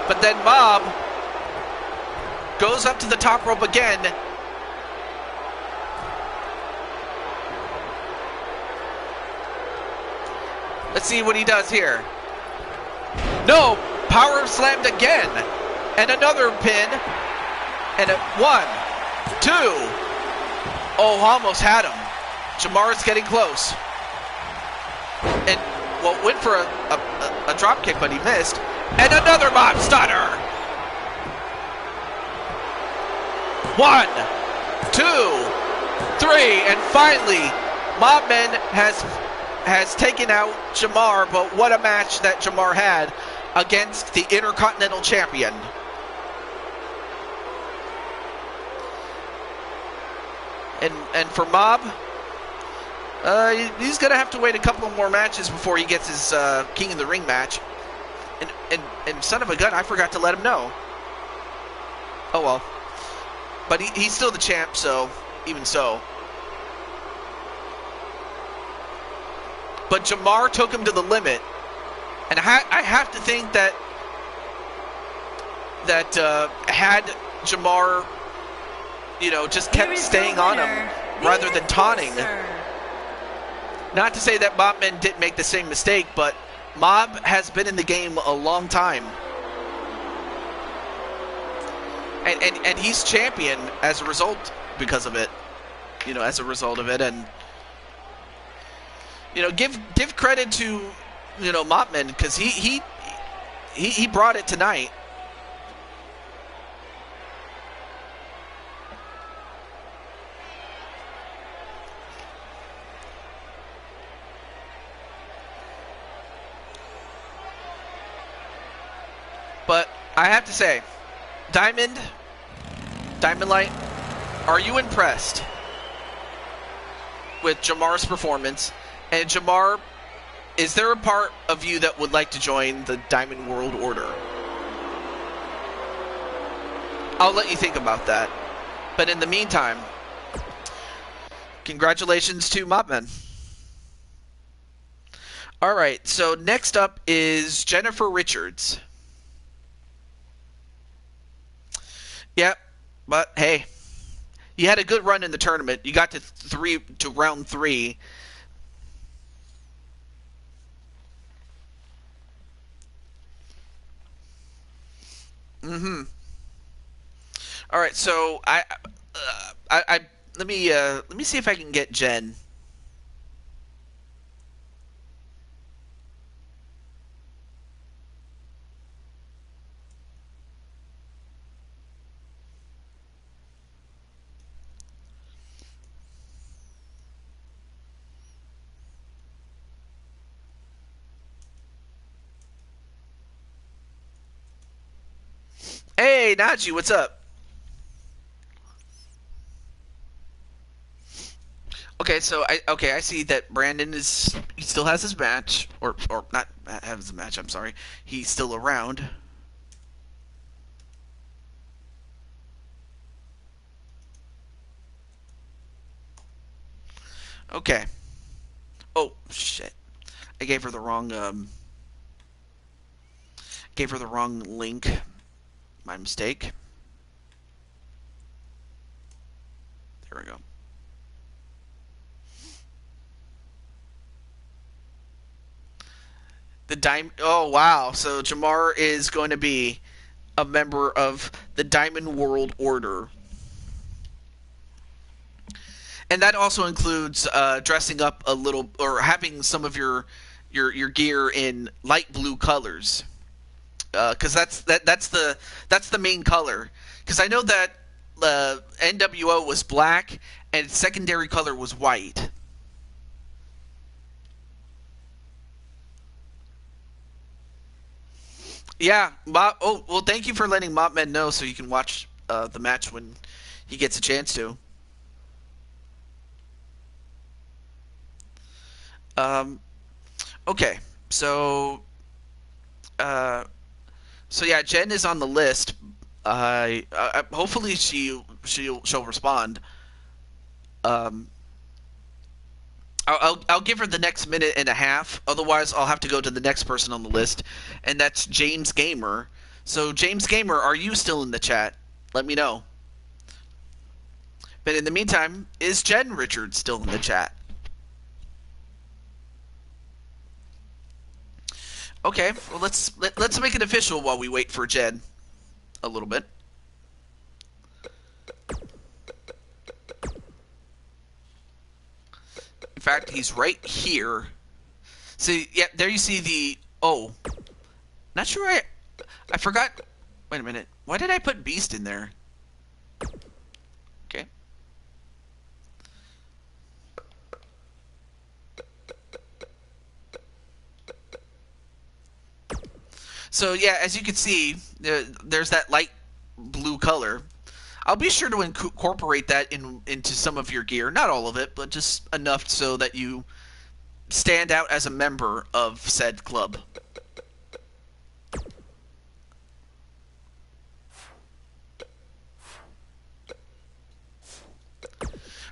But then Mob goes up to the top rope again. Let's see what he does here. No! Power slammed again. And another pin. And 1, 2. Oh, almost had him. Jamar's getting close. And, well, went for a drop kick, but he missed. And another Mob stunner. 1, 2, 3. And finally, Mobman has taken out Jamar, but what a match that Jamar had against the Intercontinental Champion. And for Mob, he's going to have to wait a couple more matches before he gets his King of the Ring match. And son of a gun, I forgot to let him know. Oh well. But he's still the champ, so even so. But Jamar took him to the limit. And I have to think that had Jamar, just kept staying on him rather than taunting. Not to say that Mobman didn't make the same mistake, but Mob has been in the game a long time. And he's champion as a result because of it. As a result of it. And, give credit to Mopman, because he brought it tonight. But I have to say, Diamond Light, are you impressed with Jamar's performance? And Jamar, is there a part of you that would like to join the Diamond World Order? I'll let you think about that. But in the meantime, congratulations to Mopman. Alright, so next up is Jennifer Richards. Yep, but hey, you had a good run in the tournament. You got to round 3. All right, so let me see if I can get Jen. Hey, Najee, what's up? Okay, so I see that Brandon he still has his match, or not has a match. I'm sorry, he's still around. Okay. Oh shit! I gave her the wrong link. My mistake. Here we go. The Diamond. Oh, wow. So Jamar is going to be a member of the Diamond World Order. And that also includes dressing up a little, or having some of your gear in light blue colors, because that's the main color. Because I know that NWO was black and its secondary color was white. Yeah, oh well, thank you for letting Mopmed know so you can watch the match when he gets a chance to. Um, okay, so yeah, Jen is on the list. Hopefully she'll respond. Um, I'll give her the next minute and a half. Otherwise, I'll have to go to the next person on the list, and that's James Gamer. So, James Gamer, are you still in the chat? Let me know. But in the meantime, is Jen Richards still in the chat? Okay, well let's make it official while we wait for Jen a little bit. In fact, he's right here. See, yeah, there you see the... Oh. Not sure I forgot... Wait a minute. Why did I put Beast in there? Okay. So, yeah, as you can see, there's that light blue color. I'll be sure to incorporate that into some of your gear. Not all of it, but just enough so that you stand out as a member of said club.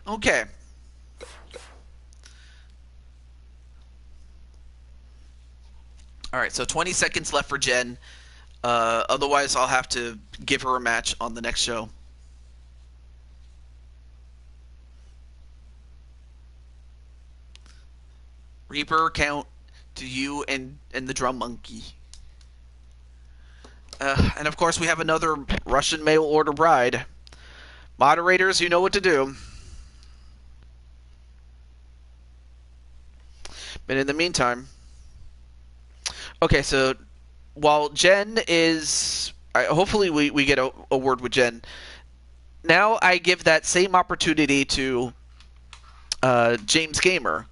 Okay. Alright, so 20 seconds left for Jen. Otherwise, I'll have to give her a match on the next show. Reaper, count to you and the drum monkey. And of course, we have another Russian mail order bride. Moderators, you know what to do. But in the meantime... Okay, so while Jen is... hopefully we get a word with Jen. Now I give that same opportunity to James Gamer.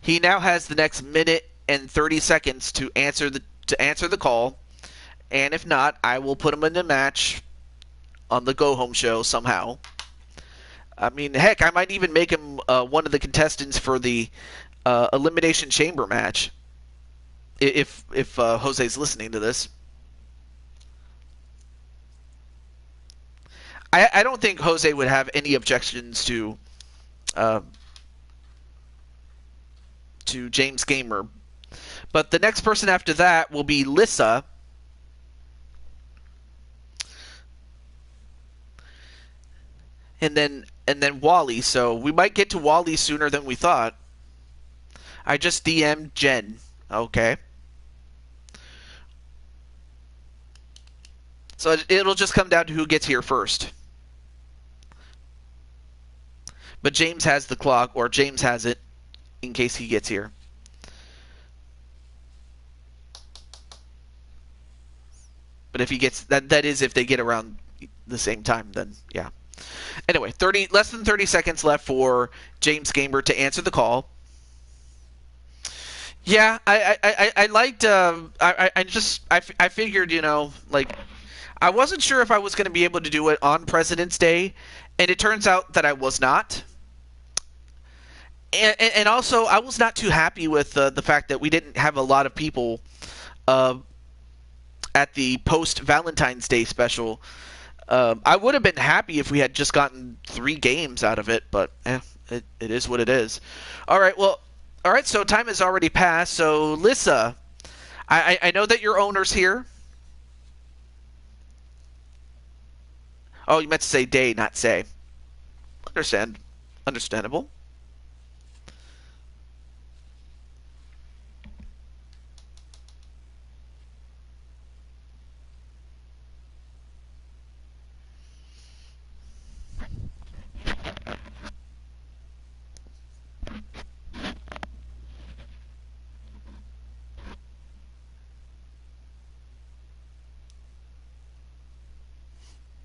He now has the next minute and 30 seconds to answer the call. And if not, I will put him in a match on the Go Home show somehow. I mean, heck, I might even make him one of the contestants for the Elimination Chamber match. If Jose's listening to this. I don't think Jose would have any objections to James Gamer. But the next person after that will be Lissa. And then Wally. So we might get to Wally sooner than we thought. I just DM'd Jen. Okay. So it'll just come down to who gets here first. But James has the clock, or James has it, in case he gets here. But if he gets... That is if they get around the same time, then yeah. Anyway, less than 30 seconds left for James Gamer to answer the call. Yeah, I liked... I figured, you know, like... I wasn't sure if I was going to be able to do it on President's Day, and it turns out that I was not. And also, I was not too happy with the fact that we didn't have a lot of people at the post-Valentine's Day special. I would have been happy if we had just gotten 3 games out of it, but it is what it is. All right, well, all right, so time has already passed. So, Lissa, I know that your owner's here. Oh, you meant to say day, not say. Understandable.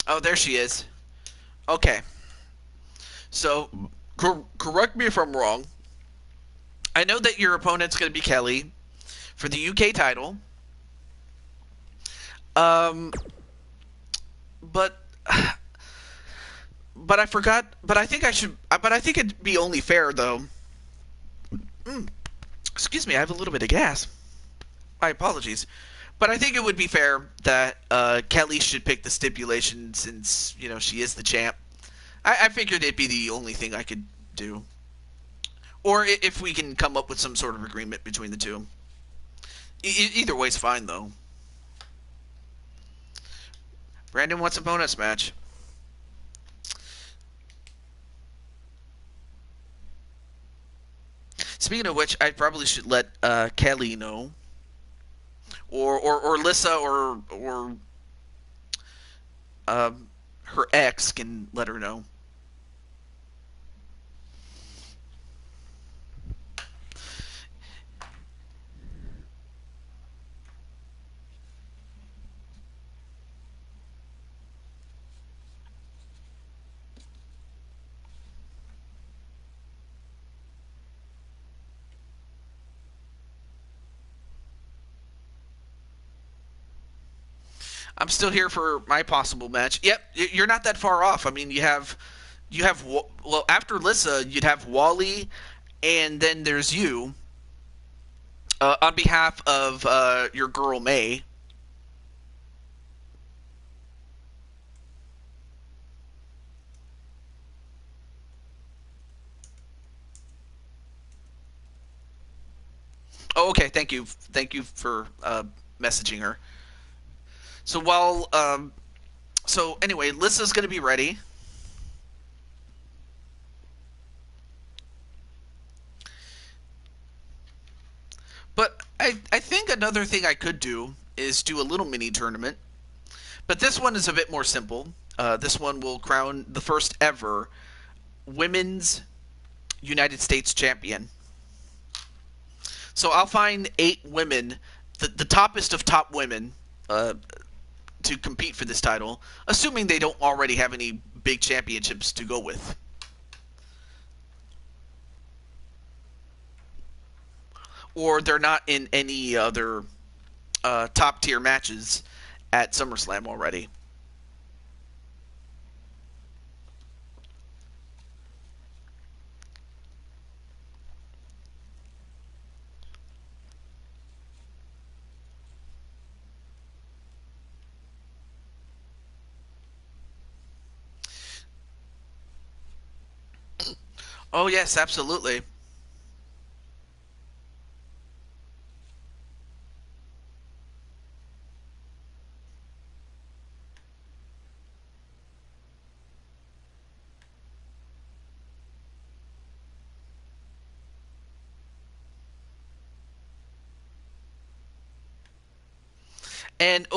Oh, there she is. Okay. So, correct me if I'm wrong. I know that your opponent's going to be Kelly for the UK title. Um, but I forgot. But I think I should. But I think it'd be only fair though. Excuse me, I have a little bit of gas. My apologies. But I think it would be fair that Kelly should pick the stipulation since she is the champ. I figured it'd be the only thing I could do. Or if we can come up with some sort of agreement between the two. Either way's fine, though. Brandon wants a bonus match. Speaking of which, I probably should let Kelly know. Or Lissa or her ex can let her know. I'm still here for my possible match. Yep, you're not that far off. I mean, you have well after Lissa, you'd have Wally, and then there's you on behalf of your girl May. Oh, okay. Thank you for messaging her. So so anyway, Lissa's gonna be ready. But I think another thing I could do is do a little mini tournament. But this one is a bit more simple. This one will crown the first ever women's United States champion. So I'll find 8 women, the toppest of top women, to compete for this title, assuming they don't already have any big championships to go with. Or they're not in any other top tier matches at Summerslam already. Oh yes, absolutely. And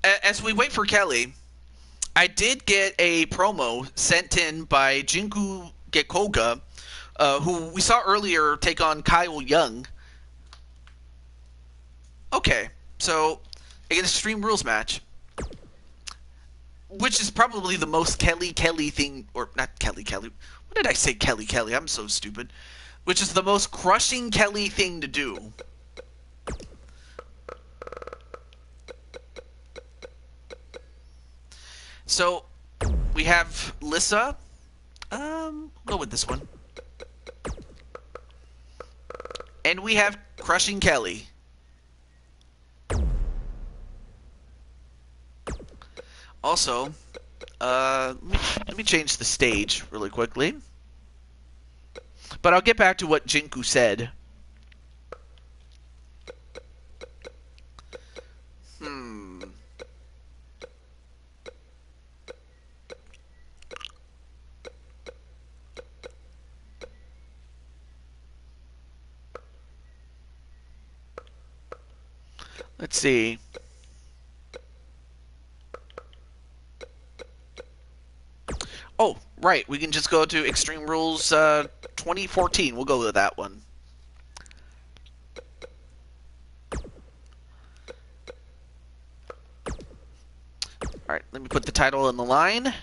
as we wait for Kelly, I did get a promo sent in by Jinku Gekoga, who we saw earlier take on Kyle Young. Okay, so an Extreme Rules match, which is probably the most Kelly thing, or not Kelly. What did I say, Kelly? I'm so stupid. Which is the most crushing Kelly thing to do. So we have Lissa. Go with this one. And we have Crushing Kelly. Also, let me change the stage really quickly. But I'll get back to what Jinku said. Let's see. Oh, right. We can just go to Extreme Rules 2014. We'll go with that one. Alright, let me put the title in the line.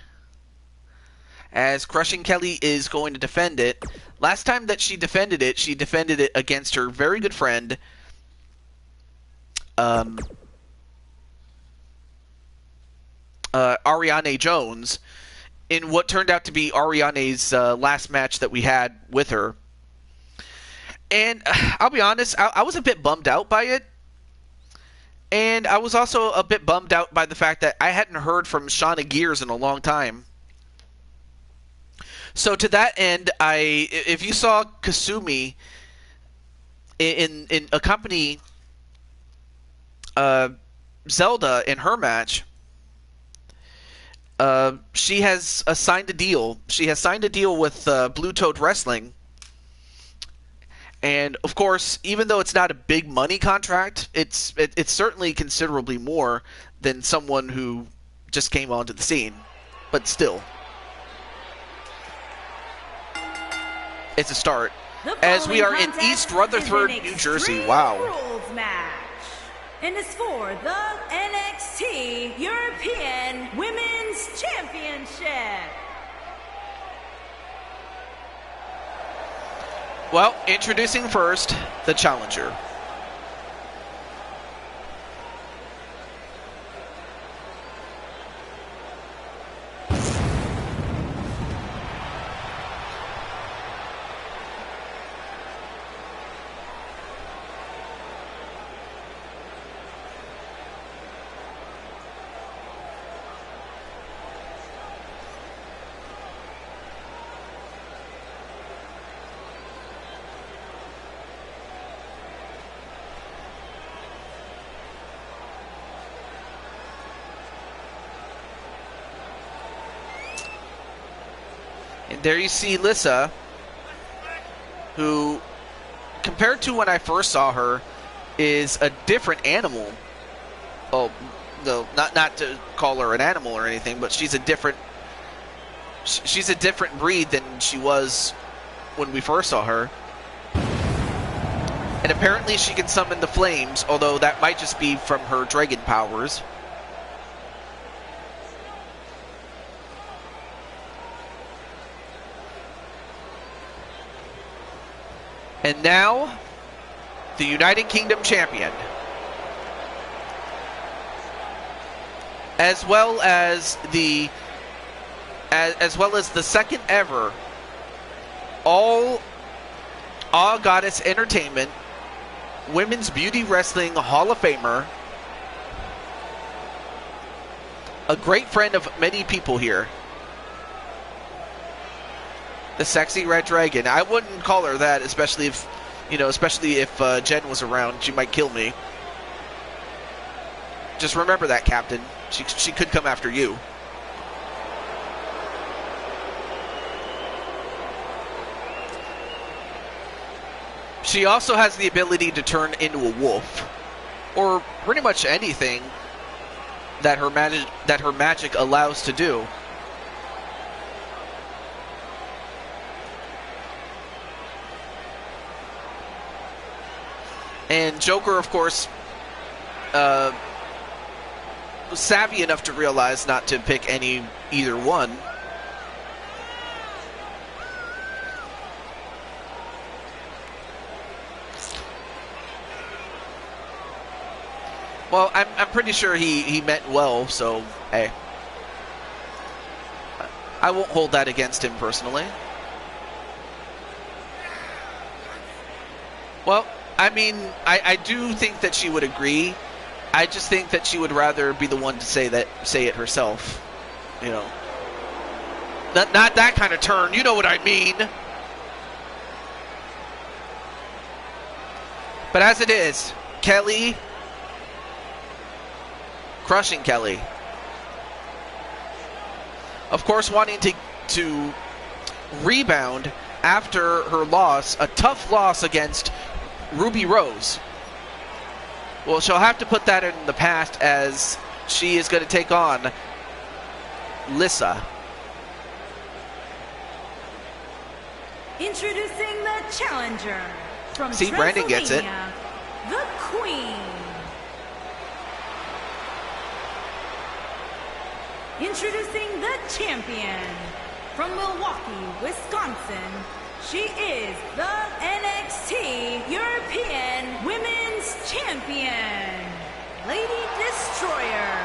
As Crushing Kelly is going to defend it. Last time that she defended it against her very good friend, Ariane Jones, in what turned out to be Ariane's last match that we had with her. And I'll be honest, I was a bit bummed out by it. And I was also a bit bummed out by the fact that I hadn't heard from Shauna Gears in a long time. So to that end, if you saw Kasumi in accompany Zelda in her match, she has signed a deal. She has signed a deal with Blue Toad Wrestling. And of course, even though it's not a big money contract, it's certainly considerably more than someone who just came onto the scene. But still, it's a start. As we are in East Rutherford, New Jersey. Wow. Rules match. And it's for the NXT European Women's Championship. Well, introducing first, the challenger. And there you see Lissa, who, compared to when I first saw her, is a different animal. Oh, no, not to call her an animal or anything, but she's a different breed than she was when we first saw her. And apparently she can summon the flames, although that might just be from her dragon powers. And now, the United Kingdom champion. As well as the second ever All Goddess Entertainment Women's Beauty Wrestling Hall of Famer. A great friend of many people here. The Sexy Red Dragon. I wouldn't call her that, especially if Jen was around. She might kill me. Just remember that, Captain. She could come after you. She also has the ability to turn into a wolf, or pretty much anything that her magic allows to do. And Joker, of course, was savvy enough to realize not to pick either one. Well, I'm pretty sure he meant well, so hey, I won't hold that against him personally. Well, I mean, I do think that she would agree. I just think that she would rather be the one to say it herself. You know, not that kind of turn. You know what I mean. But as it is, Kelly, crushing Kelly. Of course, wanting to rebound after her loss, a tough loss against Ruby Rose. Well, she'll have to put that in the past as she is going to take on Lissa. Introducing the challenger from See, Brandon gets it. the Queen. Introducing the champion from Milwaukee, Wisconsin. She is the NXT European Women's Champion, Lady Destroyer.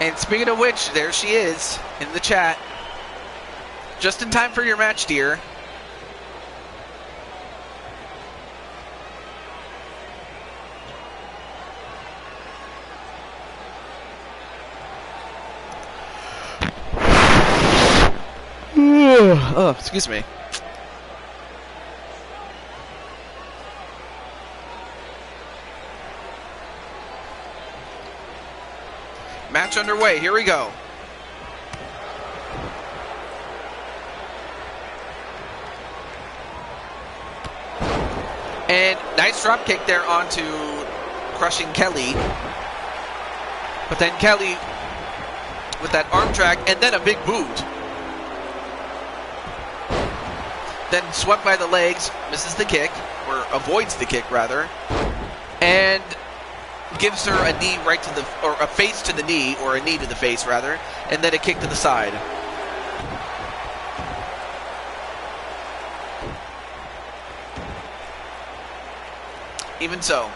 And speaking of which, there she is in the chat. Just in time for your match, dear. Oh, excuse me. Match underway. Here we go. And nice drop kick there onto crushing Kelly. But then Kelly with that arm drag and then a big boot. Then swept by the legs, misses the kick, or avoids the kick rather, and gives her a knee right to the, or a face to the knee, or a knee to the face rather, and then a kick to the side. Even so.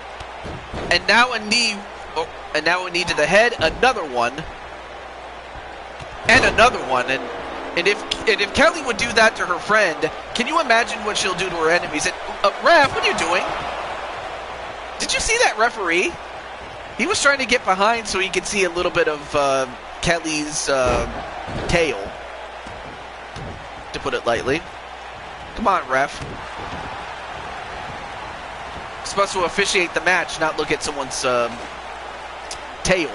And now a knee, oh, and now a knee to the head, another one, and another one, and if Kelly would do that to her friend, can you imagine what she'll do to her enemies? And, ref, what are you doing? Did you see that referee? He was trying to get behind so he could see a little bit of Kelly's tail, to put it lightly. Come on, ref. You're supposed to officiate the match, not look at someone's tail.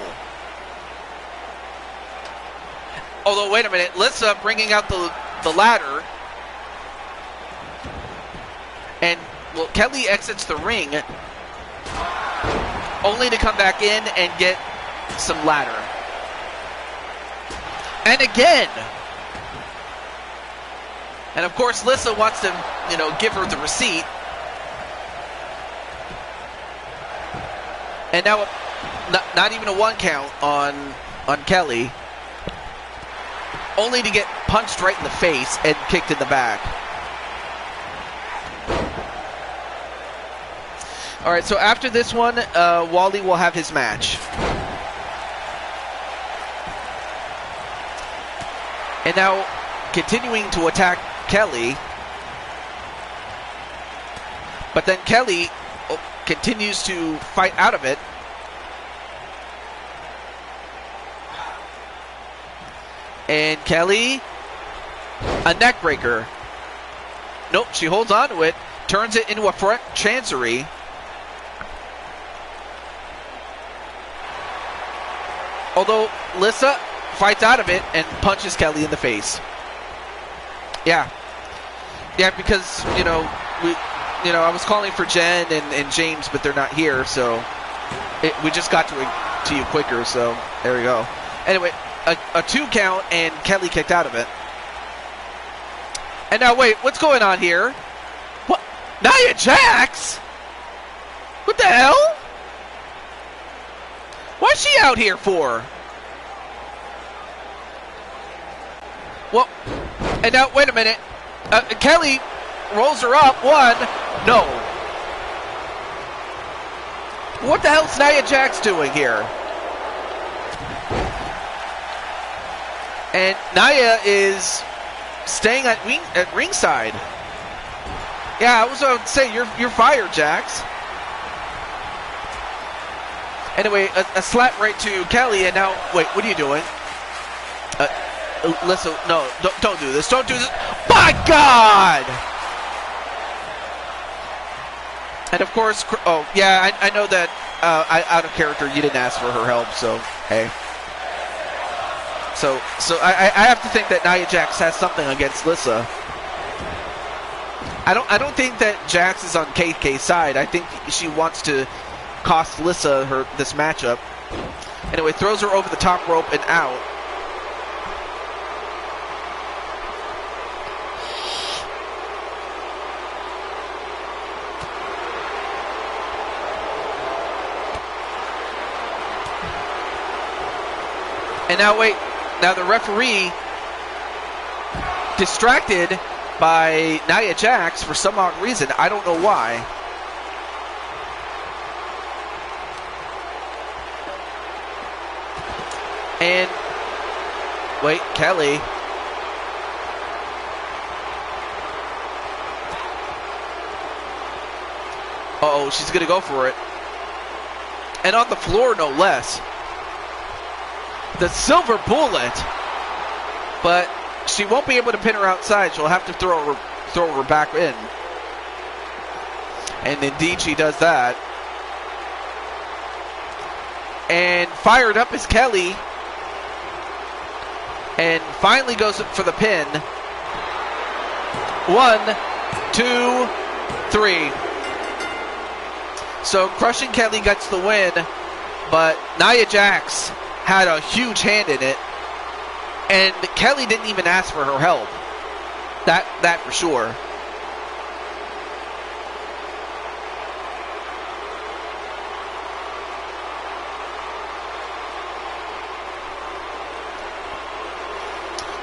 Although, wait a minute, Lissa bringing out the ladder. And, well, Kelly exits the ring only to come back in and get some ladder. And again. And, of course, Lissa wants to, you know, give her the receipt. And now, not even a one count on Kelly. Only to get punched right in the face and kicked in the back. All right, so after this one, Wally will have his match. And now, continuing to attack Kelly. But then Kelly continues to fight out of it. And Kelly, a neck breaker. Nope, she holds on to it, turns it into a front chancery. Although Lissa fights out of it and punches Kelly in the face. Yeah, because I was calling for Jen and James, but they're not here, so we just got to you quicker. So there we go. Anyway. A 2 count and Kelly kicked out of it. And now wait, what's going on here? What? Nia Jax? What the hell? What's she out here for? Well, and now wait a minute. Kelly rolls her up. 1. No. What the hell's Nia Jax doing here? And Nia is staying at ringside. Yeah, I was going to say, you're fired, Jax. Anyway, a slap right to Kelly, and now, wait, what are you doing? Listen, no, don't do this. Don't do this. My God! And of course, oh, yeah, I know that out of character, you didn't ask for her help, so, hey. So I have to think that Nia Jax has something against Lissa. I don't think that Jax is on KK's side. I think she wants to cost Lissa this matchup. Anyway, throws her over the top rope and out. And now wait, now the referee distracted by Nia Jax for some odd reason. I don't know why. And wait, Kelly. Uh-oh, she's gonna go for it. And on the floor, no less. The silver bullet, but she won't be able to pin her outside. She'll have to throw her back in, and indeed she does that. And fired up is Kelly, and finally goes for the pin. 1, 2, 3. So crushing Kelly gets the win, but Nia Jax had a huge hand in it, and Kelly didn't even ask for her help. That for sure.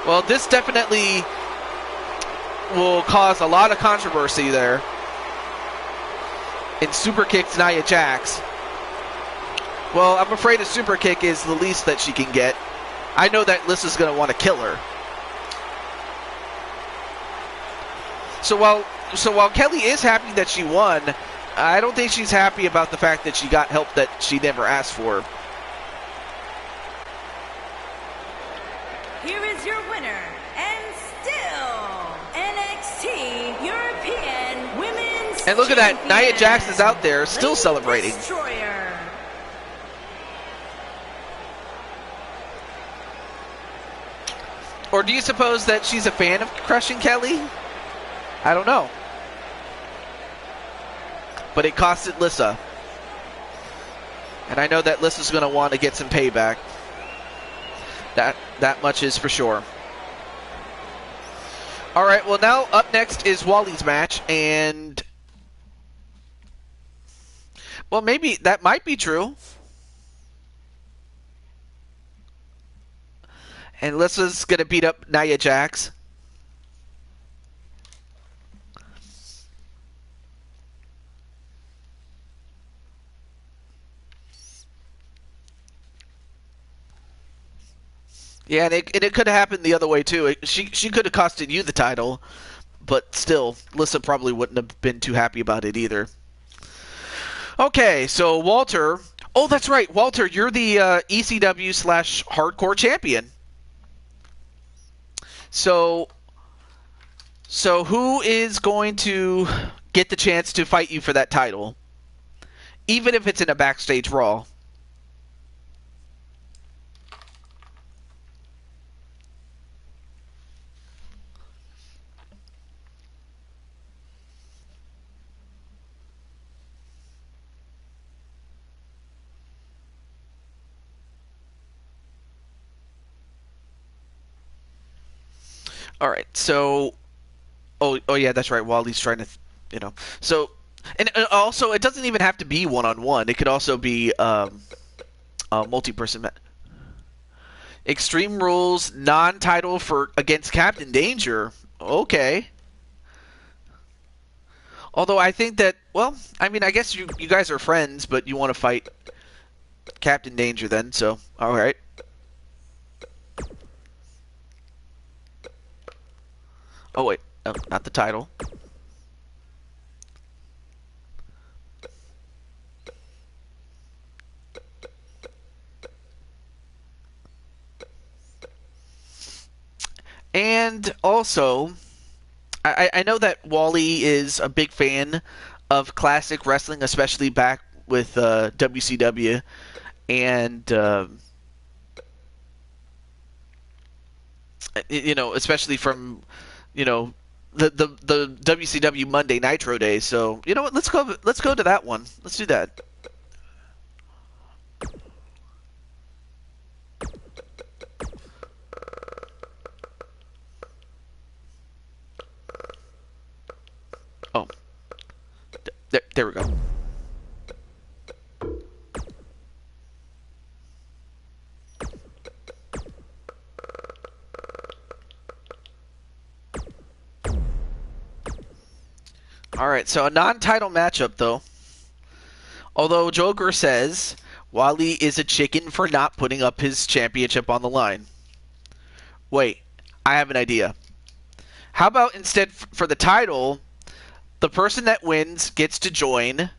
Well, this definitely will cause a lot of controversy there. In super kicks Nia Jax. Well, I'm afraid a super kick is the least that she can get. I know that Lissa's going to want to kill her. So while Kelly is happy that she won, I don't think she's happy about the fact that she got help that she never asked for. Here is your winner, and still NXT European Women's And look at that, Champion, Nia Jax is out there still Lady celebrating. Destroyer. Or do you suppose that she's a fan of crushing Kelly? I don't know. But it costed Lissa. And I know that Lissa's going to want to get some payback. That much is for sure. All right, well now up next is Wally's match, and well, maybe that might be true. And Lissa's going to beat up Nia Jax. Yeah, and it could have happened the other way too. She could have costed you the title, but still, Lissa probably wouldn't have been too happy about it either. Okay, so Walter. Oh, that's right, Walter. You're the ECW/Hardcore champion. So who is going to get the chance to fight you for that title, even if it's in a backstage Raw? All right, so, oh yeah, that's right. Wally's trying to, So, and also it doesn't even have to be one-on-one. It could also be multi-person. Extreme Rules non-title for against Captain Danger. Okay. Although I think that, well, I mean, I guess you guys are friends, but you want to fight Captain Danger then. So, all right. Oh, wait. Oh, not the title. And also, I know that Wally is a big fan of classic wrestling, especially back with WCW. And, especially from... the WCW Monday Nitro days. So, you know what? Let's go to that one. Let's do that. Oh, there we go. Alright, so a non-title matchup, though. Although Joker says Wally is a chicken for not putting up his championship on the line. Wait, I have an idea. How about instead for the title, the person that wins gets to join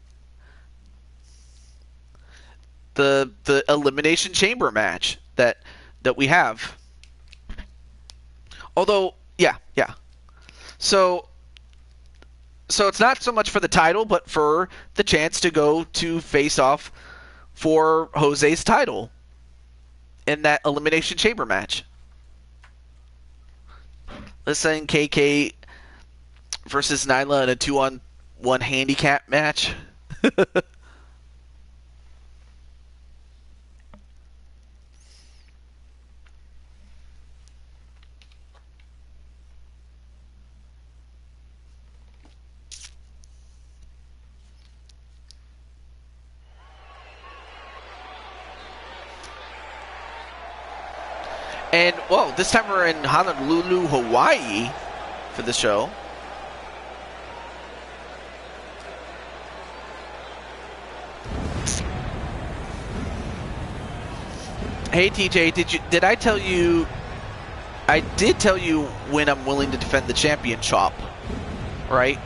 the Elimination Chamber match that we have. Although, yeah. So it's not so much for the title, but for the chance to go to face off for Jose's title in that Elimination Chamber match. Listen, KK versus Nyla in a 2-on-1 handicap match. And, well, this time we're in Honolulu, Hawaii for the show. Hey, TJ, did I tell you... I did tell you when I'm willing to defend the championship, right?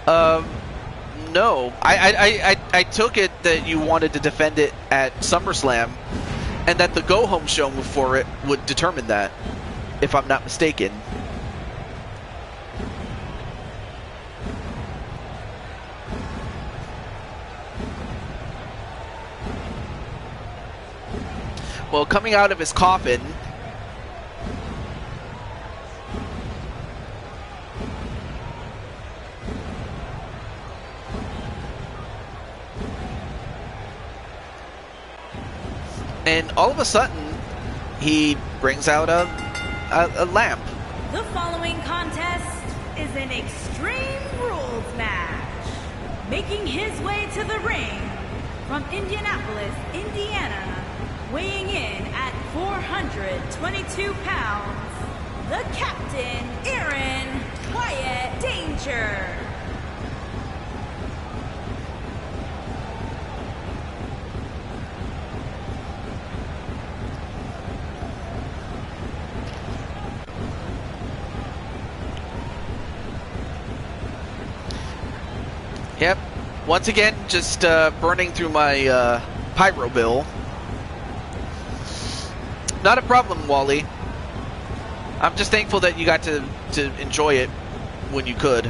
No. I took it that you wanted to defend it at SummerSlam, and that the go-home show for it would determine that, if I'm not mistaken. Well, coming out of his coffin... And all of a sudden, he brings out a lamp. The following contest is an Extreme Rules match. Making his way to the ring from Indianapolis, Indiana, weighing in at 422 pounds, the Captain, Aaron Wyatt Danger. Yep. Once again, just burning through my pyro bill. Not a problem, Wally. I'm just thankful that you got to enjoy it when you could.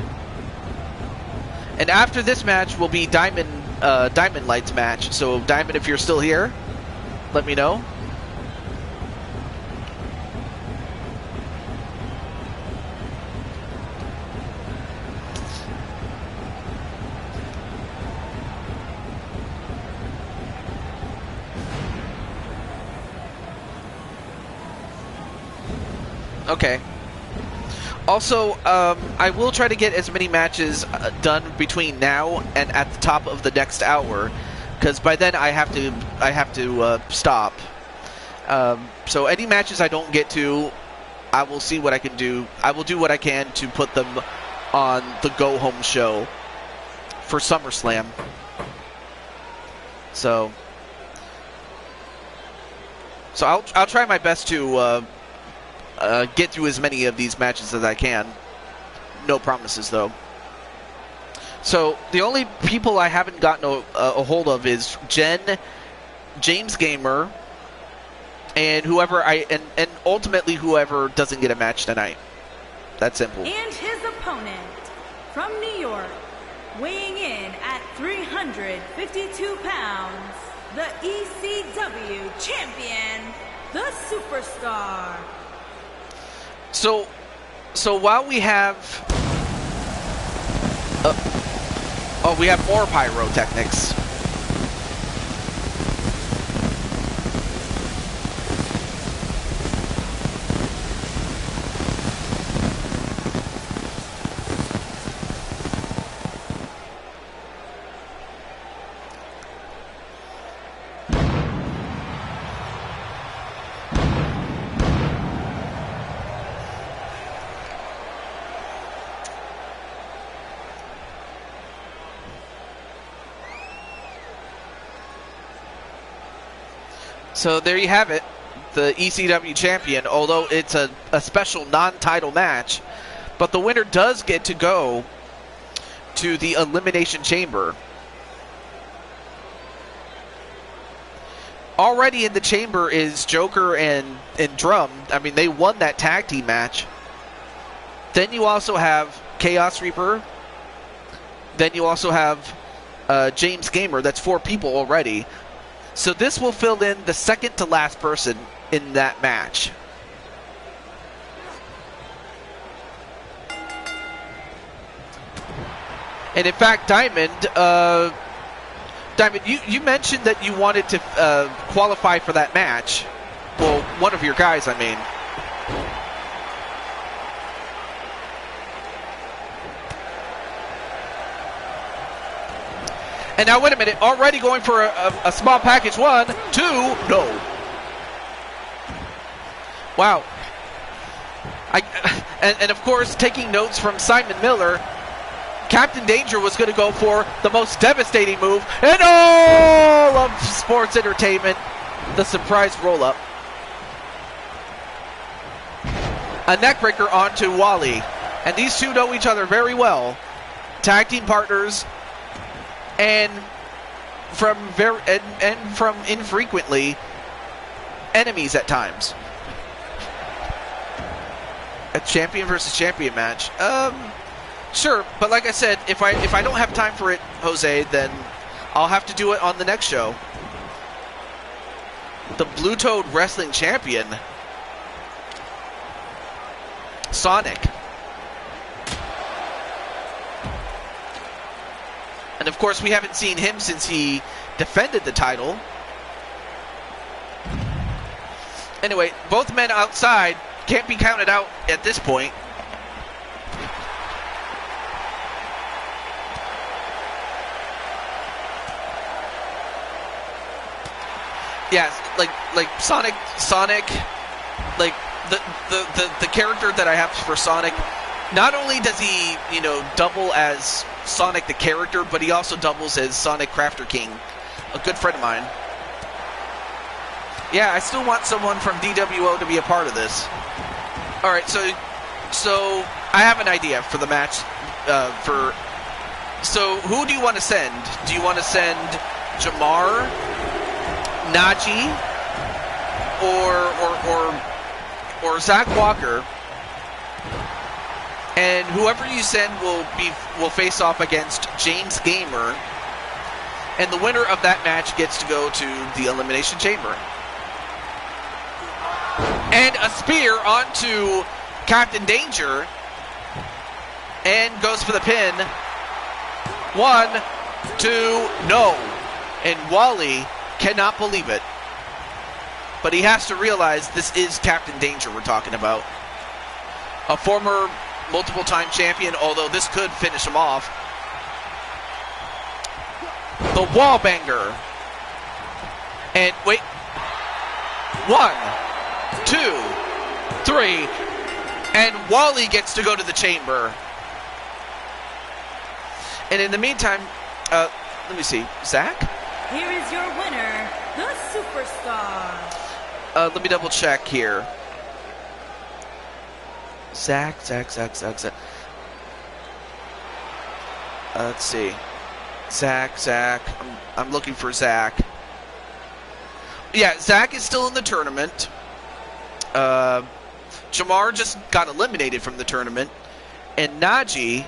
And after this match will be Diamond Lights match. So Diamond, if you're still here, let me know. Okay. Also, I will try to get as many matches done between now and at the top of the next hour, because by then I have to stop. So any matches I don't get to, I will see what I can do. I will do what I can to put them on the go home show for SummerSlam. So I'll try my best to get through as many of these matches as I can. No promises, though. So the only people I haven't gotten a hold of is Jen, James Gamer, and whoever and ultimately whoever doesn't get a match tonight. That's simple. And his opponent from New York, weighing in at 352 pounds, the ECW champion, the Superstar. So while we have... we have more pyrotechnics. So there you have it. The ECW champion, although it's a special non-title match, but the winner does get to go to the Elimination Chamber. Already in the chamber is Joker and Drum. I mean, they won that tag team match. Then you also have Chaos Reaper. Then you also have James Gamer. That's 4 people already. So this will fill in the second to last person in that match. And in fact, Diamond, you mentioned that you wanted to qualify for that match. Well, one of your guys, I mean. And now, wait a minute. Already going for a small package. 1, 2, no. Wow. And of course, taking notes from Simon Miller, Captain Danger was going to go for the most devastating move in all of sports entertainment, the surprise roll-up. A neckbreaker onto Wally. And these two know each other very well. Tag team partners, and from infrequently enemies at times. A champion versus champion match. Sure, but like I said, if I don't have time for it, Jose, then I'll have to do it on the next show. The Blue Toad Wrestling Champion, Sonic. And of course, we haven't seen him since he defended the title. Anyway, both men outside can't be counted out at this point. Yeah, like Sonic, like the character that I have for Sonic, not only does he, double as Sonic the character, but he also doubles as Sonic Crafter King, a good friend of mine. Yeah, I still want someone from DWO to be a part of this. All right, so I have an idea for the match. So who do you want to send? Do you want to send Jamar, Najee, or Zach Walker? And whoever you send will face off against James Gamer, and the winner of that match gets to go to the Elimination Chamber. And a spear onto Captain Danger, and goes for the pin. 1, 2, no. And Wally cannot believe it. But he has to realize this is Captain Danger we're talking about. A former multiple-time champion, although this could finish him off. The Wallbanger. And wait. 1, 2, 3. And Wally gets to go to the chamber. And in the meantime, let me see. Zach? Here is your winner, the Superstar. Let me double check here. Zach. Let's see. Zach. I'm looking for Zach. Yeah, Zach is still in the tournament. Jamar just got eliminated from the tournament. And Najee,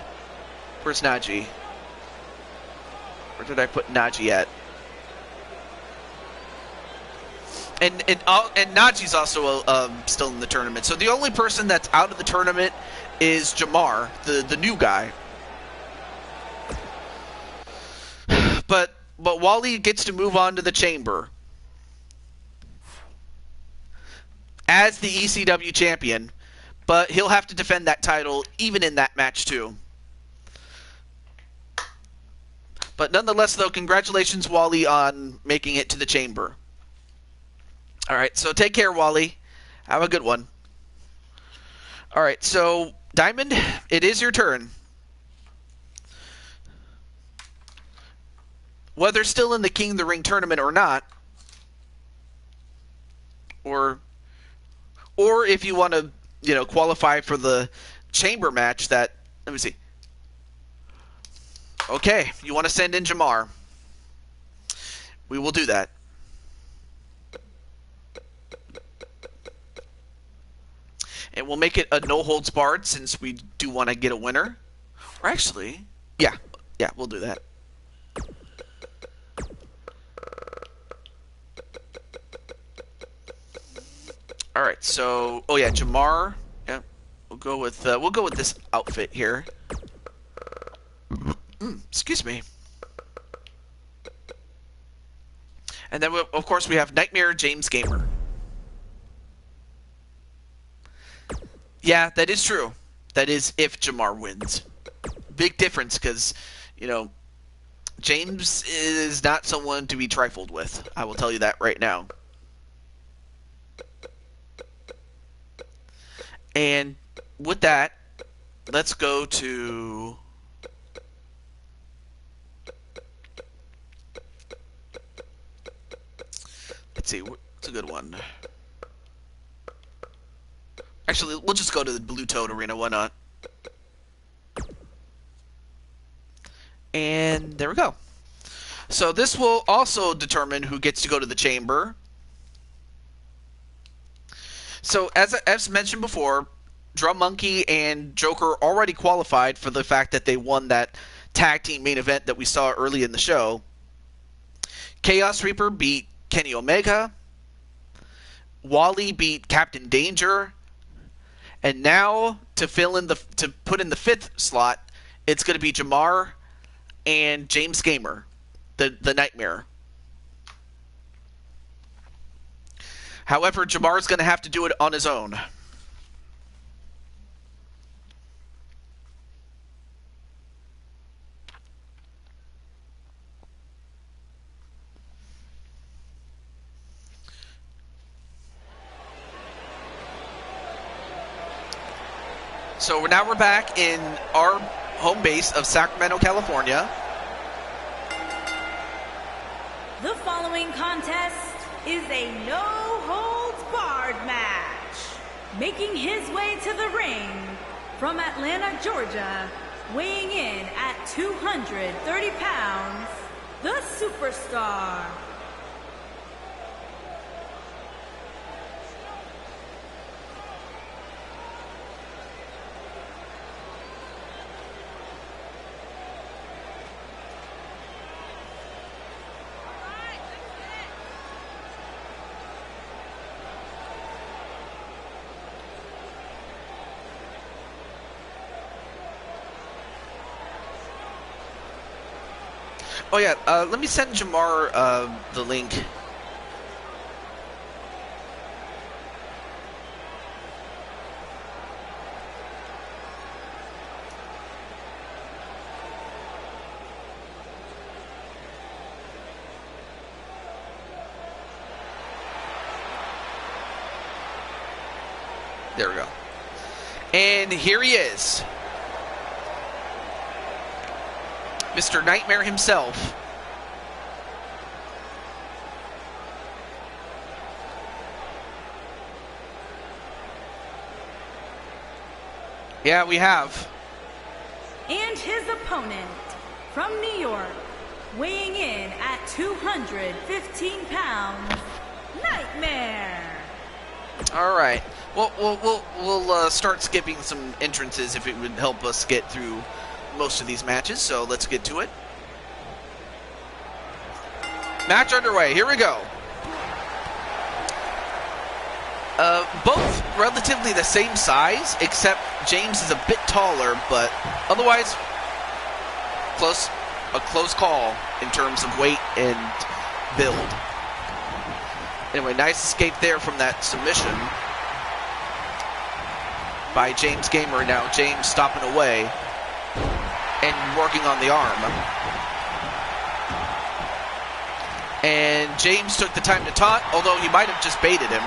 where's Najee? Where did I put Najee at? And Najee's also still in the tournament. So the only person that's out of the tournament is Jamar, the new guy. But Wally gets to move on to the chamber as the ECW champion, but he'll have to defend that title even in that match too. But nonetheless, though, congratulations, Wally, on making it to the chamber. All right, so take care, Wally. Have a good one. All right, so Diamond, it is your turn. Whether still in the King of the Ring tournament or not, or if you want to, qualify for the chamber match that, let me see. Okay, you want to send in Jamar. We will do that. And we'll make it a no-holds-barred since we do want to get a winner. Or actually, yeah, we'll do that. All right, so Jamar. Yeah, we'll go with this outfit here. Excuse me. And then of course we have Nightmare James Gamer. Yeah, that is true. That is if Jamar wins. Big difference because, James is not someone to be trifled with. I will tell you that right now. And with that, let's go to... Let's see, what's a good one? Actually, we'll just go to the Blue Toad Arena, why not? And there we go. So this will also determine who gets to go to the chamber. So as mentioned before, Drum Monkey and Joker already qualified for the fact that they won that tag team main event that we saw early in the show. Chaos Reaper beat Kenny Omega. Wally beat Captain Danger. And now to put in the fifth slot, it's going to be Jamar and James Gamer, the Nightmare. However, Jamar's going to have to do it on his own. So now we're back in our home base of Sacramento, California. The following contest is a no-holds-barred match. Making his way to the ring from Atlanta, Georgia, weighing in at 230 pounds, the Superstar. Oh yeah, let me send Jamar the link. There we go. And here he is. Mr. Nightmare himself. Yeah, we have. And his opponent from New York, weighing in at 215 pounds, Nightmare. All right. Well, we'll start skipping some entrances if it would help us get through most of these matches, so let's get to it. Match underway. Here we go. Both relatively the same size, except James is a bit taller, but otherwise a close call in terms of weight and build. Anyway, nice escape there from that submission by James Gamer. Now James stopping away and working on the arm. And James took the time to taunt, although he might have just baited him.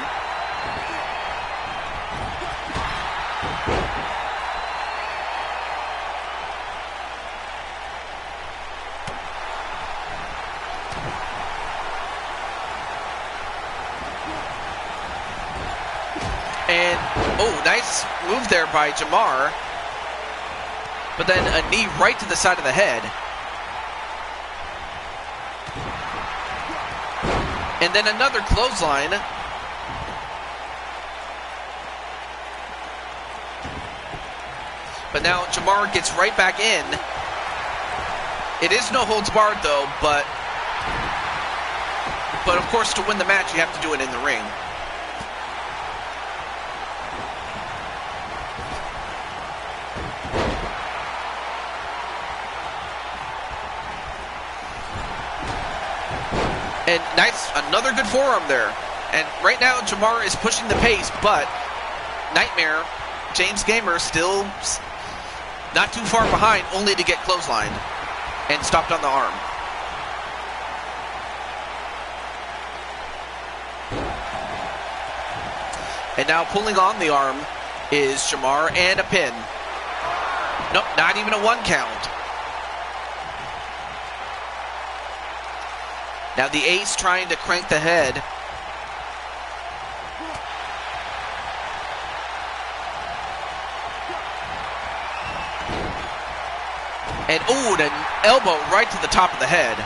And Oh, nice move there by Jamar. But then a knee right to the side of the head. And then another clothesline. But now Jamar gets right back in. It is no holds barred though, but of course to win the match you have to do it in the ring. And nice, another good forearm there. And right now Jamar is pushing the pace, but Nightmare, James Gamer, still not too far behind, only to get clotheslined and stopped on the arm. And now pulling on the arm is Jamar and a pin. Nope, not even a 1 count. Now the Ace trying to crank the head. And ooh, an elbow right to the top of the head.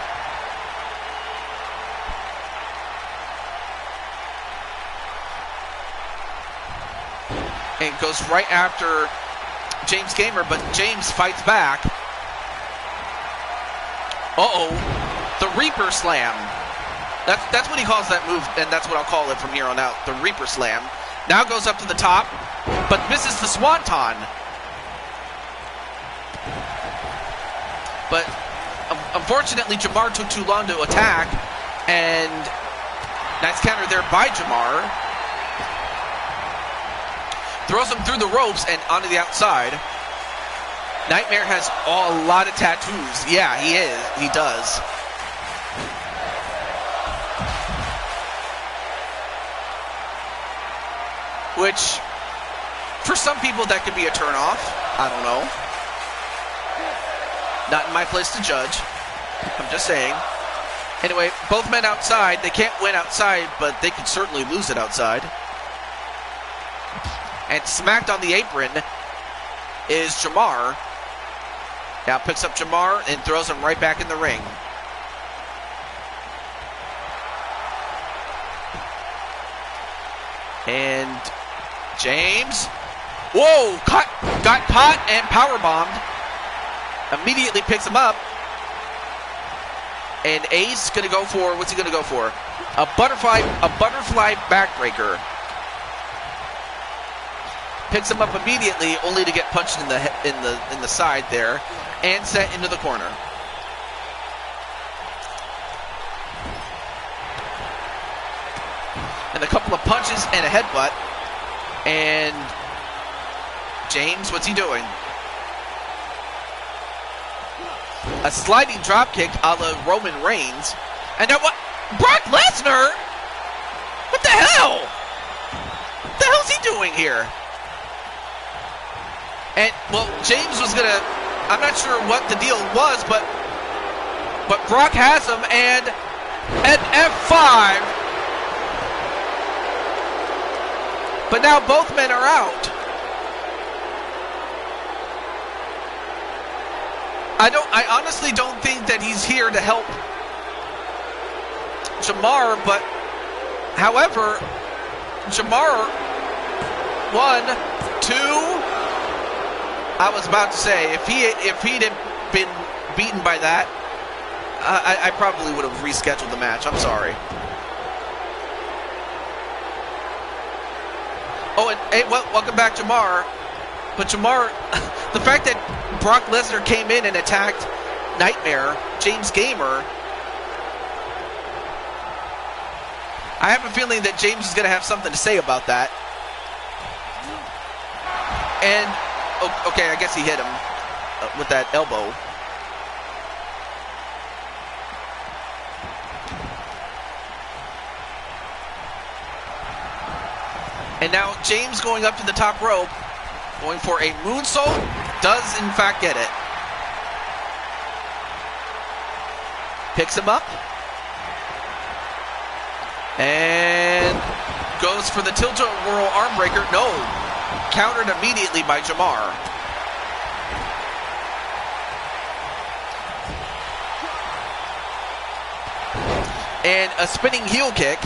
And goes right after James Gamer, but James fights back. Uh-oh. The Reaper Slam. That's what he calls that move, and that's what I'll call it from here on out. The Reaper Slam. Now goes up to the top, but misses the Swanton. But unfortunately, Jamar took too long to attack, and nice counter there by Jamar. Throws him through the ropes and onto the outside. Nightmare has a lot of tattoos. Yeah, he does. Which, for some people, that could be a turnoff. I don't know. Not in my place to judge. I'm just saying. Anyway, both men outside. They can't win outside, but they can certainly lose it outside. And smacked on the apron is Jamar. Now picks up Jamar and throws him right back in the ring. And James, whoa, got caught and powerbombed. Immediately picks him up. And Ace gonna go for, what's he gonna go for? A butterfly backbreaker. Picks him up immediately, only to get punched in the side there, and sent into the corner. And a couple of punches and a headbutt. And James, what's he doing? A sliding dropkick a la Roman Reigns. And now what? Brock Lesnar? What the hell? What the hell's he doing here? And, well, James was gonna, I'm not sure what the deal was, but Brock has him, and an F5. But now both men are out. I honestly don't think that he's here to help Jamar, but however, Jamar, 1, 2, I was about to say, if he'd have been beaten by that, I probably would have rescheduled the match. I'm sorry. Oh, and hey, welcome back, Jamar. But Jamar, the fact that Brock Lesnar came in and attacked Nightmare, James Gamer, I have a feeling that James is going to have something to say about that. And, okay, I guess he hit him with that elbow. And now James going up to the top rope, going for a moonsault, does in fact get it. Picks him up. And goes for the tilt-a-whirl arm breaker. No. countered immediately by Jamar. And a spinning heel kick.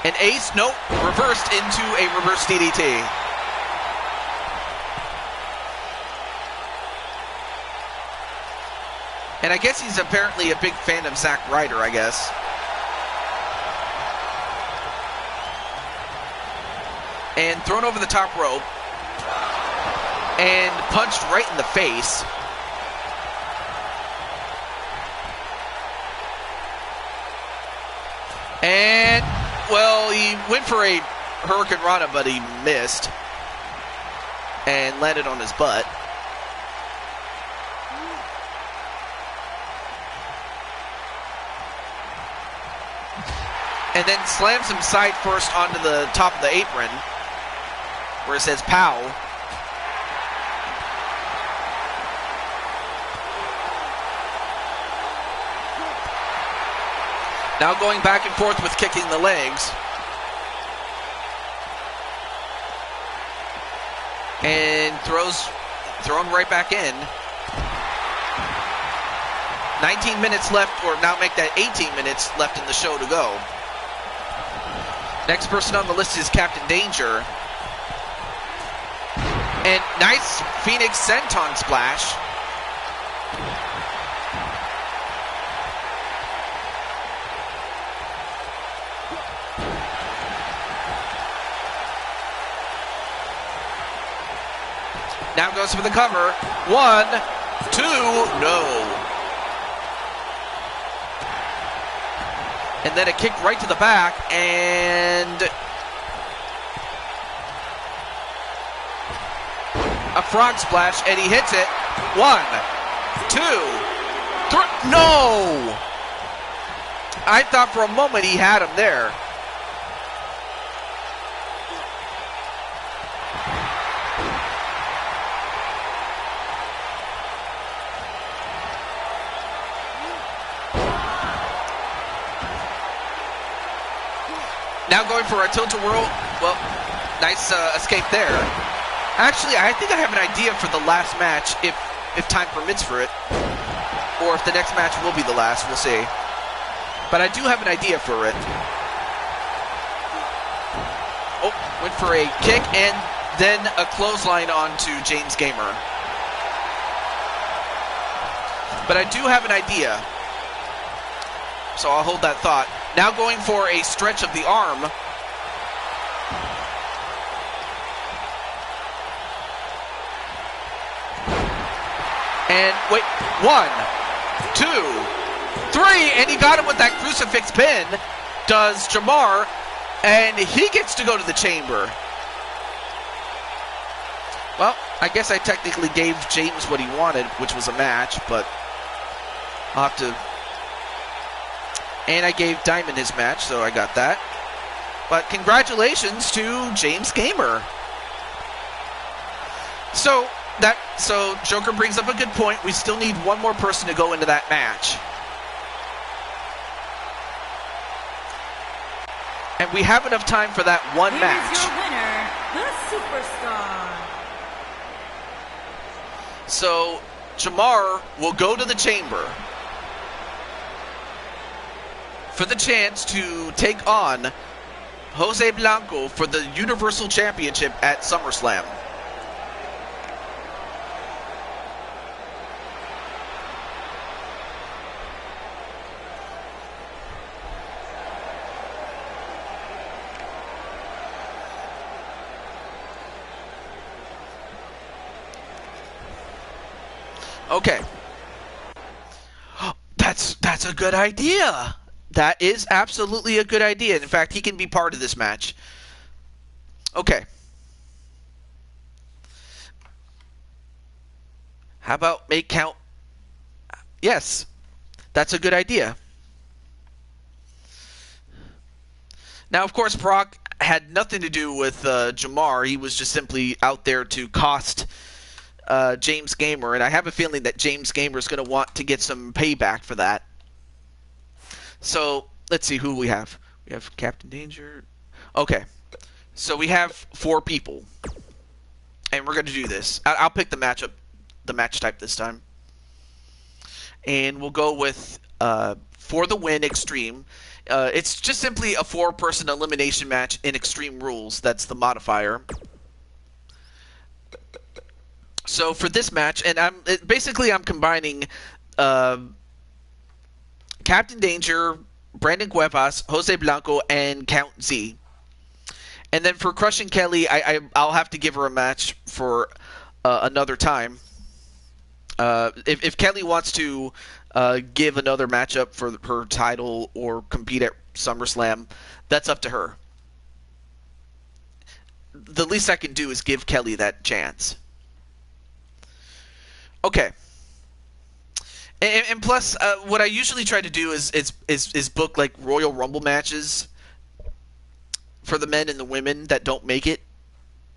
An ace, nope, reversed into a reverse DDT. And I guess he's apparently a big fan of Zack Ryder, I guess. And thrown over the top rope. And punched right in the face. And, well, he went for a Hurricane Rana, but he missed. And landed on his butt. And then slams him side first onto the top of the apron, where it says "Pow." Now going back and forth with kicking the legs. And thrown right back in. 19 minutes left, or now make that 18 minutes left in the show to go. Next person on the list is Captain Danger. And nice Phoenix Senton splash. Now goes for the cover. 1, 2, no. And then a kick right to the back, and a frog splash, and he hits it. 1, 2, 3. No! I thought for a moment he had him there. Now going for a tilt-a-whirl. Well, nice escape there. Actually, I think I have an idea for the last match, if time permits for it. Or if the next match will be the last, we'll see. But I do have an idea for it. Oh, went for a kick and then a clothesline onto James Gamer. But I do have an idea. So I'll hold that thought. Now going for a stretch of the arm. And wait, 1, 2, 3, and he got him with that crucifix pin, does Jamar, and he gets to go to the chamber. Well, I guess I technically gave James what he wanted, which was a match, but I'll have to... And I gave Diamond his match, so I got that. But congratulations to James Gamer. So Joker brings up a good point. We still need one more person to go into that match. And we have enough time for that one match. Your winner, the Superstar. So Jamar will go to the chamber for the chance to take on Jose Blanco for the Universal Championship at SummerSlam. Okay. That's a good idea. That is absolutely a good idea. In fact, he can be part of this match. Okay. How about make count? Yes. That's a good idea. Now, of course, Brock had nothing to do with Jamar. He was just simply out there to cost James Gamer. And I have a feeling that James Gamer is going to want to get some payback for that. So, let's see who we have. We have Captain Danger. Okay, so we have 4 people, and we're gonna do this. I'll pick the match type this time, and we'll go with for the win extreme. It's just simply a 4-person elimination match in Extreme Rules. That's the modifier. So for this match, and I'm combining Captain Danger, Brandon Cuevas, Jose Blanco, and Count Z. And then for Crushing Kelly, I'll have to give her a match for another time. If Kelly wants to give another matchup for her title or compete at SummerSlam, that's up to her. The least I can do is give Kelly that chance. Okay. And plus, what I usually try to do is book like Royal Rumble matches for the men and the women that don't make it.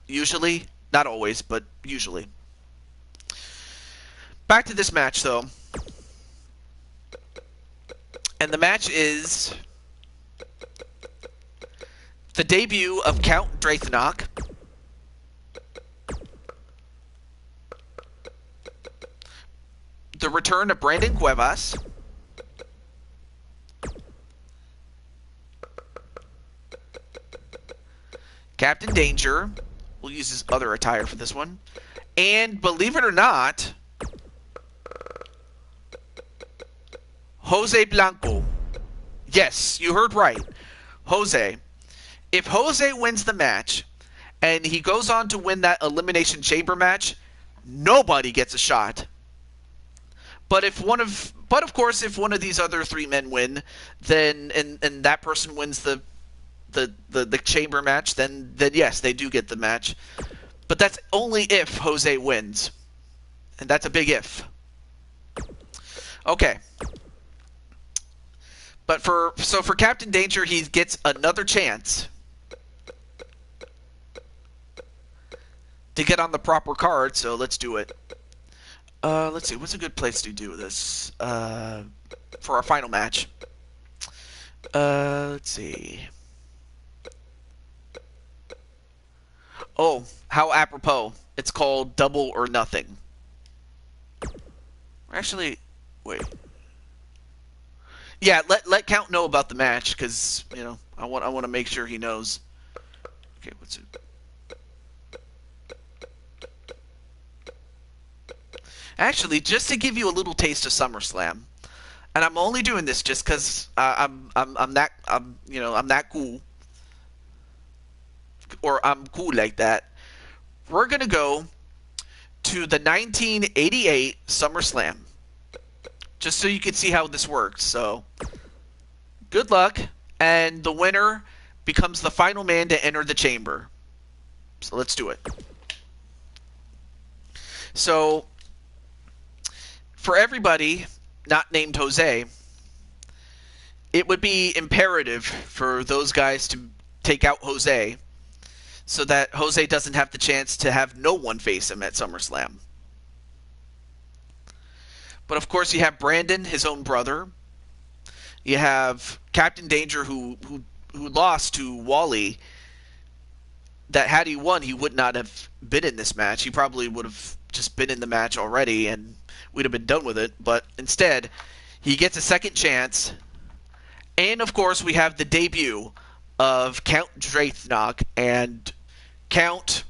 Usually, not always, but usually. Back to this match, though. And the match is the debut of Count Drathnock, the return of Brandon Cuevas, Captain Danger. We'll use his other attire for this one. And believe it or not, Jose Blanco. Yes, you heard right. Jose. If Jose wins the match and he goes on to win that Elimination Chamber match, nobody gets a shot. But of course, if one of these other 3 men win, then and that person wins the chamber match, then yes, they do get the match. But that's only if Jose wins. And that's a big if. Okay. But for Captain Danger, he gets another chance to get on the proper card, so let's do it. Let's see, what's a good place to do this? For our final match. Let's see. Oh, how apropos. It's called Double or Nothing. Actually, wait. Yeah, let Count know about the match, because, you know, I want to make sure he knows. Okay, what's it? Actually, just to give you a little taste of SummerSlam, and I'm only doing this just because I'm that cool, or I'm cool like that. We're gonna go to the 1988 SummerSlam, just so you can see how this works. So, good luck, and the winner becomes the final man to enter the chamber. So let's do it. So, for everybody not named Jose, it would be imperative for those guys to take out Jose so that Jose doesn't have the chance to have no one face him at SummerSlam. But of course you have Brandon, his own brother. You have Captain Danger who lost to Wally. That had he won, he would not have been in this match. He probably would have just been in the match already and we'd have been done with it. But instead, he gets a second chance. And of course, we have the debut of Count Drathnock. And Count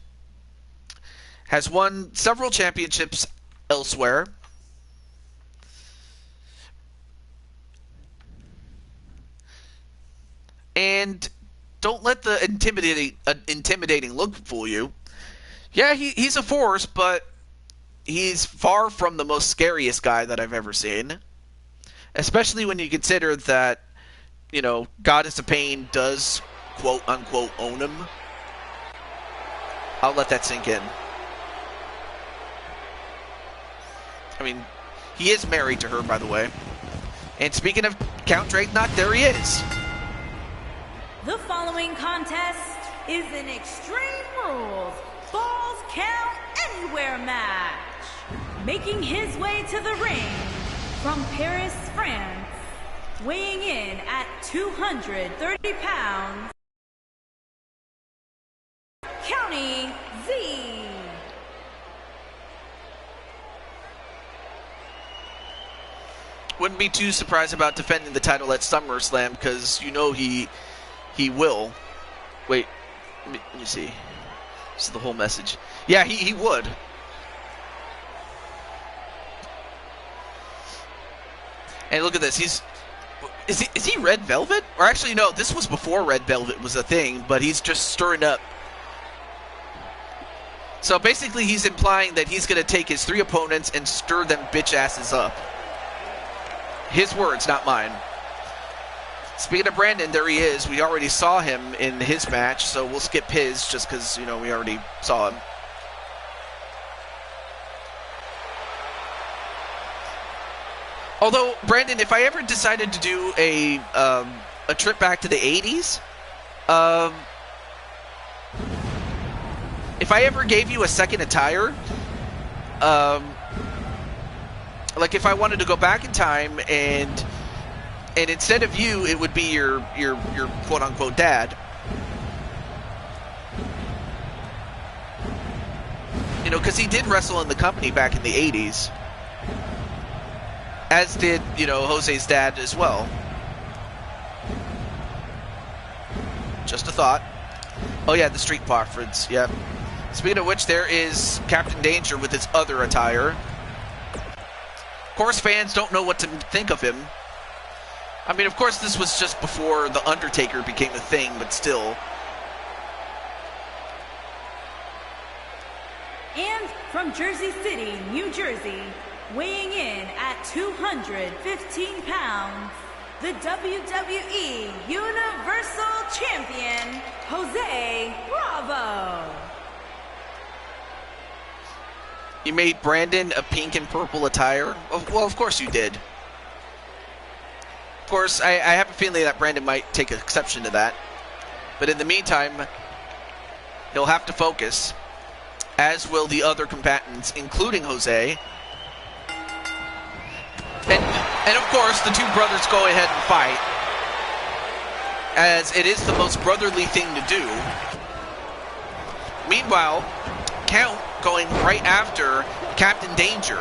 has won several championships elsewhere. And don't let the intimidating look fool you. Yeah, he's a force, but he's far from the most scariest guy that I've ever seen. Especially when you consider that, you know, Goddess of Pain does, quote-unquote, own him. I'll let that sink in. I mean, he is married to her, by the way. And speaking of Count Drathnock, there he is. The following contest is an Extreme Rules Falls Count Anywhere match. Making his way to the ring from Paris, France, weighing in at 230 pounds, County Z. Wouldn't be too surprised about defending the title at SummerSlam, because you know he will. Wait, let me see. This is the whole message. Yeah, he would. And look at this. Is he Red Velvet? Or actually, no, this was before Red Velvet was a thing, but he's just stirring up. So basically, he's implying that he's going to take his 3 opponents and stir them bitch asses up. His words, not mine. Speaking of Brandon, there he is. We already saw him in his match, so we'll skip his just because, you know, we already saw him. Although, Brandon, if I ever decided to do a trip back to the 80s, if I ever gave you a second attire, like if I wanted to go back in time and instead of you, it would be your quote unquote dad. You know, because he did wrestle in the company back in the 80s. As did, you know, Jose's dad as well. Just a thought. Oh yeah, the Street Profits, yep. Speaking of which, there is Captain Danger with his other attire. Of course, fans don't know what to think of him. I mean, of course, this was just before The Undertaker became a thing, but still. And from Jersey City, New Jersey, weighing in at 215 pounds, the WWE Universal Champion, Jose Bravo. You made Brandon a pink and purple attire? Well, of course you did. Of course, I have a feeling that Brandon might take exception to that. But in the meantime, he'll have to focus, as will the other combatants, including Jose. And of course, the two brothers go ahead and fight, as it is the most brotherly thing to do. Meanwhile, Count going right after Captain Danger.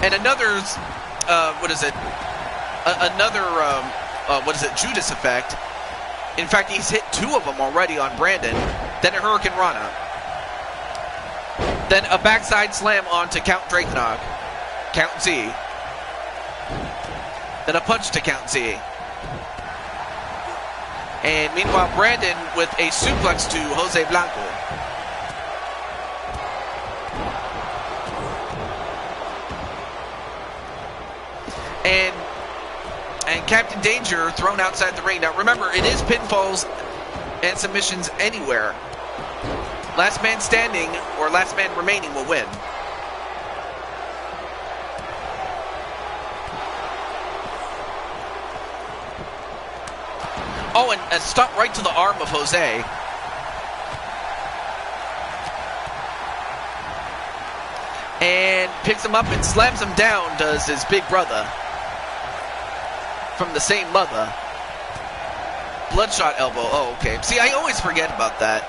And another, Judas effect. In fact, he's hit 2 of them already on Brandon. Then a Hurricane Rana. Then a backside slam onto Count Drathnock. Count Z. Then a punch to Count Z. And meanwhile, Brandon with a suplex to Jose Blanco. And Captain Danger thrown outside the ring. Now remember, it is pinfalls and submissions anywhere. Last man standing or last man remaining will win. Oh, and a stomp right to the arm of Jose. And picks him up and slams him down, does his big brother. From the same mother. Bloodshot elbow. Oh, okay. See, I always forget about that.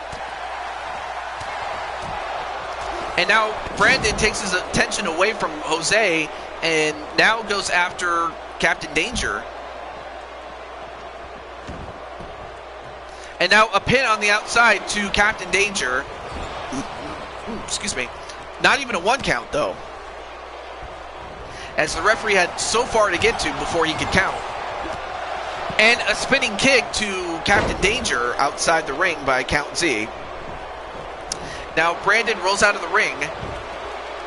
And now Brandon takes his attention away from Jose and now goes after Captain Danger. And now a pin on the outside to Captain Danger. Ooh, excuse me. Not even a 1 count, though. As the referee had so far to get to before he could count. And a spinning kick to Captain Danger outside the ring by Count Z. Now Brandon rolls out of the ring.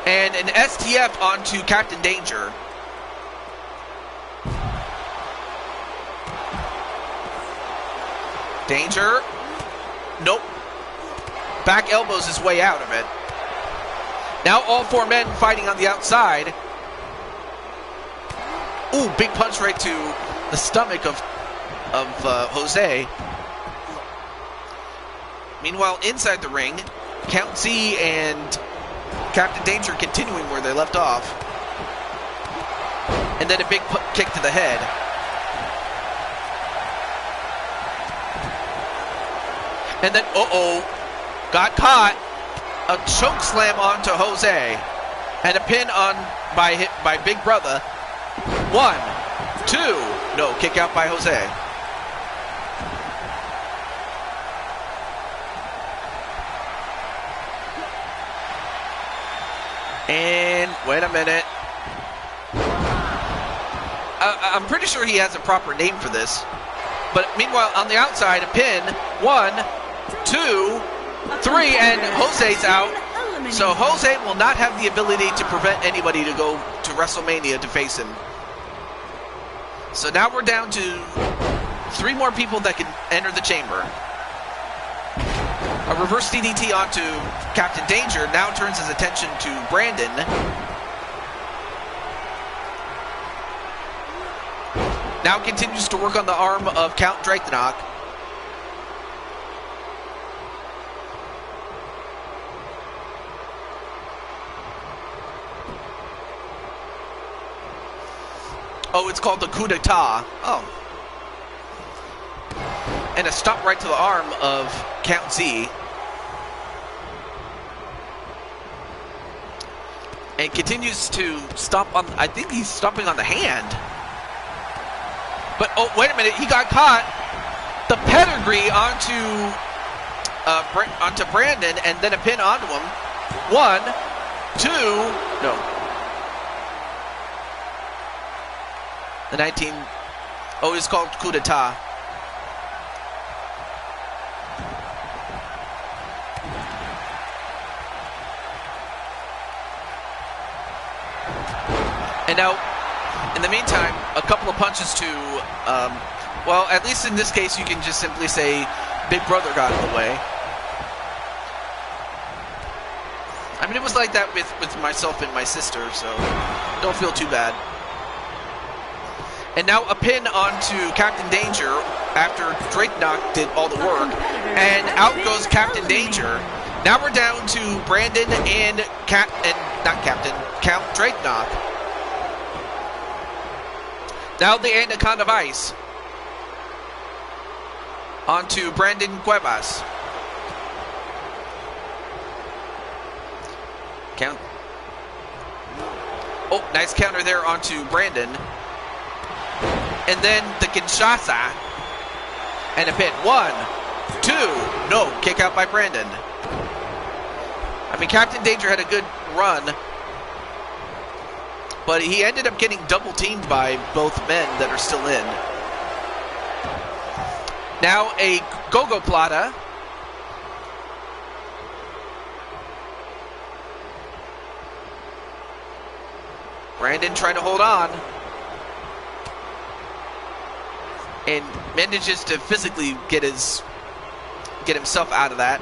And an STF onto Captain Danger. Danger. Nope. Back elbows his way out of it. Now all 4 men fighting on the outside. Ooh, big punch right to the stomach of Jose. Meanwhile, inside the ring, Count Z and Captain Danger continuing where they left off. and then a big kick to the head. And then, got caught. A choke slam onto Jose, and a pin on by Big Brother. 1, 2, no, kick out by Jose. And wait a minute. I'm pretty sure he has a proper name for this. But meanwhile, on the outside, a pin. 1, 2, 3, and Jose's out. So Jose will not have the ability to prevent anybody to go to WrestleMania to face him. So now we're down to 3 more people that can enter the chamber. A reverse DDT onto Captain Danger now turns his attention to Brandon. Now continues to work on the arm of Count Drathnock. Oh, it's called the coup d'etat. Oh. And a stop right to the arm of Count Z. And continues to stomp on, I think he's stomping on the hand. But, oh, wait a minute, he got caught. The pedigree onto Brandon, and then a pin onto him. 1, 2, no. It's called coup d'etat. And now, in the meantime, a couple of punches to, well, at least in this case, you can just simply say Big Brother got in the way. I mean, it was like that with myself and my sister, so don't feel too bad. And now a pin onto Captain Danger after Drathnock did all the work. And out goes Captain Danger. Now we're down to Brandon and Count Drathnock. Now the Anaconda of Ice onto Brandon Cuevas. Count. Oh, nice counter there onto Brandon. And then the Kinshasa. And a pin. 1, 2. No. Kick out by Brandon. I mean, Captain Danger had a good run. But he ended up getting double teamed by both men that are still in. Now a Go-Go Plata. Brandon trying to hold on. And manages to physically get himself out of that.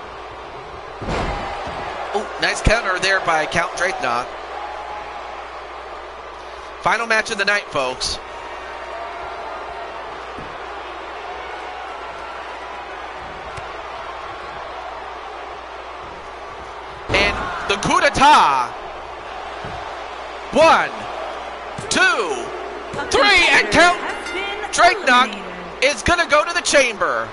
Oh, nice counter there by Count Drathnock. Final match of the night, folks. And the coup d'etat. 1, 2, 3, and Count Drathnock is going to go to the chamber.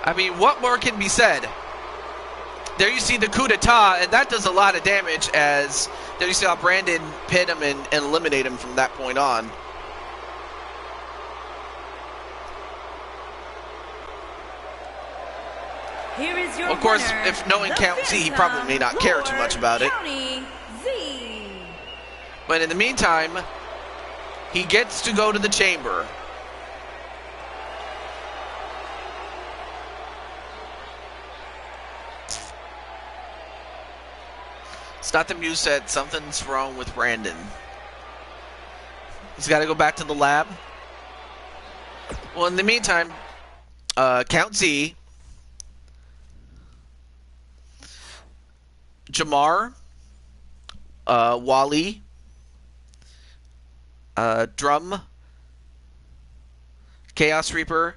I mean, what more can be said? There you see the coup d'etat, and that does a lot of damage, as there you see how Brandon pin him and eliminate him from that point on. Here is your of course, winner, if knowing Count Z, he probably may not care too much about it. Z. But in the meantime, he gets to go to the chamber. Scott the Muse said something's wrong with Brandon. He's got to go back to the lab. Well, in the meantime, Count Z, Jamar, Wally, Drum, Chaos Reaper,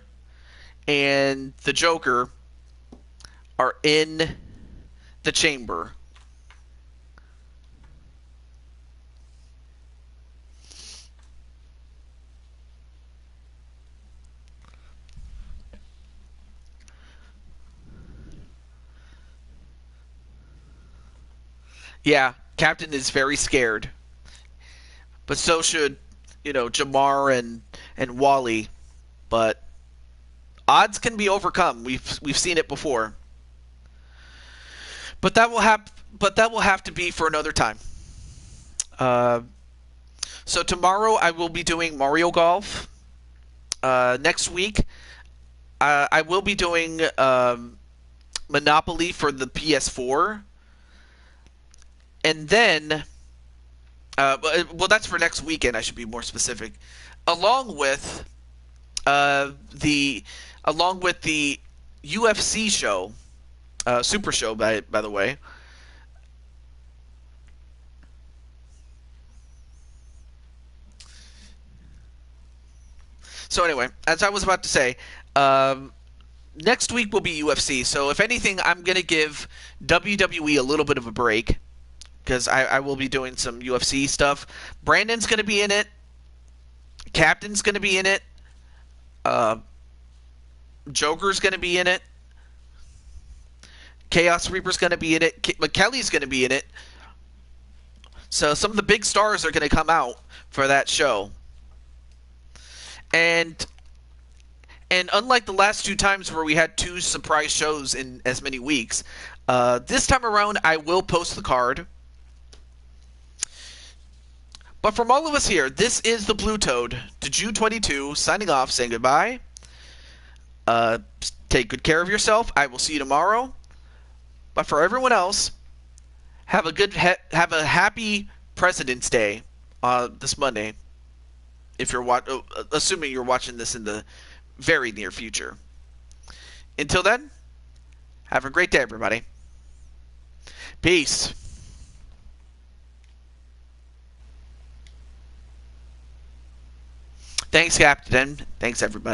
and the Joker are in the chamber. Yeah, Captain is very scared. But so should, Jamar and Wally. But odds can be overcome. We've seen it before. But that will have to be for another time. So tomorrow I will be doing Mario Golf. Next week I will be doing Monopoly for the PS4. And then, well, that's for next weekend. I should be more specific. Along with the UFC show, Super Show, by the way. So anyway, as I was about to say, next week will be UFC. So if anything, I'm gonna give WWE a little bit of a break, because I will be doing some UFC stuff. Brandon's going to be in it. Captain's going to be in it. Joker's going to be in it. Chaos Reaper's going to be in it. Kelly's going to be in it. So some of the big stars are going to come out for that show. And unlike the last two times where we had two surprise shows in as many weeks, this time around I will post the card. But from all of us here, this is the Blue Toad, Deju22, signing off, saying goodbye. Take good care of yourself. I will see you tomorrow. But for everyone else, have a happy President's Day this Monday. If you're assuming you're watching this in the very near future. Until then, have a great day, everybody. Peace. Thanks, Captain. Thanks, everybody.